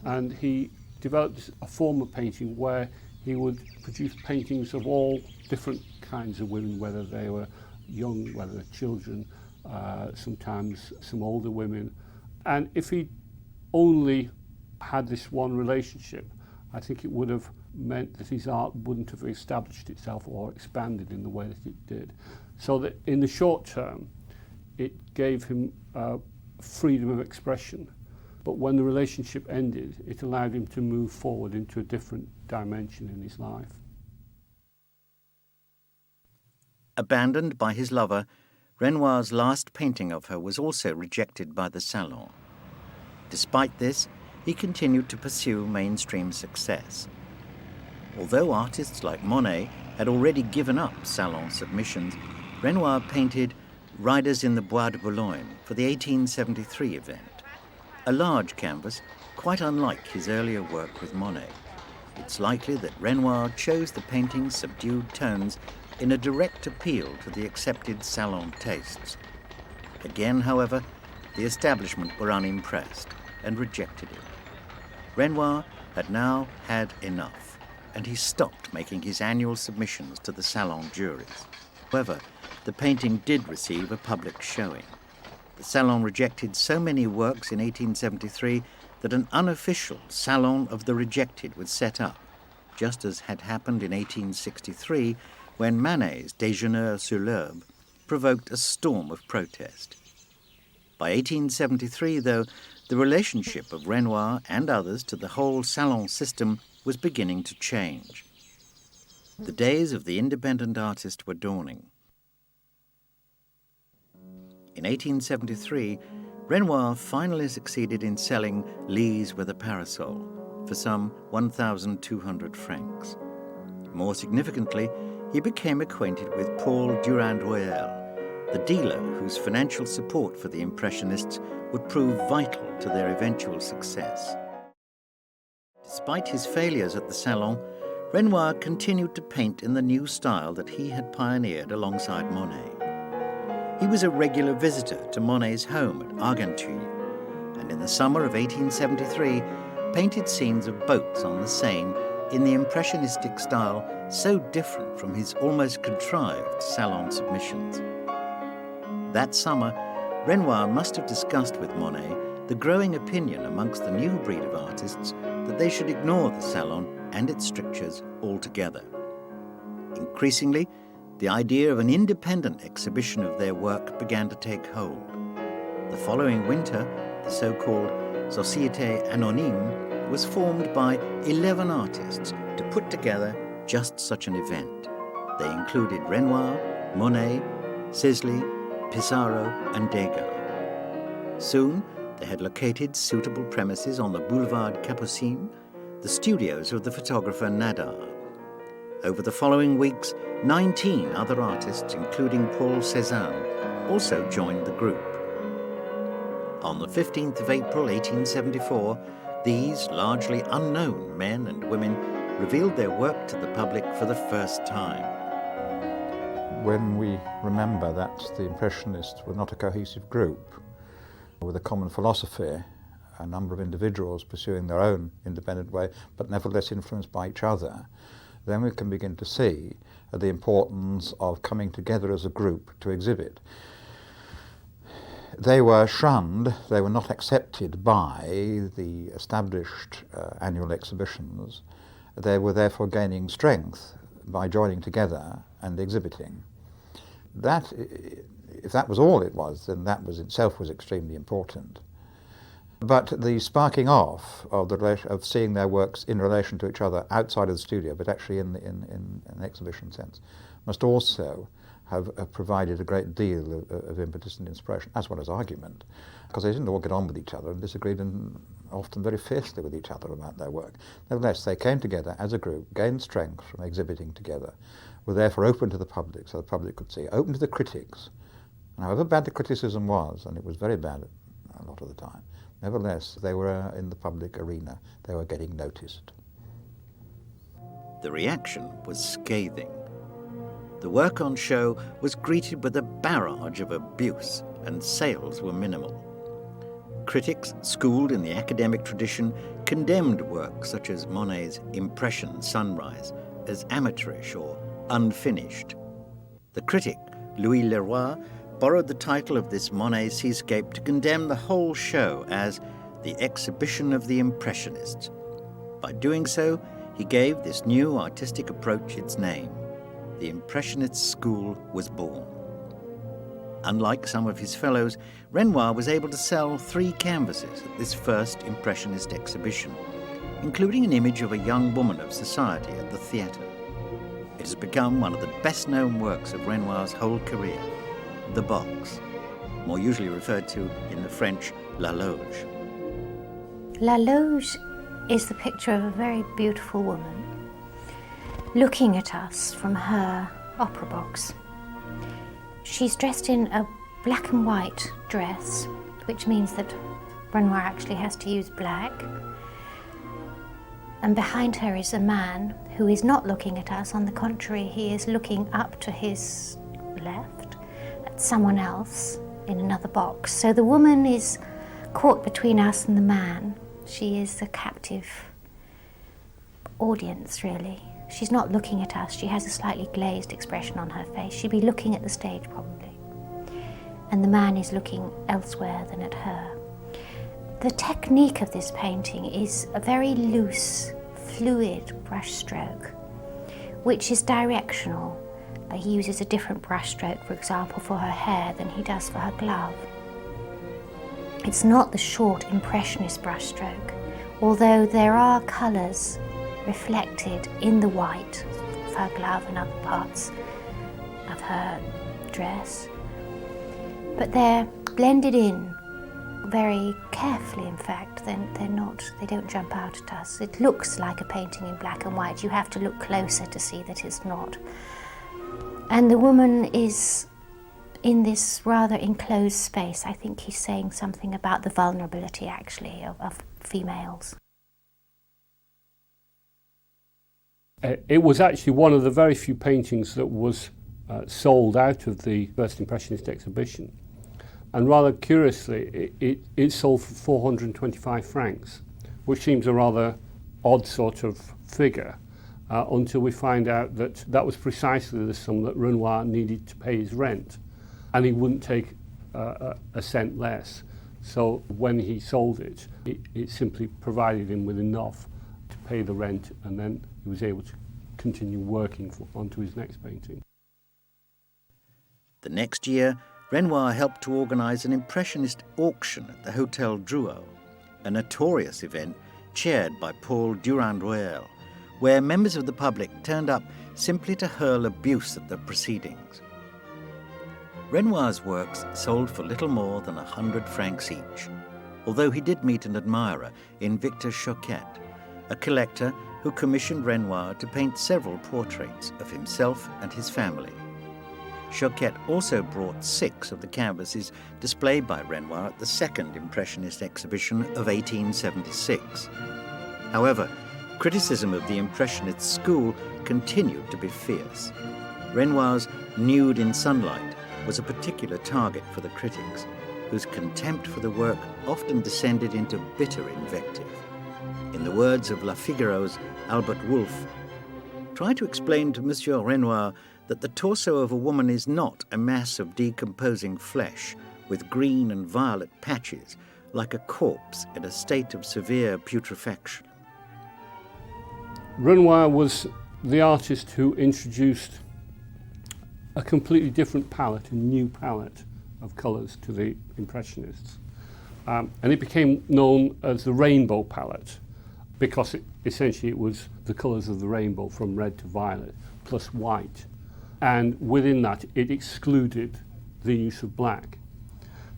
and he developed a form of painting where he would produce paintings of all different kinds of women, whether they were young, whether they're children, sometimes some older women. And if he only had this one relationship, I think it would have meant that his art wouldn't have established itself or expanded in the way that it did. So that in the short term, it gave him freedom of expression. But when the relationship ended, it allowed him to move forward into a different dimension in his life. Abandoned by his lover, Renoir's last painting of her was also rejected by the Salon. Despite this, he continued to pursue mainstream success. Although artists like Monet had already given up Salon submissions, Renoir painted Riders in the Bois de Boulogne for the 1873 event, a large canvas quite unlike his earlier work with Monet. It's likely that Renoir chose the painting's subdued tones in a direct appeal to the accepted Salon tastes. Again, however, the establishment were unimpressed and rejected it. Renoir had now had enough, and he stopped making his annual submissions to the Salon juries. However, the painting did receive a public showing. The Salon rejected so many works in 1873 that an unofficial Salon of the Rejected was set up, just as had happened in 1863 when Manet's Déjeuners sur l'herbe provoked a storm of protest. By 1873, though, the relationship of Renoir and others to the whole Salon system was beginning to change. The days of the independent artist were dawning. In 1873, Renoir finally succeeded in selling Lise with a Parasol for some 1,200 francs. More significantly, he became acquainted with Paul Durand-Ruel, the dealer whose financial support for the Impressionists would prove vital to their eventual success. Despite his failures at the Salon, Renoir continued to paint in the new style that he had pioneered alongside Monet. He was a regular visitor to Monet's home at Argenteuil, and in the summer of 1873 painted scenes of boats on the Seine in the impressionistic style so different from his almost contrived Salon submissions. That summer, Renoir must have discussed with Monet the growing opinion amongst the new breed of artists that they should ignore the Salon and its strictures altogether. Increasingly, the idea of an independent exhibition of their work began to take hold. The following winter, the so-called Société Anonyme was formed by 11 artists to put together just such an event. They included Renoir, Monet, Sisley, Pissarro, and Degas. Soon, they had located suitable premises on the Boulevard Capucine, the studios of the photographer Nadar. Over the following weeks, 19 other artists, including Paul Cézanne, also joined the group. On the 15th of April 1874, these largely unknown men and women revealed their work to the public for the first time. When we remember that the Impressionists were not a cohesive group with a common philosophy, a number of individuals pursuing their own independent way, but nevertheless influenced by each other, then we can begin to see the importance of coming together as a group to exhibit. They were shunned, they were not accepted by the established annual exhibitions. They were therefore gaining strength by joining together and exhibiting. That, if that was all it was, then that was itself was extremely important. But the sparking off of seeing their works in relation to each other outside of the studio, but actually in an exhibition sense, must also have provided a great deal of impetus and inspiration, as well as argument, because they didn't all get on with each other and disagreed often very fiercely with each other about their work. Nevertheless, they came together as a group, gained strength from exhibiting together, were therefore open to the public, so the public could see, open to the critics. And however bad the criticism was, and it was very bad a lot of the time, nevertheless, they were in the public arena. They were getting noticed. The reaction was scathing. The work on show was greeted with a barrage of abuse, and sales were minimal. Critics, schooled in the academic tradition, condemned works such as Monet's Impression Sunrise as amateurish or unfinished. The critic, Louis Leroy, borrowed the title of this Monet seascape to condemn the whole show as the exhibition of the Impressionists. By doing so, he gave this new artistic approach its name. The Impressionist school was born. Unlike some of his fellows, Renoir was able to sell 3 canvases at this first Impressionist exhibition, including an image of a young woman of society at the theatre. It has become one of the best-known works of Renoir's whole career, The Box, more usually referred to in the French La Loge. La Loge is the picture of a very beautiful woman looking at us from her opera box. She's dressed in a black and white dress, which means that Renoir actually has to use black. And behind her is a man who is not looking at us. On the contrary, he is looking up to his left at someone else in another box. So the woman is caught between us and the man. She is a captive audience, really. She's not looking at us. She has a slightly glazed expression on her face. She'd be looking at the stage, probably. And the man is looking elsewhere than at her. The technique of this painting is a very loose, fluid brushstroke, which is directional. He uses a different brushstroke, for example, for her hair than he does for her glove. It's not the short Impressionist brushstroke, although there are colours reflected in the white of her glove and other parts of her dress, but they're blended in very carefully. In fact, they don't jump out at us. It looks like a painting in black and white. You have to look closer to see that it's not. And the woman is in this rather enclosed space. I think he's saying something about the vulnerability, actually, of females. It was actually one of the very few paintings that was sold out of the first Impressionist exhibition. And rather curiously, it sold for 425 francs, which seems a rather odd sort of figure, until we find out that that was precisely the sum that Renoir needed to pay his rent, and he wouldn't take a cent less. So when he sold it, it simply provided him with enough to pay the rent, and then he was able to continue working onto his next painting. The next year, Renoir helped to organise an Impressionist auction at the Hotel Drouot, a notorious event chaired by Paul Durand-Ruel, where members of the public turned up simply to hurl abuse at the proceedings. Renoir's works sold for little more than 100 francs each, although he did meet an admirer in Victor Choquette, a collector who commissioned Renoir to paint several portraits of himself and his family. Choquette also brought 6 of the canvases displayed by Renoir at the second Impressionist exhibition of 1876. However, criticism of the Impressionist school continued to be fierce. Renoir's Nude in Sunlight was a particular target for the critics, whose contempt for the work often descended into bitter invective. In the words of La Figaro's Albert Wolff, "Try to explain to Monsieur Renoir that the torso of a woman is not a mass of decomposing flesh with green and violet patches like a corpse in a state of severe putrefaction." Renoir was the artist who introduced a completely different palette, a new palette of colours to the Impressionists. And it became known as the rainbow palette because essentially it was the colours of the rainbow from red to violet plus white. And within that, it excluded the use of black.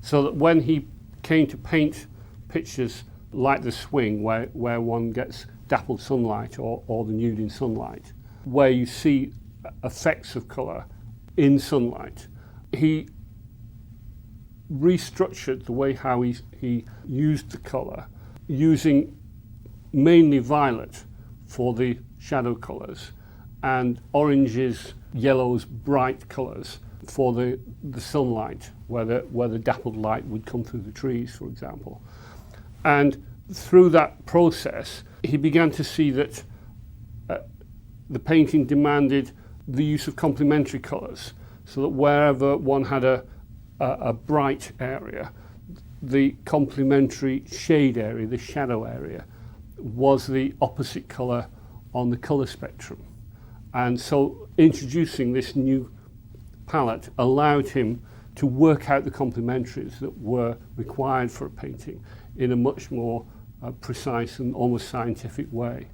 So that when he came to paint pictures like The Swing, where one gets dappled sunlight or the Nude in Sunlight, where you see effects of colour in sunlight. He restructured the way how he used the colour, using mainly violet for the shadow colours and oranges, yellows, bright colours for the sunlight, where the dappled light would come through the trees, for example. And through that process, he began to see that the painting demanded the use of complementary colours, so that wherever one had a bright area, the complementary shade area, the shadow area, was the opposite colour on the colour spectrum. And so introducing this new palette allowed him to work out the complementaries that were required for a painting in a much more precise and almost scientific way.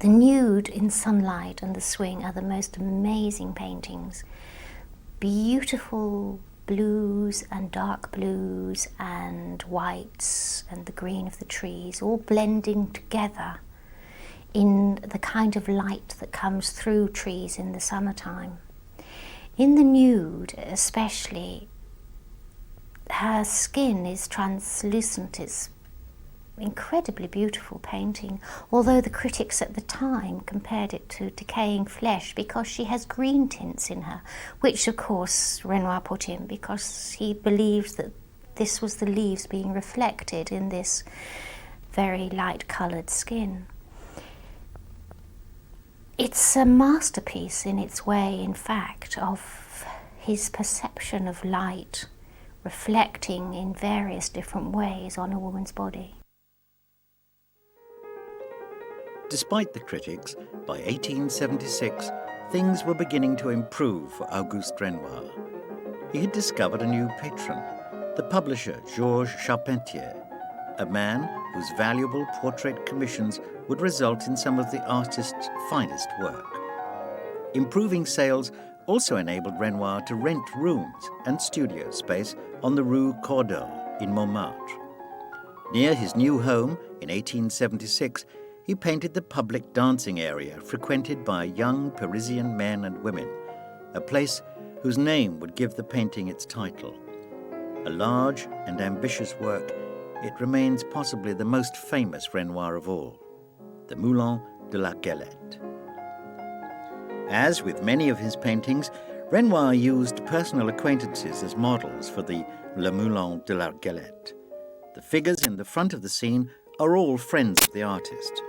The nude in sunlight and the swing are the most amazing paintings. Beautiful blues and dark blues and whites and the green of the trees all blending together in the kind of light that comes through trees in the summertime. In the nude especially, her skin is translucent. It's incredibly beautiful painting, although the critics at the time compared it to decaying flesh because she has green tints in her, which of course Renoir put in because he believes that this was the leaves being reflected in this very light coloured skin. It's a masterpiece in its way, in fact, of his perception of light reflecting in various different ways on a woman's body. Despite the critics, by 1876, things were beginning to improve for Auguste Renoir. He had discovered a new patron, the publisher Georges Charpentier, a man whose valuable portrait commissions would result in some of the artist's finest work. Improving sales also enabled Renoir to rent rooms and studio space on the Rue Cordon in Montmartre. Near his new home in 1876, he painted the public dancing area frequented by young Parisian men and women, a place whose name would give the painting its title. A large and ambitious work, it remains possibly the most famous Renoir of all, the Moulin de la Galette. As with many of his paintings, Renoir used personal acquaintances as models for the Le Moulin de la Galette. The figures in the front of the scene are all friends of the artist.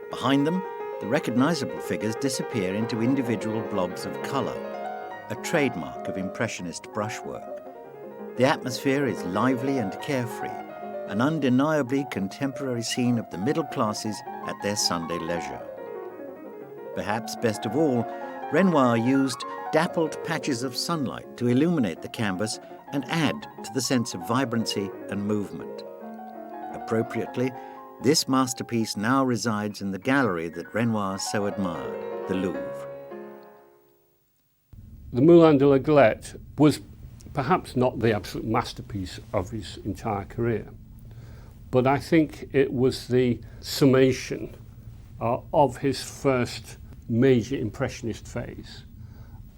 Behind them, the recognizable figures disappear into individual blobs of color, a trademark of Impressionist brushwork. The atmosphere is lively and carefree, an undeniably contemporary scene of the middle classes at their Sunday leisure. Perhaps best of all, Renoir used dappled patches of sunlight to illuminate the canvas and add to the sense of vibrancy and movement. Appropriately, this masterpiece now resides in the gallery that Renoir so admired, the Louvre. The Moulin de la Galette was perhaps not the absolute masterpiece of his entire career, but I think it was the summation of his first major Impressionist phase.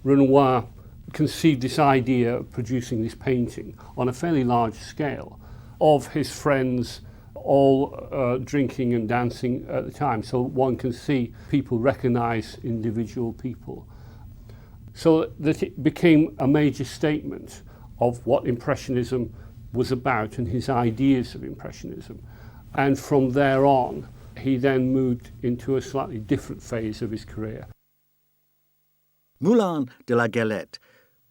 Renoir conceived this idea of producing this painting on a fairly large scale of his friends all drinking and dancing at the time, so one can see people recognise individual people. So that it became a major statement of what Impressionism was about and his ideas of Impressionism. And from there on, he then moved into a slightly different phase of his career. Moulin de la Galette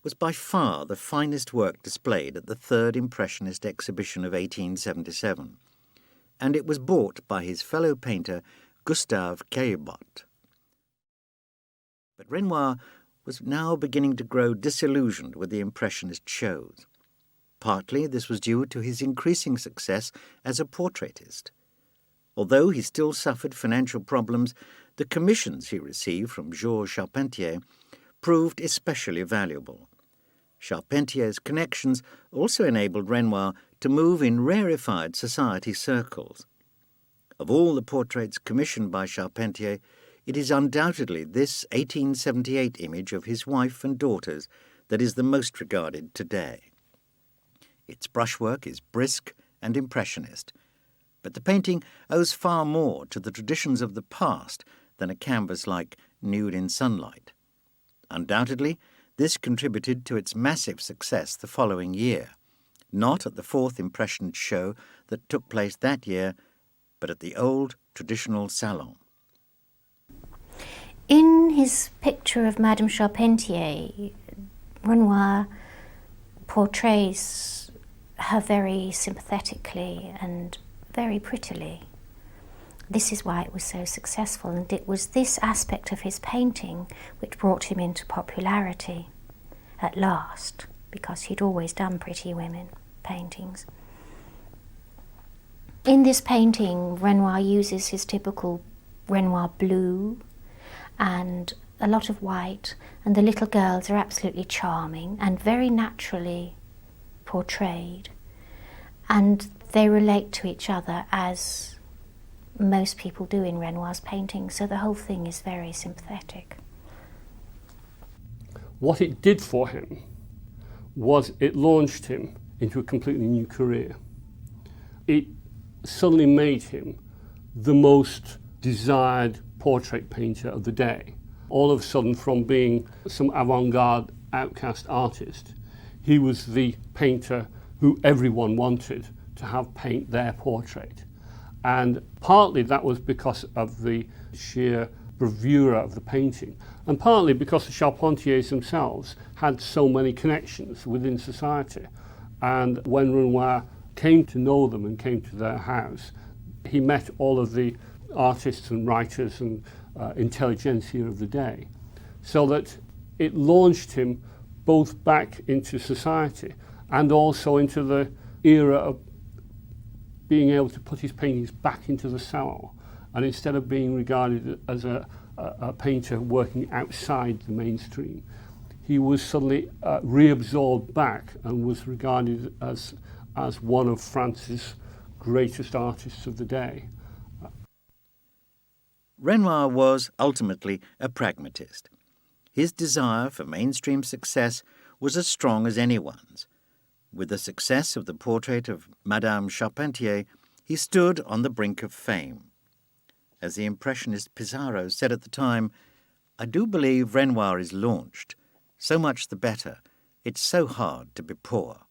was by far the finest work displayed at the Third Impressionist Exhibition of 1877, and it was bought by his fellow painter Gustave Caillebotte. But Renoir was now beginning to grow disillusioned with the Impressionist shows. Partly this was due to his increasing success as a portraitist. Although he still suffered financial problems, the commissions he received from Georges Charpentier proved especially valuable. Charpentier's connections also enabled Renoir to move in rarefied society circles. Of all the portraits commissioned by Charpentier, it is undoubtedly this 1878 image of his wife and daughters that is the most regarded today. Its brushwork is brisk and impressionist, but the painting owes far more to the traditions of the past than a canvas like Nude in Sunlight. Undoubtedly, this contributed to its massive success the following year, not at the fourth Impressionist show that took place that year, but at the old traditional salon. In his picture of Madame Charpentier, Renoir portrays her very sympathetically and very prettily. This is why it was so successful, and it was this aspect of his painting which brought him into popularity at last, because he'd always done pretty women paintings. In this painting, Renoir uses his typical Renoir blue and a lot of white, and the little girls are absolutely charming and very naturally portrayed, and they relate to each other as most people do in Renoir's paintings, so the whole thing is very sympathetic. What it did for him was it launched him into a completely new career. It suddenly made him the most desired portrait painter of the day. All of a sudden, from being some avant-garde outcast artist, he was the painter who everyone wanted to have paint their portrait. And partly that was because of the sheer bravura of the painting, and partly because the Charpentiers themselves had so many connections within society. And when Renoir came to know them and came to their house, he met all of the artists and writers and intelligentsia of the day, so that it launched him both back into society and also into the era of being able to put his paintings back into the salon, and instead of being regarded as a painter working outside the mainstream, he was suddenly reabsorbed back and was regarded as one of France's greatest artists of the day. Renoir was ultimately a pragmatist. His desire for mainstream success was as strong as anyone's. With the success of the portrait of Madame Charpentier, he stood on the brink of fame. As the Impressionist Pissarro said at the time, "I do believe Renoir is launched. So much the better. It's so hard to be poor."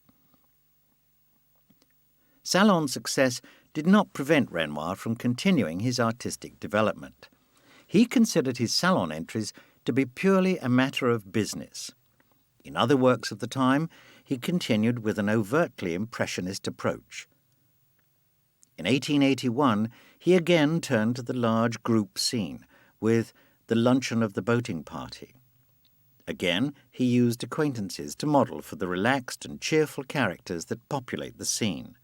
Salon success did not prevent Renoir from continuing his artistic development. He considered his salon entries to be purely a matter of business. In other works of the time, he continued with an overtly impressionist approach. In 1881, he again turned to the large group scene with The Luncheon of the Boating Party. Again, he used acquaintances to model for the relaxed and cheerful characters that populate the scene.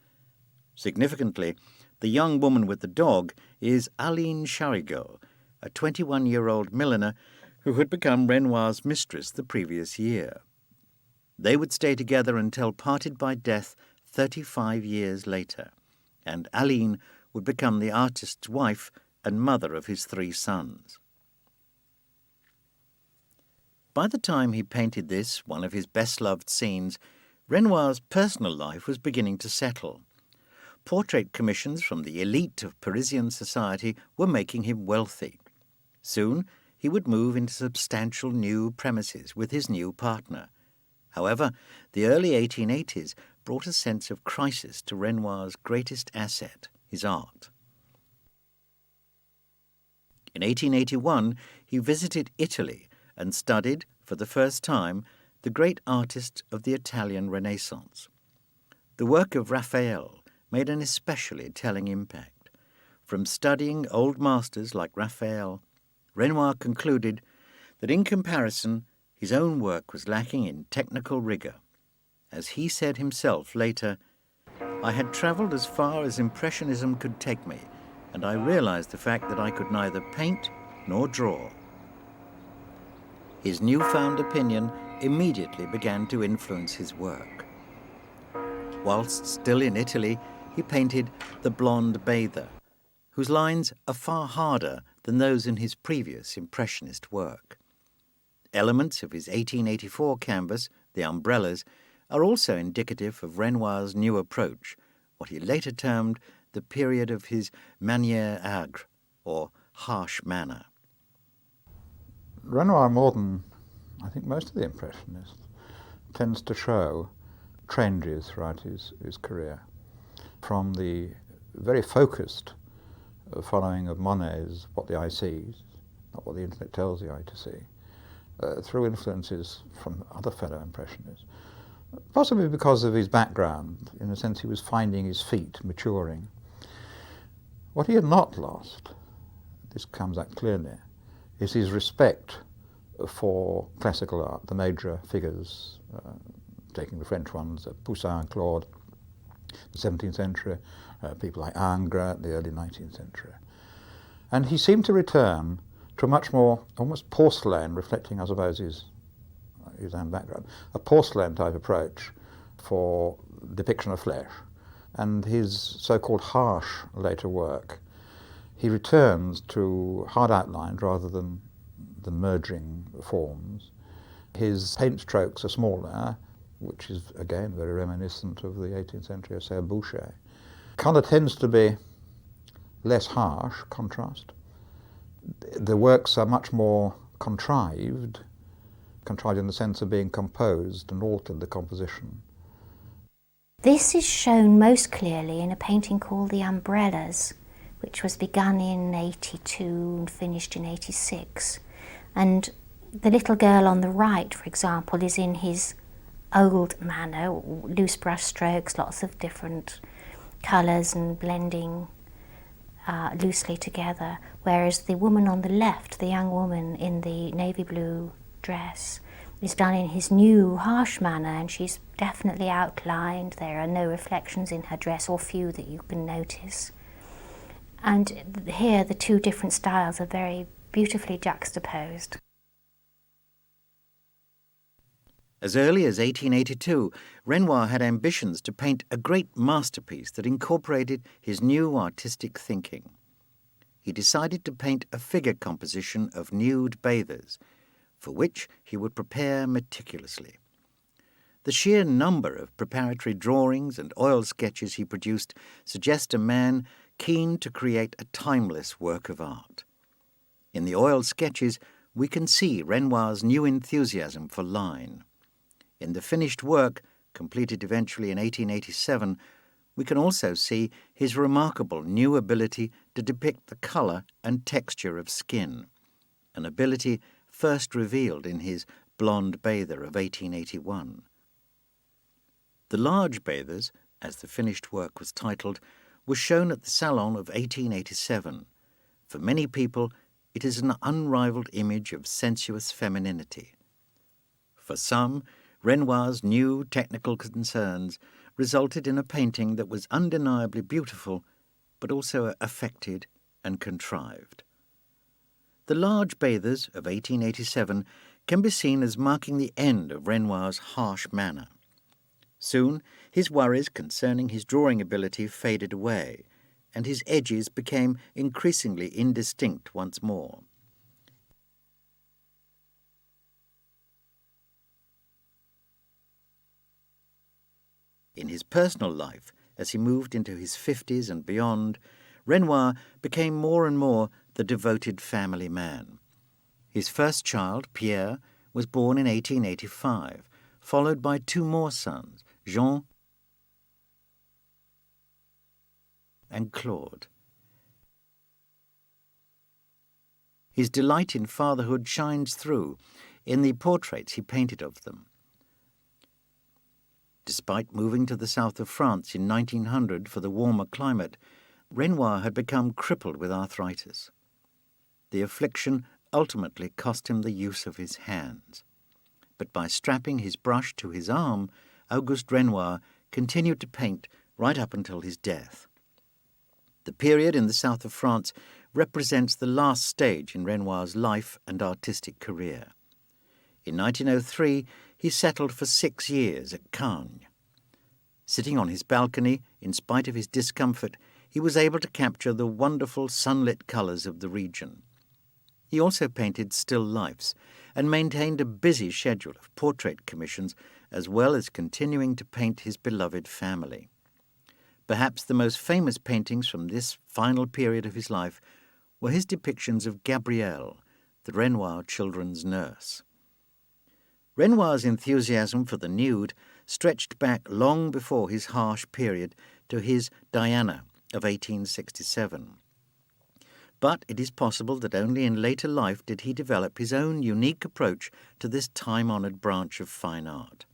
Significantly, the young woman with the dog is Aline Charigot, a 21-year-old milliner who had become Renoir's mistress the previous year. They would stay together until parted by death 35 years later, and Aline would become the artist's wife and mother of his 3 sons. By the time he painted this, one of his best-loved scenes, Renoir's personal life was beginning to settle. Portrait commissions from the elite of Parisian society were making him wealthy. Soon he would move into substantial new premises with his new partner. However, the early 1880s brought a sense of crisis to Renoir's greatest asset, his art. In 1881, he visited Italy and studied, for the first time, the great artists of the Italian Renaissance. The work of Raphael made an especially telling impact. From studying old masters like Raphael, Renoir concluded that in comparison, his own work was lacking in technical rigour. As he said himself later, "I had travelled as far as Impressionism could take me, and I realised the fact that I could neither paint nor draw." His newfound opinion immediately began to influence his work. Whilst still in Italy, he painted The Blonde Bather, whose lines are far harder than those in his previous Impressionist work. Elements of his 1884 canvas, The Umbrellas, are also indicative of Renoir's new approach, what he later termed the period of his manière aigre, or harsh manner. Renoir, more than I think most of the Impressionists, tends to show changes throughout his career, from the very focused following of Monet's What the Eye Sees, not what the intellect tells the eye to see, through influences from other fellow Impressionists, possibly because of his background. In a sense, he was finding his feet, maturing. What he had not lost, this comes out clearly, is his respect for classical art, the major figures, taking the French ones, Poussin and Claude, the 17th century, people like Ingres, the early 19th century. And he seemed to return to a much more almost porcelain, reflecting, I suppose, his own background, a porcelain type approach for depiction of flesh. And his so-called harsh later work, he returns to hard outlines rather than merging forms. His paint strokes are smaller, which is again very reminiscent of the 18th century Serre Boucher. Colour tends to be less harsh, contrast. The works are much more contrived in the sense of being composed and altered, the composition. This is shown most clearly in a painting called The Umbrellas, which was begun in 82 and finished in 86. And the little girl on the right, for example, is in his old manner, loose brush strokes, lots of different colours and blending loosely together, whereas the woman on the left, the young woman in the navy blue dress, is done in his new harsh manner, and she's definitely outlined. There are no reflections in her dress, or few that you can notice. And here the two different styles are very beautifully juxtaposed. As early as 1882, Renoir had ambitions to paint a great masterpiece that incorporated his new artistic thinking. He decided to paint a figure composition of nude bathers, for which he would prepare meticulously. The sheer number of preparatory drawings and oil sketches he produced suggest a man keen to create a timeless work of art. In the oil sketches, we can see Renoir's new enthusiasm for line. In the finished work, completed eventually in 1887, we can also see his remarkable new ability to depict the colour and texture of skin, an ability first revealed in his Blonde Bather of 1881. The Large Bathers, as the finished work was titled, was shown at the Salon of 1887. For many people, it is an unrivalled image of sensuous femininity. For some, Renoir's new technical concerns resulted in a painting that was undeniably beautiful, but also affected and contrived. The Large Bathers of 1887 can be seen as marking the end of Renoir's harsh manner. Soon, his worries concerning his drawing ability faded away, and his edges became increasingly indistinct once more. In his personal life, as he moved into his 50s and beyond, Renoir became more and more the devoted family man. His first child, Pierre, was born in 1885, followed by two more sons, Jean and Claude. His delight in fatherhood shines through in the portraits he painted of them. Despite moving to the south of France in 1900 for the warmer climate, Renoir had become crippled with arthritis. The affliction ultimately cost him the use of his hands. But by strapping his brush to his arm, Auguste Renoir continued to paint right up until his death. The period in the south of France represents the last stage in Renoir's life and artistic career. In 1903, he settled for 6 years at Cagnes. Sitting on his balcony, in spite of his discomfort, he was able to capture the wonderful sunlit colours of the region. He also painted still lifes and maintained a busy schedule of portrait commissions, as well as continuing to paint his beloved family. Perhaps the most famous paintings from this final period of his life were his depictions of Gabrielle, the Renoir children's nurse. Renoir's enthusiasm for the nude stretched back long before his harsh period to his Diana of 1867. But it is possible that only in later life did he develop his own unique approach to this time-honoured branch of fine art.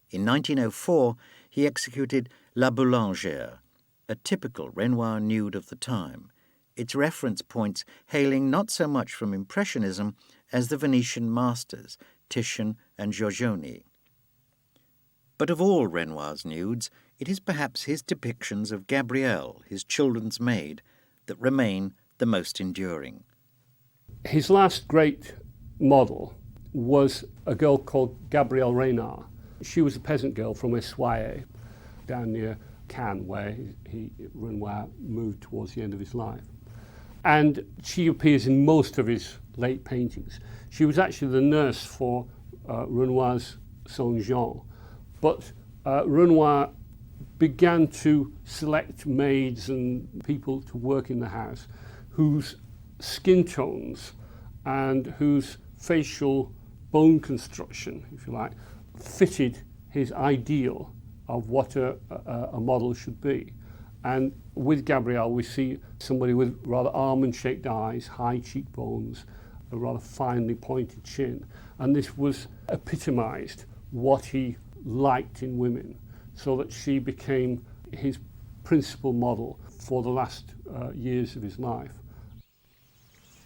In 1904, he executed La Boulangère, a typical Renoir nude of the time, its reference points hailing not so much from Impressionism as the Venetian masters, Titian and Giorgione. But of all Renoir's nudes, it is perhaps his depictions of Gabrielle, his children's maid, that remain the most enduring. His last great model was a girl called Gabrielle Reynard. She was a peasant girl from Essoyer, down near Cannes, where Renoir moved towards the end of his life. And she appears in most of his late paintings. She was actually the nurse for Renoir's son Jean. But Renoir began to select maids and people to work in the house whose skin tones and whose facial bone construction, if you like, fitted his ideal of what a model should be. And with Gabrielle, we see somebody with rather almond-shaped eyes, high cheekbones, a rather finely pointed chin. And this was epitomized what he liked in women, so that she became his principal model for the last years of his life.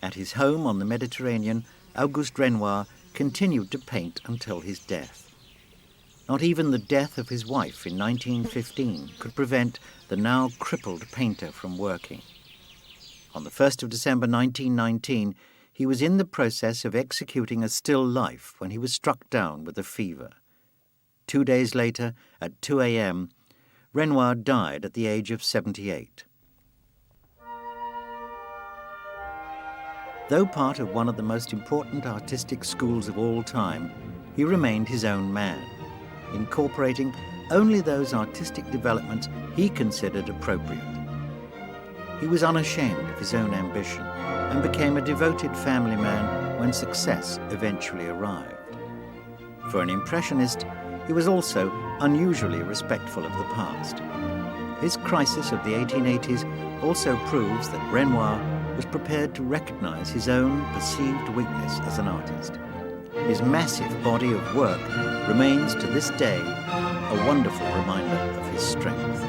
At his home on the Mediterranean, Auguste Renoir continued to paint until his death. Not even the death of his wife in 1915 could prevent the now crippled painter from working. On the 1st of December 1919, he was in the process of executing a still life when he was struck down with a fever. 2 days later, at 2 a.m., Renoir died at the age of 78. Though part of one of the most important artistic schools of all time, he remained his own man, incorporating only those artistic developments he considered appropriate. He was unashamed of his own ambition and became a devoted family man when success eventually arrived. For an Impressionist, he was also unusually respectful of the past. His crisis of the 1880s also proves that Renoir was prepared to recognize his own perceived weakness as an artist. His massive body of work remains to this day a wonderful reminder of his strength.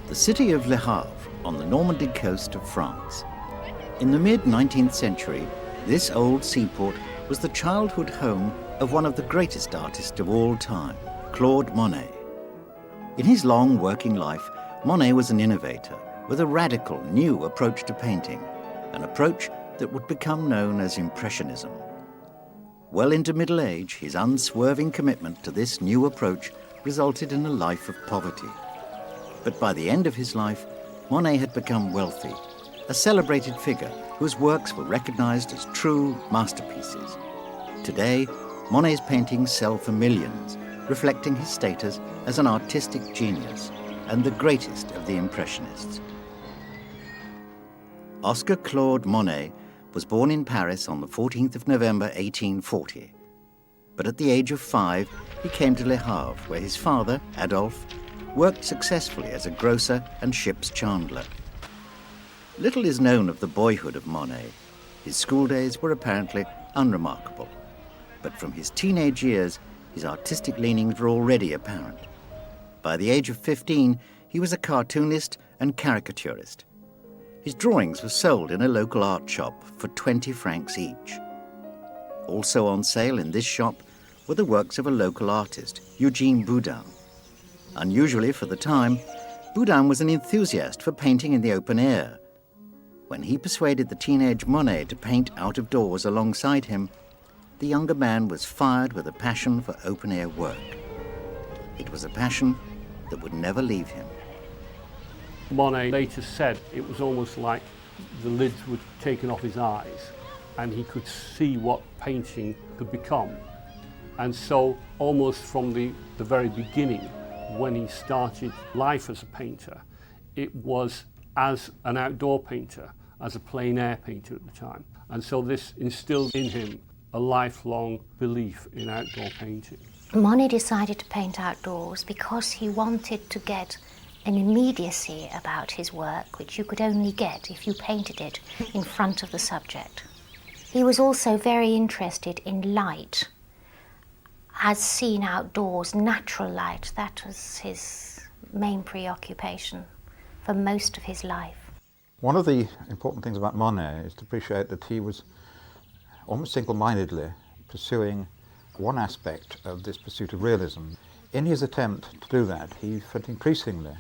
The city of Le Havre on the Normandy coast of France. In the mid-19th century, this old seaport was the childhood home of one of the greatest artists of all time, Claude Monet. In his long working life, Monet was an innovator with a radical new approach to painting, an approach that would become known as Impressionism. Well into middle age, his unswerving commitment to this new approach resulted in a life of poverty. But by the end of his life, Monet had become wealthy, a celebrated figure whose works were recognized as true masterpieces. Today, Monet's paintings sell for millions, reflecting his status as an artistic genius and the greatest of the Impressionists. Oscar Claude Monet was born in Paris on the 14th of November 1840. But at the age of 5, he came to Le Havre, where his father, Adolphe, worked successfully as a grocer and ship's chandler. Little is known of the boyhood of Monet. His school days were apparently unremarkable. But from his teenage years, his artistic leanings were already apparent. By the age of 15, he was a cartoonist and caricaturist. His drawings were sold in a local art shop for 20 francs each. Also on sale in this shop were the works of a local artist, Eugene Boudin. Unusually for the time, Boudin was an enthusiast for painting in the open air. When he persuaded the teenage Monet to paint out of doors alongside him, the younger man was fired with a passion for open-air work. It was a passion that would never leave him. Monet later said it was almost like the lids were taken off his eyes and he could see what painting could become. And so almost from the very beginning, when he started life as a painter, it was as an outdoor painter, as a plein air painter at the time. And so this instilled in him a lifelong belief in outdoor painting. Monet decided to paint outdoors because he wanted to get an immediacy about his work which you could only get if you painted it in front of the subject. He was also very interested in light, as seen outdoors, natural light. That was his main preoccupation for most of his life. One of the important things about Monet is to appreciate that he was almost single-mindedly pursuing one aspect of this pursuit of realism. In his attempt to do that, he felt increasingly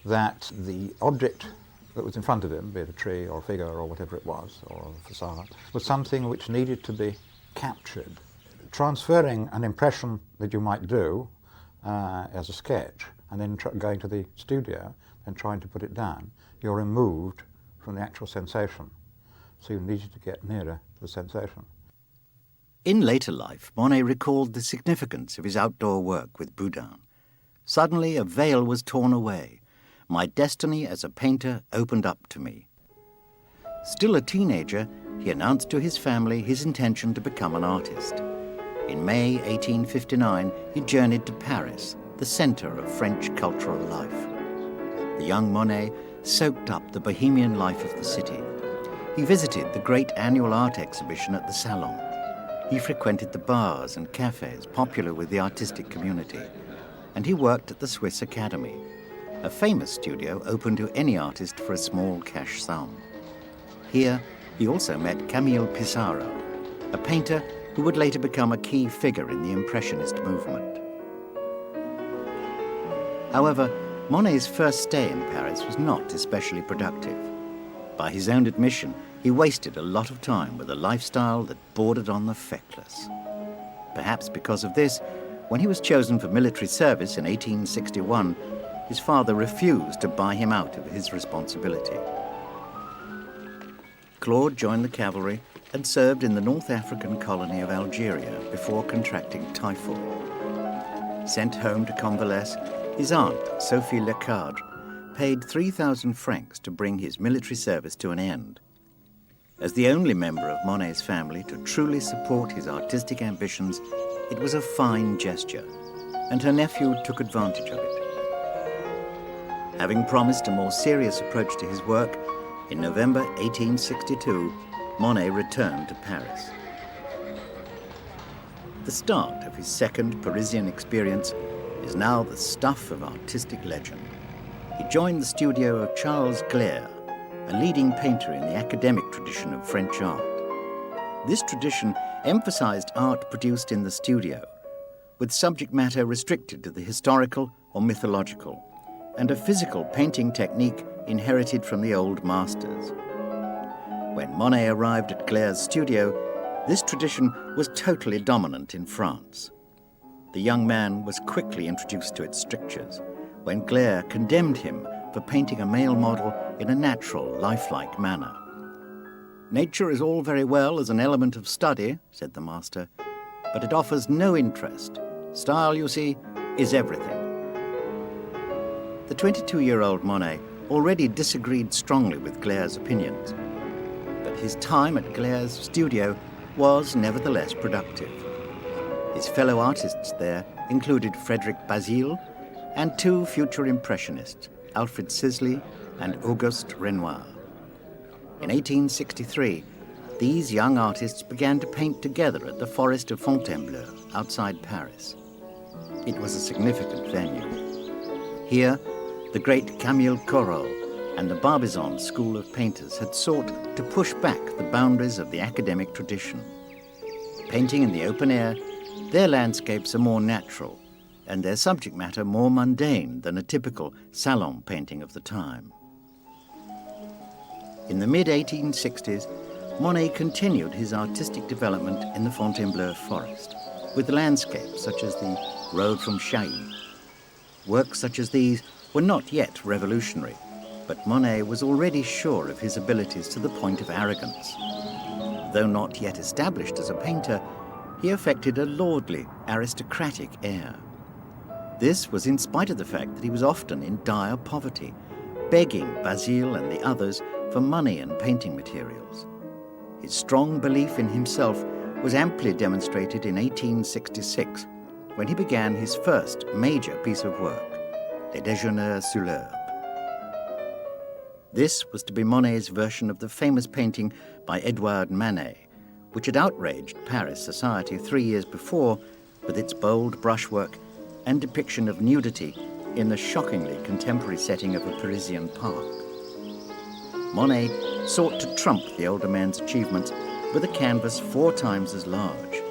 that the object that was in front of him, be it a tree or a figure or whatever it was, or a facade, was something which needed to be captured. Transferring an impression that you might do as a sketch and then going to the studio and trying to put it down, you're removed from the actual sensation. So you needed to get nearer to the sensation. In later life, Monet recalled the significance of his outdoor work with Boudin. Suddenly a veil was torn away. My destiny as a painter opened up to me. Still a teenager, he announced to his family his intention to become an artist. In May 1859, he journeyed to Paris, the center of French cultural life. The young Monet soaked up the bohemian life of the city. He visited the great annual art exhibition at the Salon. He frequented the bars and cafes popular with the artistic community, and he worked at the Swiss Academy, a famous studio open to any artist for a small cash sum. Here, he also met Camille Pissarro, a painter who would later become a key figure in the Impressionist movement. However, Monet's first stay in Paris was not especially productive. By his own admission, he wasted a lot of time with a lifestyle that bordered on the feckless. Perhaps because of this, when he was chosen for military service in 1861, his father refused to buy him out of his responsibility. Claude joined the cavalry and served in the North African colony of Algeria before contracting typhoid. Sent home to convalesce, his aunt, Sophie Lecadre, paid 3,000 francs to bring his military service to an end. As the only member of Monet's family to truly support his artistic ambitions, it was a fine gesture, and her nephew took advantage of it. Having promised a more serious approach to his work, in November 1862, Monet returned to Paris. The start of his second Parisian experience is now the stuff of artistic legend. He joined the studio of Charles Gleyre, a leading painter in the academic tradition of French art. This tradition emphasized art produced in the studio, with subject matter restricted to the historical or mythological, and a physical painting technique inherited from the old masters. When Monet arrived at Gleyre's studio, this tradition was totally dominant in France. The young man was quickly introduced to its strictures, when Gleyre condemned him for painting a male model in a natural, lifelike manner. "Nature is all very well as an element of study," said the master, "but it offers no interest. Style, you see, is everything." The 22-year-old Monet already disagreed strongly with Glaire's opinions, but his time at Glaire's studio was nevertheless productive. His fellow artists there included Frederic Bazille and two future Impressionists, Alfred Sisley and Auguste Renoir. In 1863, these young artists began to paint together at the Forest of Fontainebleau outside Paris. It was a significant venue. Here, the great Camille Corot and the Barbizon school of painters had sought to push back the boundaries of the academic tradition. Painting in the open air, their landscapes are more natural and their subject matter more mundane than a typical salon painting of the time. In the mid-1860s, Monet continued his artistic development in the Fontainebleau forest, with landscapes such as the Road from Chailly. Works such as these were not yet revolutionary, but Monet was already sure of his abilities to the point of arrogance. Though not yet established as a painter, he affected a lordly, aristocratic air. This was in spite of the fact that he was often in dire poverty, begging Bazille and the others for money and painting materials. His strong belief in himself was amply demonstrated in 1866, when he began his first major piece of work, Les Déjeuners sur l'Herbe. This was to be Monet's version of the famous painting by Edouard Manet, which had outraged Paris society 3 years before with its bold brushwork and depiction of nudity in the shockingly contemporary setting of a Parisian park. Monet sought to trump the older man's achievements with a canvas 4 times as large.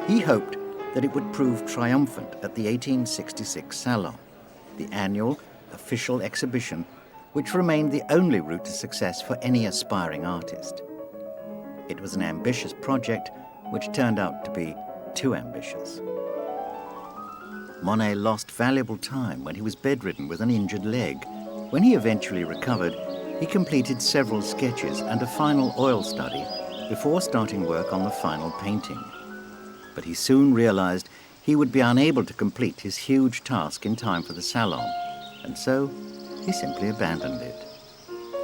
He hoped that it would prove triumphant at the 1866 Salon, the annual official exhibition which remained the only route to success for any aspiring artist. It was an ambitious project which turned out to be too ambitious. Monet lost valuable time when he was bedridden with an injured leg. When he eventually recovered, he completed several sketches and a final oil study before starting work on the final painting. But he soon realized he would be unable to complete his huge task in time for the Salon, and so he simply abandoned it.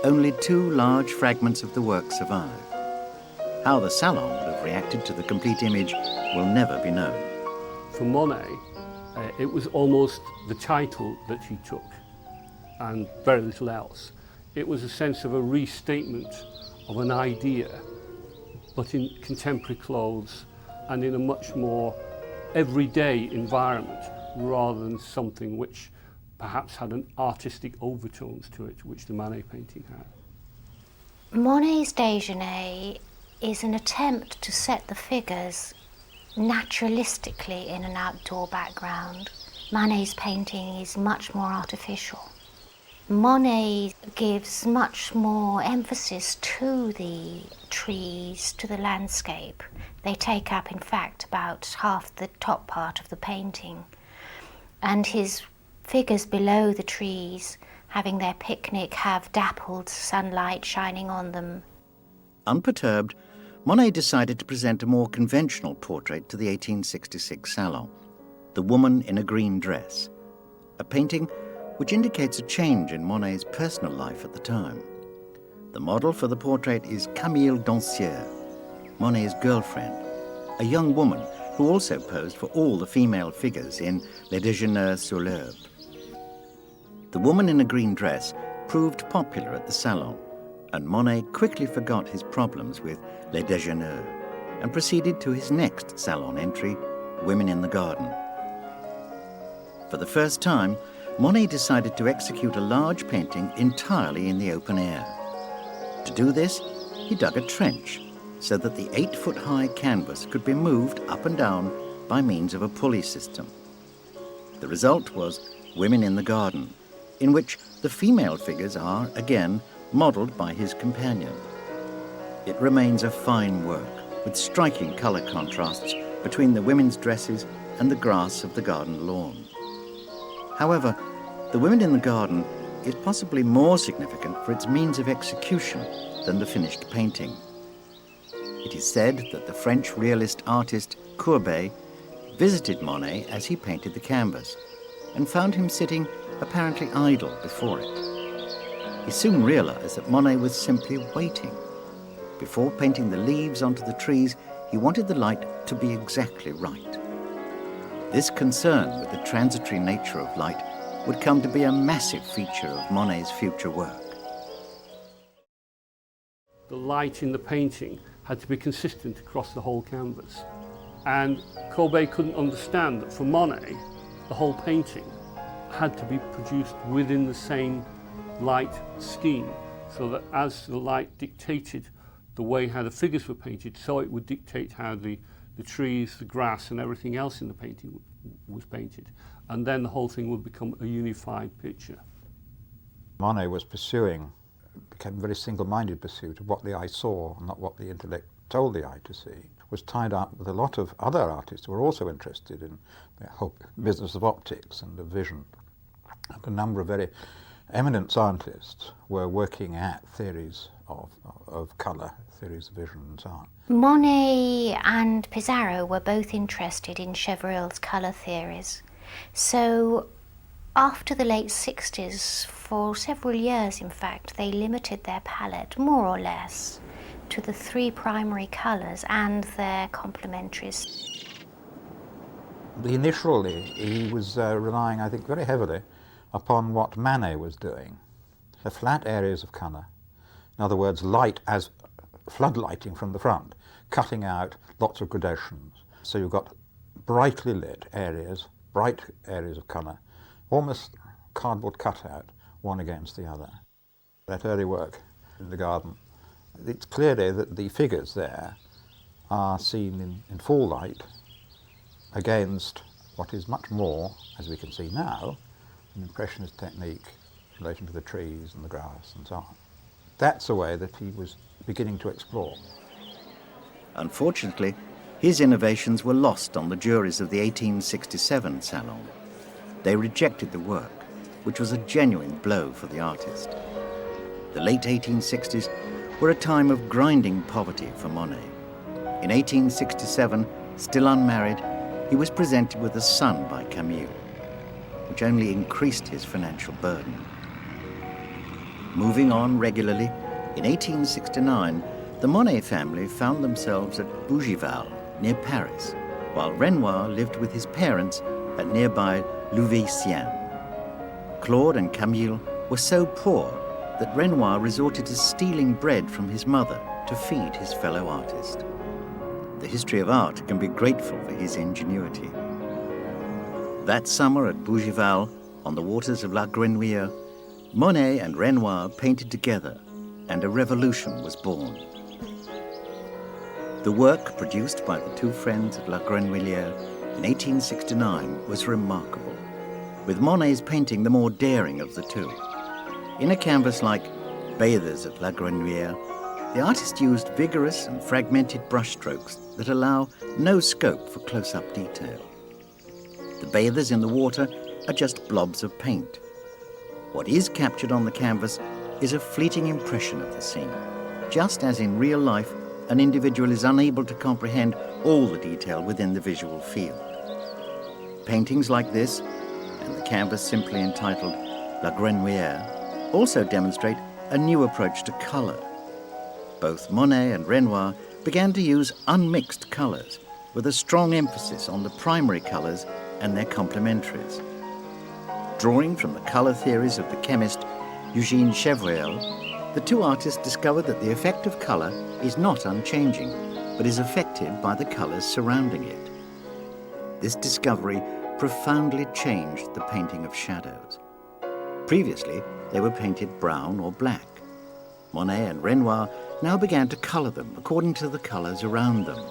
Only 2 large fragments of the work survive. How the Salon would have reacted to the complete image will never be known. For Monet, it was almost the title that he took and very little else. It was a sense of a restatement of an idea, but in contemporary clothes and in a much more everyday environment rather than something which perhaps had an artistic overtones to it, which the Manet painting had. Monet's Déjeuner is an attempt to set the figures naturalistically in an outdoor background. Manet's painting is much more artificial. Monet gives much more emphasis to the trees, to the landscape. They take up, in fact, about half the top part of the painting. And his figures below the trees, having their picnic, have dappled sunlight shining on them. Unperturbed, Monet decided to present a more conventional portrait to the 1866 Salon, The Woman in a Green Dress, a painting which indicates a change in Monet's personal life at the time. The model for the portrait is Camille Dancière, Monet's girlfriend, a young woman who also posed for all the female figures in Les Déjeuners sur l'Herbe. The Woman in a Green Dress proved popular at the Salon, and Monet quickly forgot his problems with Les Déjeuners and proceeded to his next Salon entry, Women in the Garden. For the first time, Monet decided to execute a large painting entirely in the open air. To do this, he dug a trench so that the 8-foot-high canvas could be moved up and down by means of a pulley system. The result was Women in the Garden, in which the female figures are, again, modelled by his companion. It remains a fine work, with striking colour contrasts between the women's dresses and the grass of the garden lawn. However, The Women in the Garden is possibly more significant for its means of execution than the finished painting. It is said that the French realist artist Courbet visited Monet as he painted the canvas and found him sitting apparently idle before it. he soon realised that Monet was simply waiting. Before painting the leaves onto the trees, he wanted the light to be exactly right. This concern with the transitory nature of light would come to be a massive feature of Monet's future work. The light in the painting had to be consistent across the whole canvas. And Courbet couldn't understand that for Monet, the whole painting had to be produced within the same light scheme, so that as the light dictated the way how the figures were painted, so it would dictate how the trees, the grass and everything else in the painting was painted. And then the whole thing would become a unified picture. Monet became a very single-minded pursuit of what the eye saw, not what the intellect told the eye to see. Was tied up with a lot of other artists who were also interested in the whole business of optics and of vision. And a number of very eminent scientists were working at theories of colour, theories of vision and so on. Monet and Pissarro were both interested in Chevreul's colour theories. So after the late 60s, for several years in fact, they limited their palette more or less to the three primary colours and their complementaries. Initially, he was relying, I think, very heavily upon what Manet was doing. The flat areas of colour, in other words, light as floodlighting from the front, cutting out lots of gradations. So you've got brightly lit areas, bright areas of colour, almost cardboard cutout, one against the other. That early work in the garden, it's clearly that the figures there are seen in full light against what is much more, as we can see now, an Impressionist technique in relation to the trees and the grass and so on. That's a way that he was beginning to explore. Unfortunately, his innovations were lost on the juries of the 1867 Salon. They rejected the work, which was a genuine blow for the artist. The late 1860s were a time of grinding poverty for Monet. In 1867, still unmarried, he was presented with a son by Camille, which only increased his financial burden. Moving on regularly, in 1869, the Monet family found themselves at Bougival, near Paris, while Renoir lived with his parents at nearby Louveciennes. Claude and Camille were so poor that Renoir resorted to stealing bread from his mother to feed his fellow artist. The history of art can be grateful for his ingenuity. That summer at Bougival, on the waters of La Grenouille, Monet and Renoir painted together, and a revolution was born. The work produced by the two friends at La Grenouille in 1869 was remarkable, with Monet's painting the more daring of the two. In a canvas like Bathers at La Grenouille, the artist used vigorous and fragmented brushstrokes that allow no scope for close-up detail. The bathers in the water are just blobs of paint. What is captured on the canvas is a fleeting impression of the scene, just as in real life, an individual is unable to comprehend all the detail within the visual field. Paintings like this, and the canvas simply entitled La Grenouille, also demonstrate a new approach to colour. Both Monet and Renoir began to use unmixed colours, with a strong emphasis on the primary colours and their complementaries. Drawing from the colour theories of the chemist Eugène Chevreul, the two artists discovered that the effect of colour is not unchanging, but is affected by the colours surrounding it. This discovery profoundly changed the painting of shadows. Previously, they were painted brown or black. Monet and Renoir now began to colour them according to the colours around them.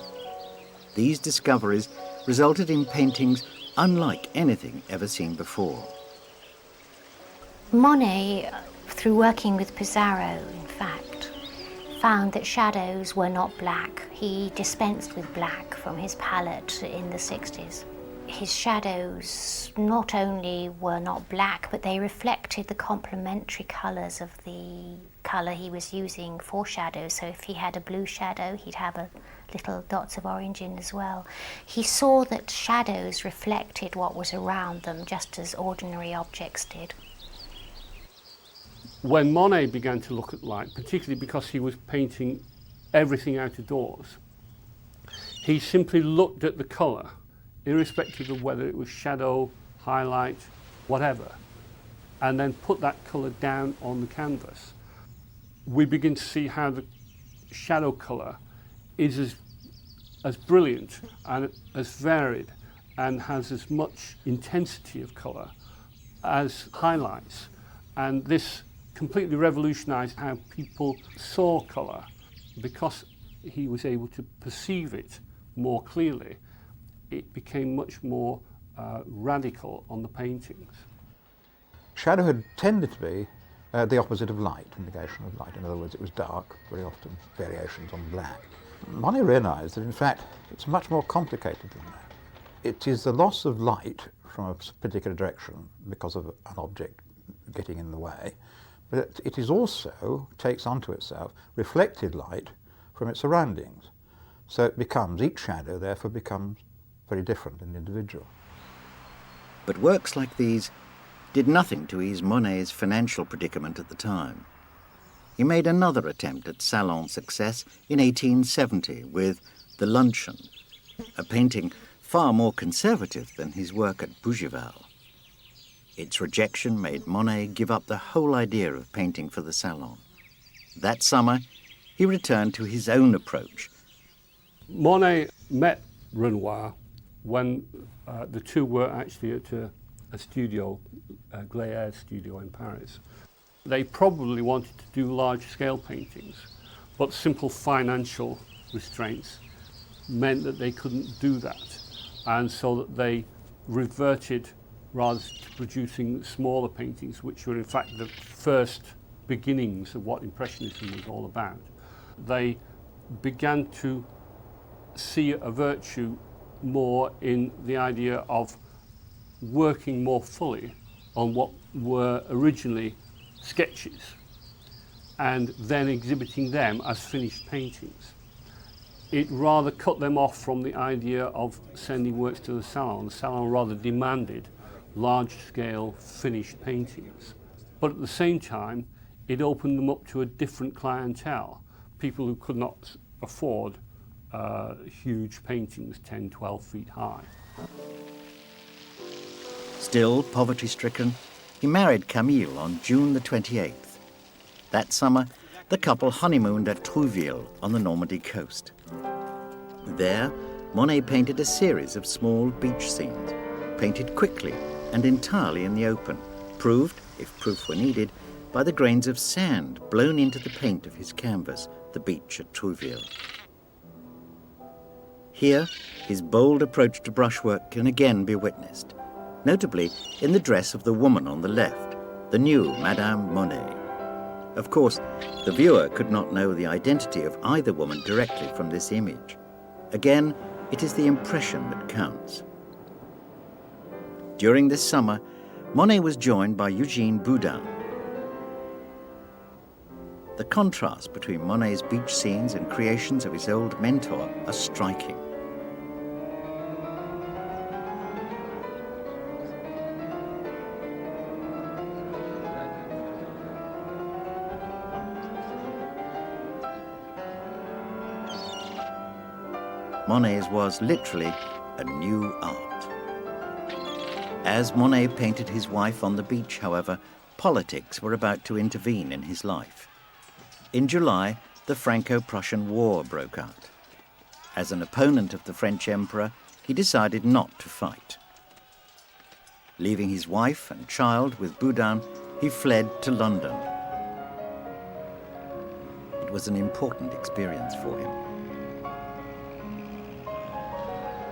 These discoveries resulted in paintings unlike anything ever seen before. Monet, through working with Pissarro, in fact, found that shadows were not black. He dispensed with black from his palette in the 60s. His shadows not only were not black, but they reflected the complementary colours of the colour he was using for shadows. So if he had a blue shadow, he'd have a little dots of orange in as well. He saw that shadows reflected what was around them, just as ordinary objects did. When Monet began to look at light, particularly because he was painting everything out of doors, he simply looked at the colour, irrespective of whether it was shadow, highlight, whatever, and then put that colour down on the canvas. We begin to see how the shadow colour is as brilliant and as varied and has as much intensity of colour as highlights. And this completely revolutionised how people saw colour. Because he was able to perceive it more clearly, it became much more radical on the paintings. Shadow had tended to be the opposite of light, negation of light. In other words, it was dark, very often variations on black. Monet realised that in fact it's much more complicated than that. It is the loss of light from a particular direction because of an object getting in the way, but it is also takes onto itself reflected light from its surroundings. So it becomes, each shadow therefore becomes very different and individual. But works like these did nothing to ease Monet's financial predicament at the time. He made another attempt at salon success in 1870 with The Luncheon, a painting far more conservative than his work at Bougival. Its rejection made Monet give up the whole idea of painting for the salon. That summer, he returned to his own approach. Monet met Renoir when the two were actually at a studio, Glaïeu's studio in Paris. They probably wanted to do large-scale paintings, but simple financial restraints meant that they couldn't do that, and so that they reverted rather to producing smaller paintings, which were in fact the first beginnings of what Impressionism was all about. They began to see a virtue more in the idea of working more fully on what were originally sketches and then exhibiting them as finished paintings. It rather cut them off from the idea of sending works to the salon. The salon rather demanded large-scale finished paintings. But at the same time, it opened them up to a different clientele, people who could not afford huge paintings 10, 12 feet high. Still poverty-stricken, he married Camille on June the 28th. That summer, the couple honeymooned at Trouville on the Normandy coast. There, Monet painted a series of small beach scenes, painted quickly and entirely in the open, proved, if proof were needed, by the grains of sand blown into the paint of his canvas, the beach at Trouville. Here, his bold approach to brushwork can again be witnessed, notably in the dress of the woman on the left, the new Madame Monet. Of course, the viewer could not know the identity of either woman directly from this image. Again, it is the impression that counts. During this summer, Monet was joined by Eugène Boudin. The contrast between Monet's beach scenes and creations of his old mentor are striking. Monet's was literally a new art. As Monet painted his wife on the beach, however, politics were about to intervene in his life. In July, the Franco-Prussian War broke out. As an opponent of the French emperor, he decided not to fight. Leaving his wife and child with Boudin, he fled to London. It was an important experience for him.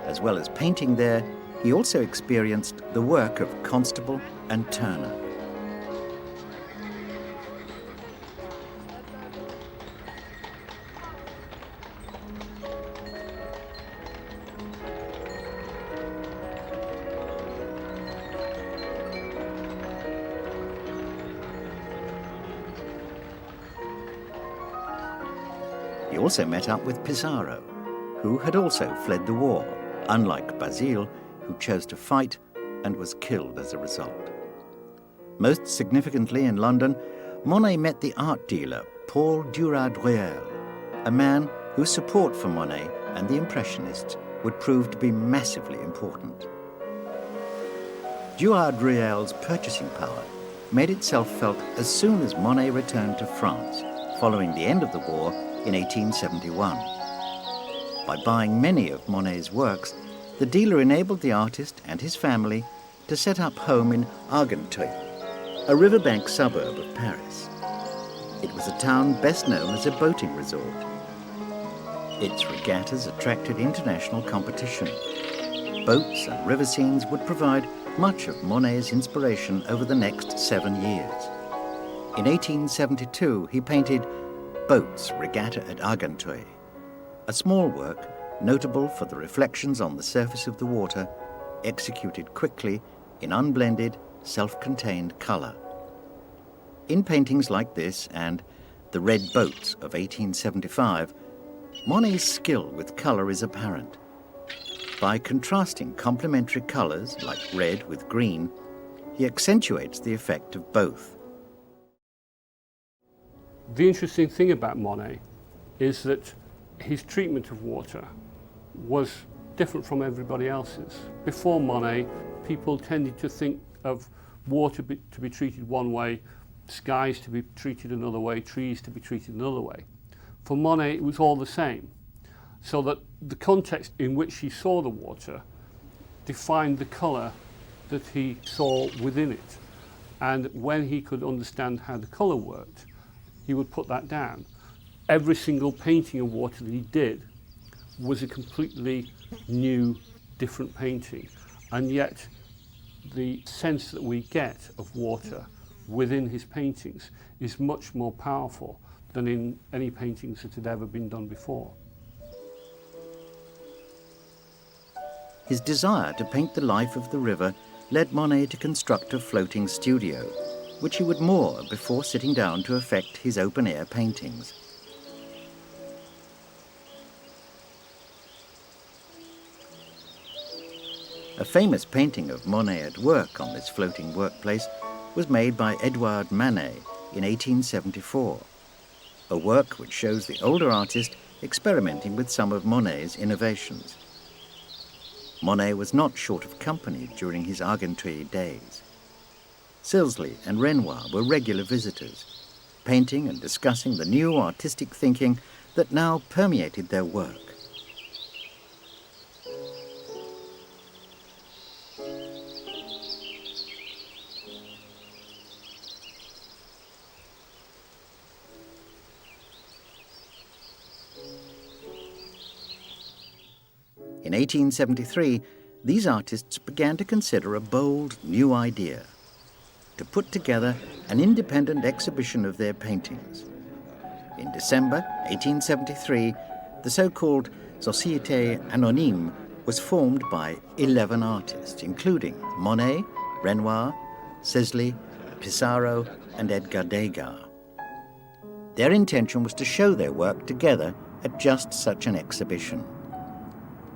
As well as painting there, he also experienced the work of Constable and Turner. He also met up with Pissarro, who had also fled the war, unlike Basile, who chose to fight and was killed as a result. Most significantly in London, Monet met the art dealer Paul Durand-Ruel, a man whose support for Monet and the Impressionists would prove to be massively important. Durand-Ruel's purchasing power made itself felt as soon as Monet returned to France following the end of the war in 1871. By buying many of Monet's works, the dealer enabled the artist and his family to set up home in Argenteuil, a riverbank suburb of Paris. It was a town best known as a boating resort. Its regattas attracted international competition. Boats and river scenes would provide much of Monet's inspiration over the next 7 years. In 1872, he painted Boats Regatta at Argenteuil, a small work notable for the reflections on the surface of the water, executed quickly in unblended, self-contained colour. In paintings like this and The Red Boats of 1875, Monet's skill with colour is apparent. By contrasting complementary colours like red with green, he accentuates the effect of both. The interesting thing about Monet is that his treatment of water was different from everybody else's. Before Monet, people tended to think of water to be treated one way, skies to be treated another way, trees to be treated another way. For Monet, it was all the same, so that the context in which he saw the water defined the colour that he saw within it. And when he could understand how the colour worked, he would put that down. Every single painting of water that he did was a completely new, different painting. And yet, the sense that we get of water within his paintings is much more powerful than in any paintings that had ever been done before. His desire to paint the life of the river led Monet to construct a floating studio, which he would moor before sitting down to effect his open-air paintings. A famous painting of Monet at work on this floating workplace was made by Edouard Manet in 1874, a work which shows the older artist experimenting with some of Monet's innovations. Monet was not short of company during his Argenteuil days. Sisley and Renoir were regular visitors, painting and discussing the new artistic thinking that now permeated their work. In 1873, these artists began to consider a bold new idea: to put together an independent exhibition of their paintings. In December 1873, the so-called Société Anonyme was formed by 11 artists, including Monet, Renoir, Sisley, Pissarro, and Edgar Degas. Their intention was to show their work together at just such an exhibition.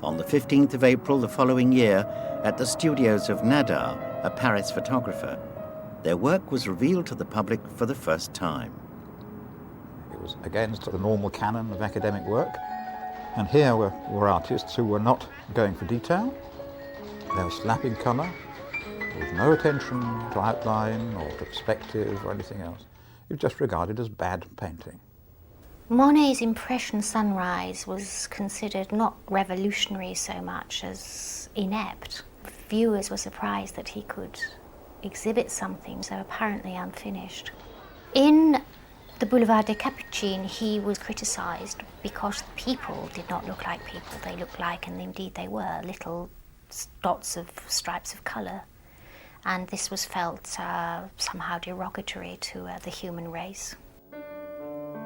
On the 15th of April the following year, at the studios of Nadar, a Paris photographer, their work was revealed to the public for the first time. It was against the normal canon of academic work, and here were artists who were not going for detail. They were slapping colour with no attention to outline or to perspective or anything else. It was just regarded as bad painting. Monet's Impression Sunrise was considered not revolutionary so much as inept. Viewers were surprised that he could exhibit something so apparently unfinished. In the Boulevard des Capucines, he was criticised because the people did not look like people. They looked like, and indeed they were, little dots of stripes of colour. And this was felt somehow derogatory to the human race.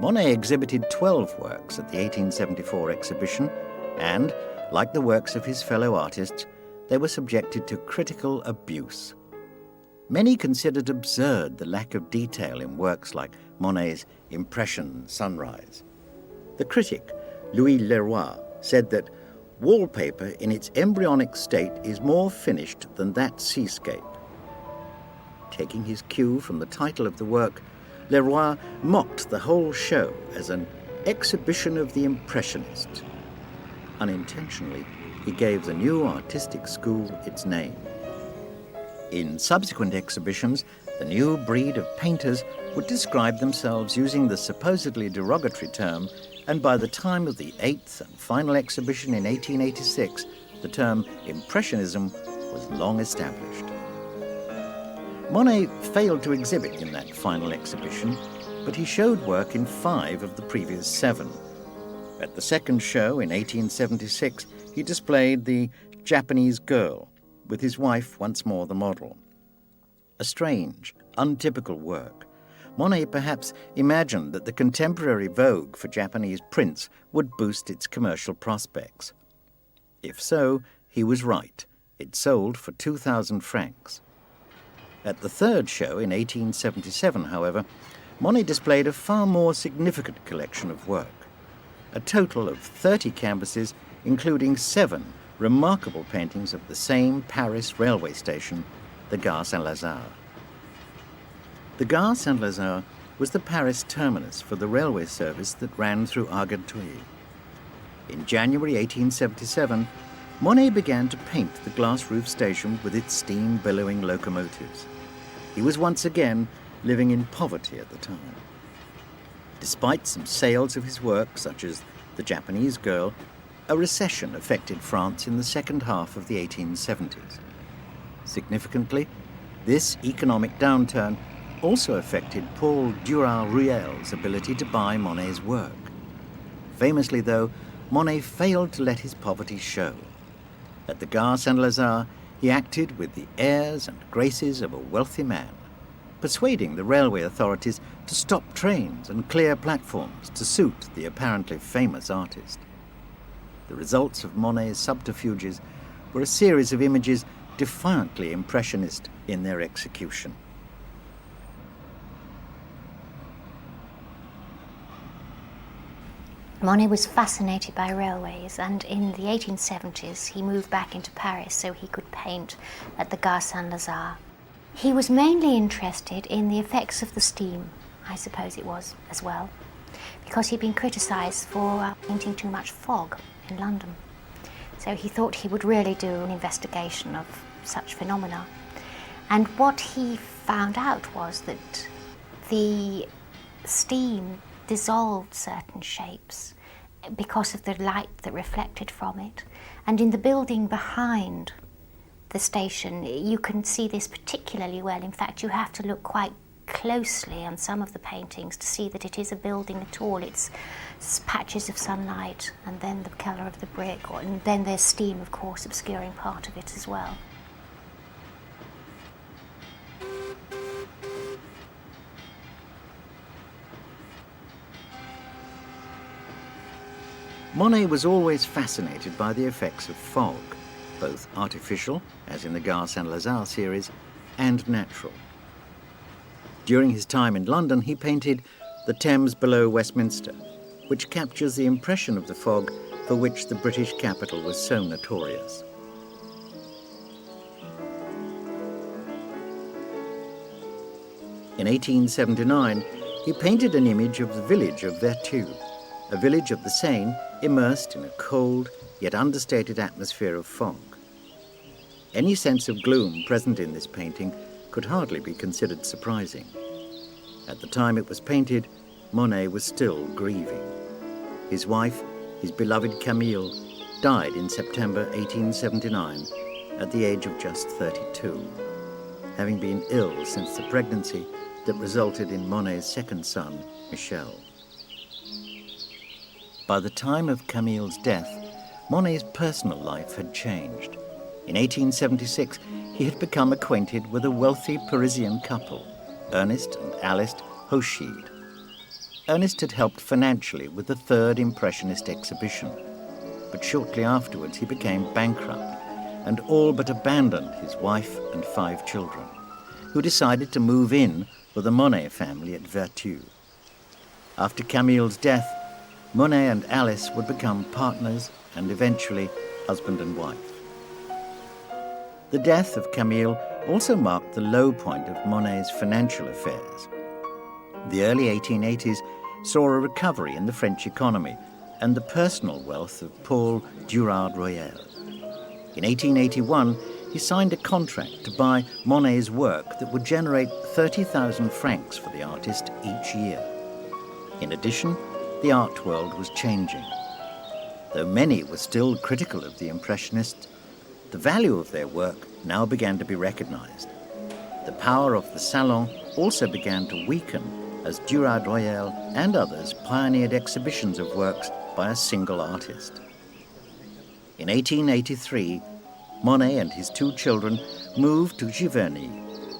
Monet exhibited 12 works at the 1874 exhibition, and, like the works of his fellow artists, they were subjected to critical abuse. Many considered absurd the lack of detail in works like Monet's Impression Sunrise. The critic, Louis Leroy, said that wallpaper in its embryonic state is more finished than that seascape. Taking his cue from the title of the work, Leroy mocked the whole show as an exhibition of the Impressionists. Unintentionally, he gave the new artistic school its name. In subsequent exhibitions, the new breed of painters would describe themselves using the supposedly derogatory term, and by the time of the eighth and final exhibition in 1886, the term Impressionism was long established. Monet failed to exhibit in that final exhibition, but he showed work in 5 of the previous 7. At the second show in 1876, he displayed the Japanese Girl, with his wife once more the model. A strange, untypical work. Monet perhaps imagined that the contemporary vogue for Japanese prints would boost its commercial prospects. If so, he was right. It sold for 2,000 francs. At the third show in 1877, however, Monet displayed a far more significant collection of work. A total of 30 canvases, including 7 remarkable paintings of the same Paris railway station, the Gare Saint-Lazare. The Gare Saint-Lazare was the Paris terminus for the railway service that ran through Argenteuil. In January 1877, Monet began to paint the glass-roof station with its steam-billowing locomotives. He was once again living in poverty at the time. Despite some sales of his work, such as The Japanese Girl, a recession affected France in the second half of the 1870s. Significantly, this economic downturn also affected Paul Duras-Ruel's ability to buy Monet's work. Famously, though, Monet failed to let his poverty show. At the Gare Saint-Lazare, he acted with the airs and graces of a wealthy man, persuading the railway authorities to stop trains and clear platforms to suit the apparently famous artist. The results of Monet's subterfuges were a series of images defiantly impressionist in their execution. Monet was fascinated by railways, and in the 1870s he moved back into Paris so he could paint at the Gare Saint-Lazare. He was mainly interested in the effects of the steam, I suppose it was as well, because he'd been criticised for painting too much fog in London. So he thought he would really do an investigation of such phenomena. And what he found out was that the steam dissolved certain shapes because of the light that reflected from it. And in the building behind the station, you can see this particularly well. In fact, you have to look quite closely on some of the paintings to see that it is a building at all. It's patches of sunlight and then the colour of the brick, and then there's steam, of course, obscuring part of it as well. Monet was always fascinated by the effects of fog, both artificial, as in the Gare Saint-Lazare series, and natural. During his time in London, he painted The Thames Below Westminster, which captures the impression of the fog for which the British capital was so notorious. In 1879, he painted an image of the village of Vertu, a village of the Seine immersed in a cold yet understated atmosphere of fog. Any sense of gloom present in this painting could hardly be considered surprising. At the time it was painted, Monet was still grieving. His wife, his beloved Camille, died in September 1879 at the age of just 32, having been ill since the pregnancy that resulted in Monet's second son, Michel. By the time of Camille's death, Monet's personal life had changed. In 1876, he had become acquainted with a wealthy Parisian couple, Ernest and Alice Hochschild. Ernest had helped financially with the third Impressionist exhibition, but shortly afterwards he became bankrupt and all but abandoned his wife and 5 children, who decided to move in with the Monet family at Vertu. After Camille's death, Monet and Alice would become partners and eventually husband and wife. The death of Camille also marked the low point of Monet's financial affairs. The early 1880s saw a recovery in the French economy and the personal wealth of Paul Durand-Royal. In 1881, he signed a contract to buy Monet's work that would generate 30,000 francs for the artist each year. In addition, the art world was changing. Though many were still critical of the Impressionists, the value of their work now began to be recognized. The power of the salon also began to weaken as Durand-Royal and others pioneered exhibitions of works by a single artist. In 1883, Monet and his two children moved to Giverny,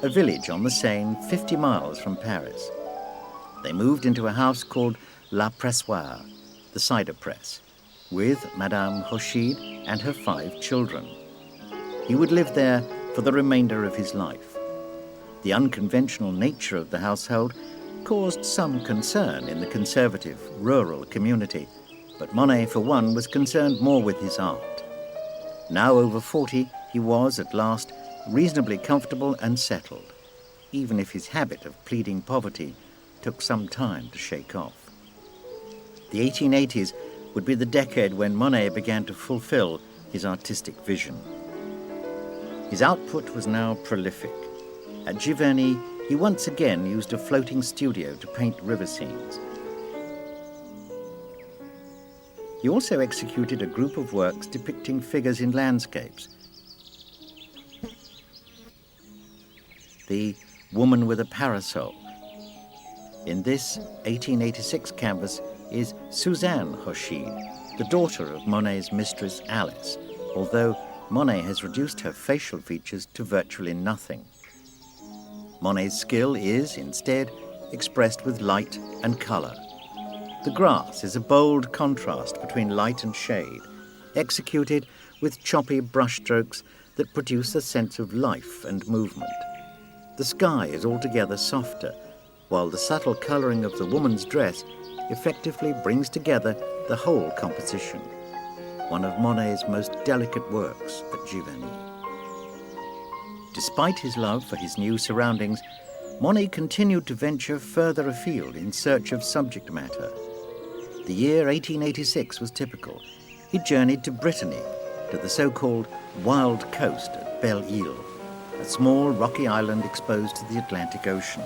a village on the Seine 50 miles from Paris. They moved into a house called La Pressoir, the cider press, with Madame Rochide and her 5 children. He would live there for the remainder of his life. The unconventional nature of the household caused some concern in the conservative, rural community, but Monet, for one, was concerned more with his art. Now over 40, he was, at last, reasonably comfortable and settled, even if his habit of pleading poverty took some time to shake off. The 1880s would be the decade when Monet began to fulfill his artistic vision. His output was now prolific. At Giverny, he once again used a floating studio to paint river scenes. He also executed a group of works depicting figures in landscapes. The Woman with a Parasol. In this 1886 canvas is Suzanne Rochide, the daughter of Monet's mistress Alice, although Monet has reduced her facial features to virtually nothing. Monet's skill is, instead, expressed with light and colour. The grass is a bold contrast between light and shade, executed with choppy brushstrokes that produce a sense of life and movement. The sky is altogether softer, while the subtle colouring of the woman's dress effectively brings together the whole composition, one of Monet's most delicate works at Giverny. Despite his love for his new surroundings, Monet continued to venture further afield in search of subject matter. The year 1886 was typical. He journeyed to Brittany, to the so-called wild coast at Belle-Île, a small rocky island exposed to the Atlantic Ocean.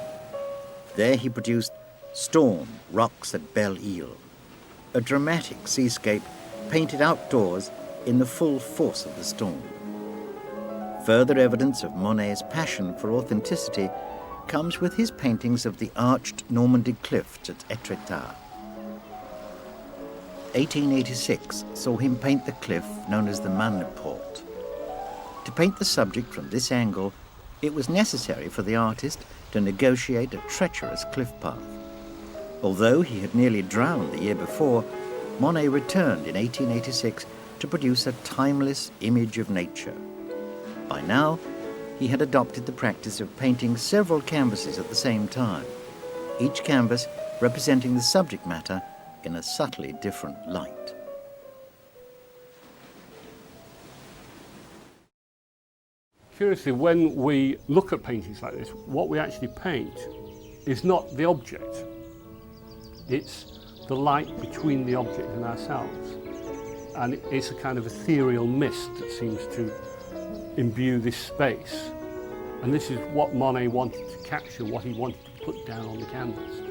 There he produced Storm Rocks at Belle-Île, a dramatic seascape painted outdoors in the full force of the storm. Further evidence of Monet's passion for authenticity comes with his paintings of the arched Normandy cliffs at Étretat. 1886 saw him paint the cliff known as the Manneporte. To paint the subject from this angle, it was necessary for the artist to negotiate a treacherous cliff path. Although he had nearly drowned the year before, Monet returned in 1886 to produce a timeless image of nature. By now, he had adopted the practice of painting several canvases at the same time, each canvas representing the subject matter in a subtly different light. Curiously, when we look at paintings like this, what we actually paint is not the object. It's the light between the object and ourselves. And it's a kind of ethereal mist that seems to imbue this space. And this is what Monet wanted to capture, what he wanted to put down on the canvas.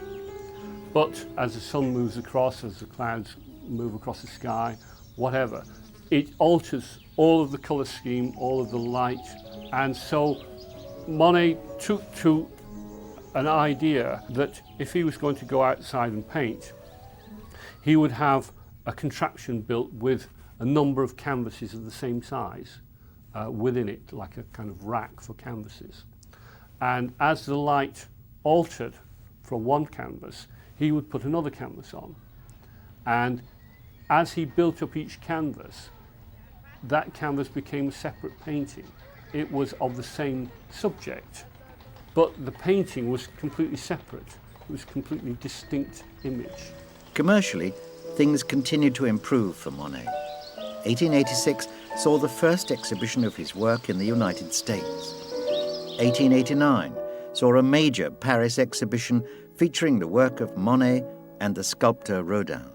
But as the sun moves across, as the clouds move across the sky, whatever, it alters all of the colour scheme, all of the light. And so Monet took to an idea that if he was going to go outside and paint, he would have a contraption built with a number of canvases of the same size within it, like a kind of rack for canvases. And as the light altered from one canvas, he would put another canvas on. And as he built up each canvas, that canvas became a separate painting. It was of the same subject, but the painting was completely separate. It was a completely distinct image. Commercially, things continued to improve for Monet. 1886 saw the first exhibition of his work in the United States. 1889 saw a major Paris exhibition featuring the work of Monet and the sculptor Rodin.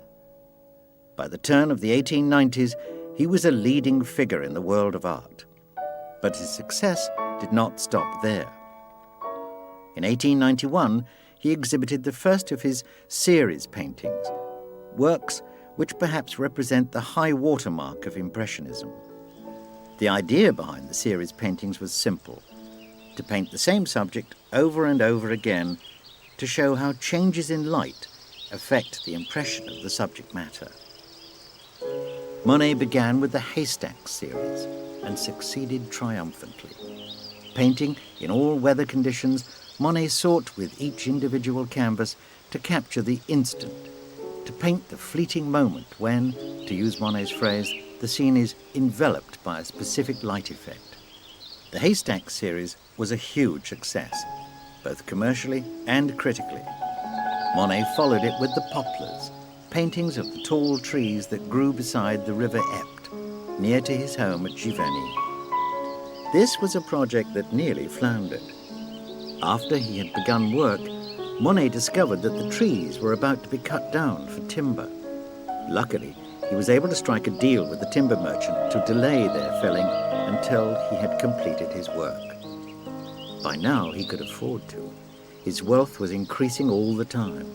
By the turn of the 1890s, he was a leading figure in the world of art. But his success did not stop there. In 1891, he exhibited the first of his series paintings, works which perhaps represent the high watermark of Impressionism. The idea behind the series paintings was simple: to paint the same subject over and over again to show how changes in light affect the impression of the subject matter. Monet began with the Haystacks series and succeeded triumphantly. Painting in all weather conditions, Monet sought with each individual canvas to capture the instant, to paint the fleeting moment when, to use Monet's phrase, the scene is enveloped by a specific light effect. The Haystacks series was a huge success, both commercially and critically. Monet followed it with the Poplars, paintings of the tall trees that grew beside the river Epte, near to his home at Giverny. This was a project that nearly floundered. After he had begun work, Monet discovered that the trees were about to be cut down for timber. Luckily, he was able to strike a deal with the timber merchant to delay their felling until he had completed his work. By now, he could afford to. His wealth was increasing all the time.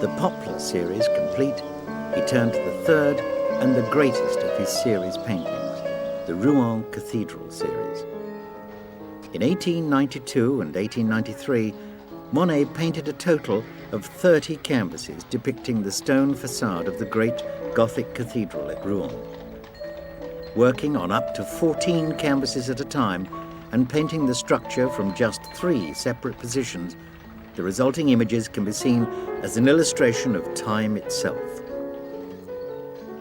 The Poplar series complete, he turned to the third and the greatest of his series paintings, the Rouen Cathedral series. In 1892 and 1893, Monet painted a total of 30 canvases depicting the stone facade of the great Gothic cathedral at Rouen. Working on up to 14 canvases at a time and painting the structure from just 3 separate positions, the resulting images can be seen as an illustration of time itself.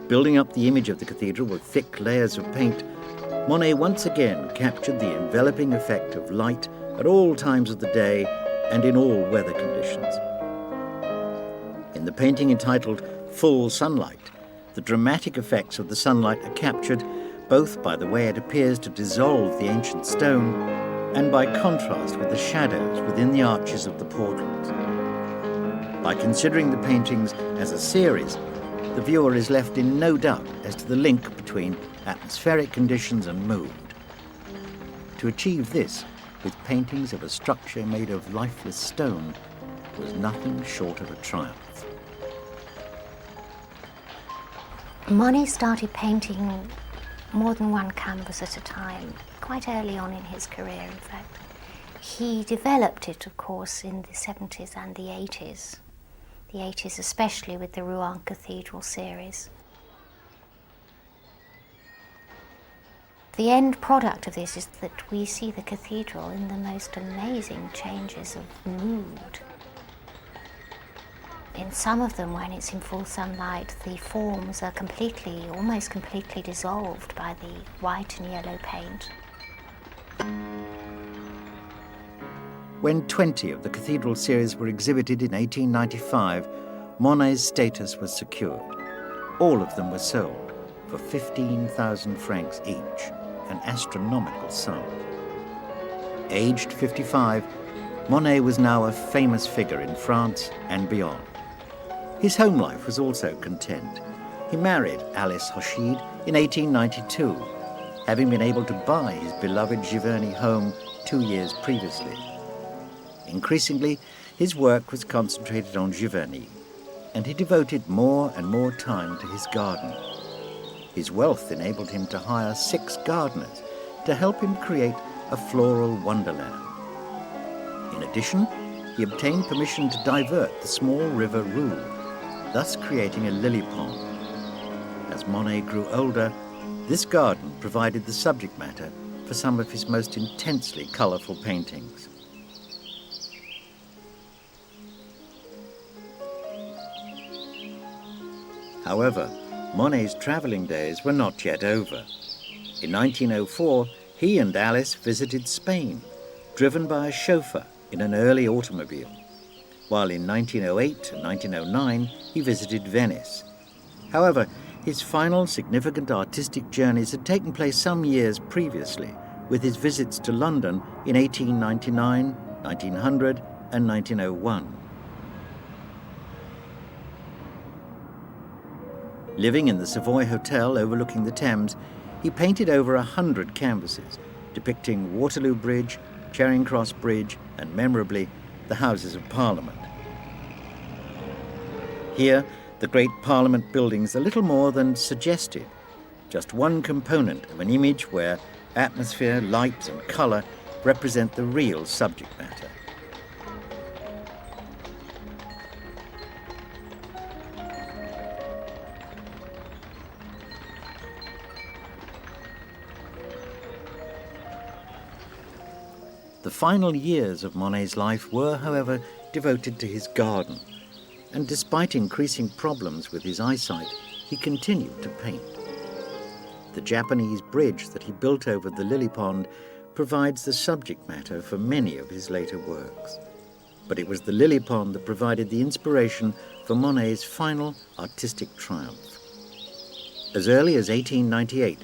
Building up the image of the cathedral with thick layers of paint, Monet once again captured the enveloping effect of light at all times of the day and in all weather conditions. In the painting entitled Full Sunlight, the dramatic effects of the sunlight are captured both by the way it appears to dissolve the ancient stone and by contrast with the shadows within the arches of the portals. By considering the paintings as a series, the viewer is left in no doubt as to the link between atmospheric conditions and mood. To achieve this, with paintings of a structure made of lifeless stone, was nothing short of a triumph. Monet started painting more than one canvas at a time, quite early on in his career, in fact. He developed it, of course, in the 70s and the 80s. The 80s especially with the Rouen Cathedral series. The end product of this is that we see the cathedral in the most amazing changes of mood. In some of them, when it's in full sunlight, the forms are almost completely dissolved by the white and yellow paint. When 20 of the cathedral series were exhibited in 1895, Monet's status was secured. All of them were sold for 15,000 francs each, an astronomical sum. Aged 55, Monet was now a famous figure in France and beyond. His home life was also content. He married Alice Hochide in 1892, having been able to buy his beloved Giverny home 2 years previously. Increasingly, his work was concentrated on Giverny, and he devoted more and more time to his garden. His wealth enabled him to hire 6 gardeners to help him create a floral wonderland. In addition, he obtained permission to divert the small river Roule, thus creating a lily pond. As Monet grew older, this garden provided the subject matter for some of his most intensely colourful paintings. However, Monet's travelling days were not yet over. In 1904, he and Alice visited Spain, driven by a chauffeur in an early automobile. while in 1908 and 1909 he visited Venice. However, his final significant artistic journeys had taken place some years previously, with his visits to London in 1899, 1900 and 1901. Living in the Savoy Hotel overlooking the Thames, he painted over 100 canvases depicting Waterloo Bridge, Charing Cross Bridge and, memorably, the Houses of Parliament. Here, the great Parliament buildings are little more than suggested, just one component of an image where atmosphere, light and colour represent the real subject matter. The final years of Monet's life were, however, devoted to his garden, and despite increasing problems with his eyesight, he continued to paint. The Japanese bridge that he built over the lily pond provides the subject matter for many of his later works. But it was the lily pond that provided the inspiration for Monet's final artistic triumph. As early as 1898,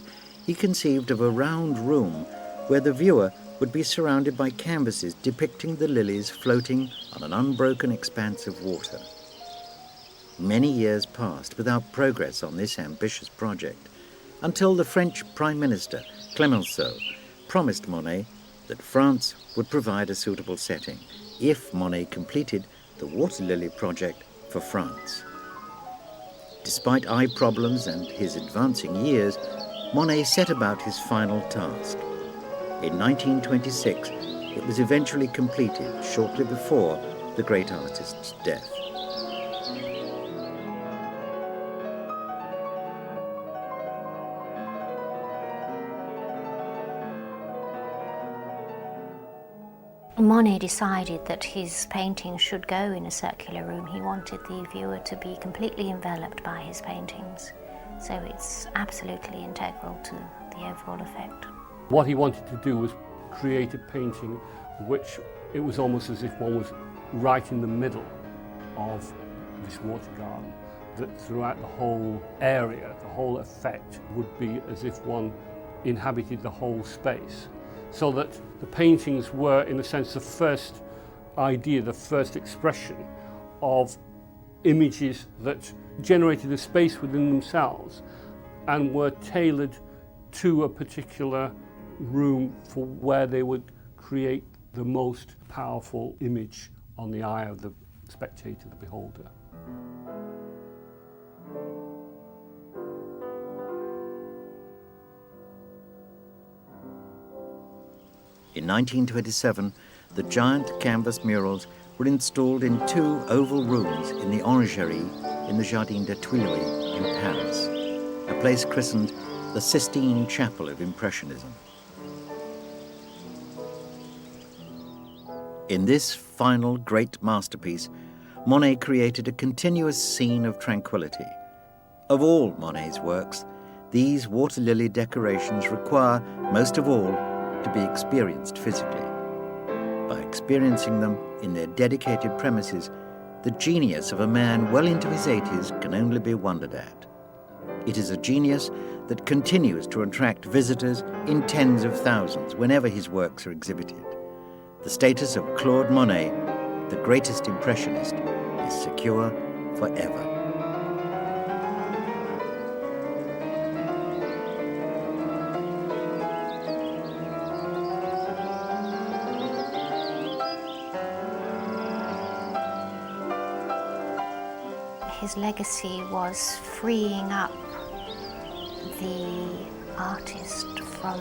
he conceived of a round room where the viewer would be surrounded by canvases depicting the lilies floating on an unbroken expanse of water. Many years passed without progress on this ambitious project, until the French Prime Minister, Clemenceau, promised Monet that France would provide a suitable setting if Monet completed the water lily project for France. Despite eye problems and his advancing years, Monet set about his final task. In 1926, it was eventually completed shortly before the great artist's death. Monet decided that his painting should go in a circular room. He wanted the viewer to be completely enveloped by his paintings, so it's absolutely integral to the overall effect. What he wanted to do was create a painting which it was almost as if one was right in the middle of this water garden, that throughout the whole area, the whole effect would be as if one inhabited the whole space. So that the paintings were, in a sense, the first idea, the first expression of images that generated a space within themselves and were tailored to a particular room for where they would create the most powerful image on the eye of the spectator, the beholder. In 1927, the giant canvas murals were installed in 2 oval rooms in the Orangerie in the Jardin des Tuileries in Paris, a place christened the Sistine Chapel of Impressionism. In this final great masterpiece, Monet created a continuous scene of tranquility. Of all Monet's works, these water lily decorations require, most of all, to be experienced physically. By experiencing them in their dedicated premises, the genius of a man well into his 80s can only be wondered at. It is a genius that continues to attract visitors in tens of thousands whenever his works are exhibited. The status of Claude Monet, the greatest Impressionist, is secure forever. His legacy was freeing up the artist from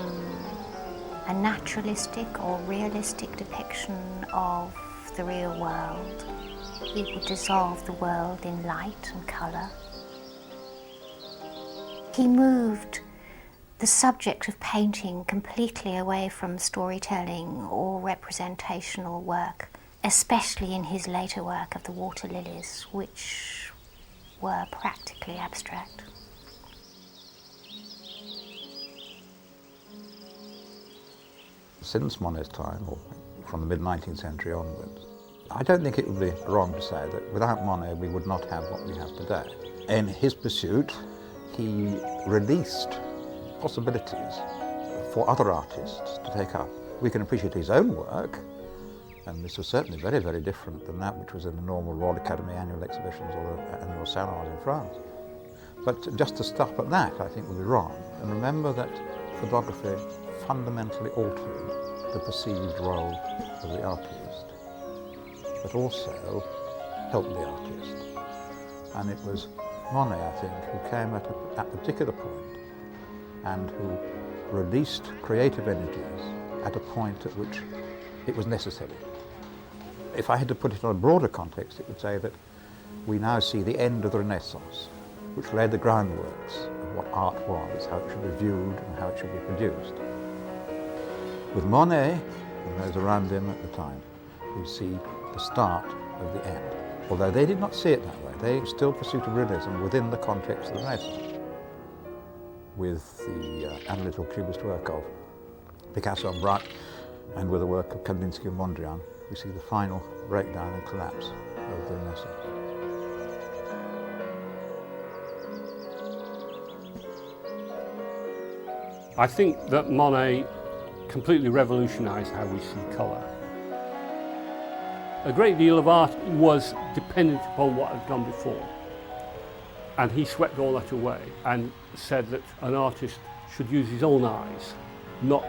a naturalistic or realistic depiction of the real world. It would dissolve the world in light and colour. He moved the subject of painting completely away from storytelling or representational work, especially in his later work of the water lilies, which were practically abstract. Since Monet's time, or from the mid-19th century onwards, I don't think it would be wrong to say that without Monet we would not have what we have today. In his pursuit, he released possibilities for other artists to take up. We can appreciate his own work, and this was certainly very, very different than that which was in the normal Royal Academy annual exhibitions or the annual salons in France. But just to stop at that, I think, would be wrong. And remember that photography fundamentally altered the perceived role of the artist, but also helped the artist. And it was Monet, I think, who came at a particular point and who released creative energies at a point at which it was necessary. If I had to put it in a broader context, it would say that we now see the end of the Renaissance, which laid the groundworks of what art was, how it should be viewed and how it should be produced. With Monet and those around him at the time, we see the start of the end. Although they did not see it that way, they still pursued realism within the context of the Renaissance. With the analytical cubist work of Picasso and Braque, and with the work of Kandinsky and Mondrian, we see the final breakdown and collapse of the Renaissance. I think that Monet completely revolutionised how we see colour. A great deal of art was dependent upon what had gone before, and he swept all that away and said that an artist should use his own eyes, not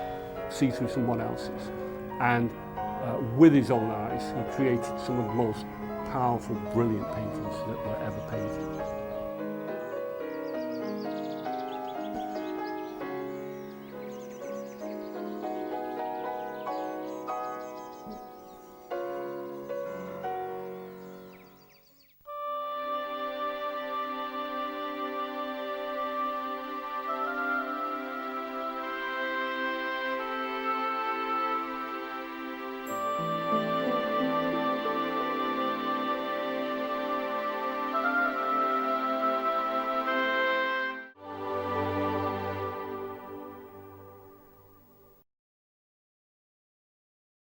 see through someone else's. And with his own eyes, he created some of the most powerful, brilliant paintings that were ever painted.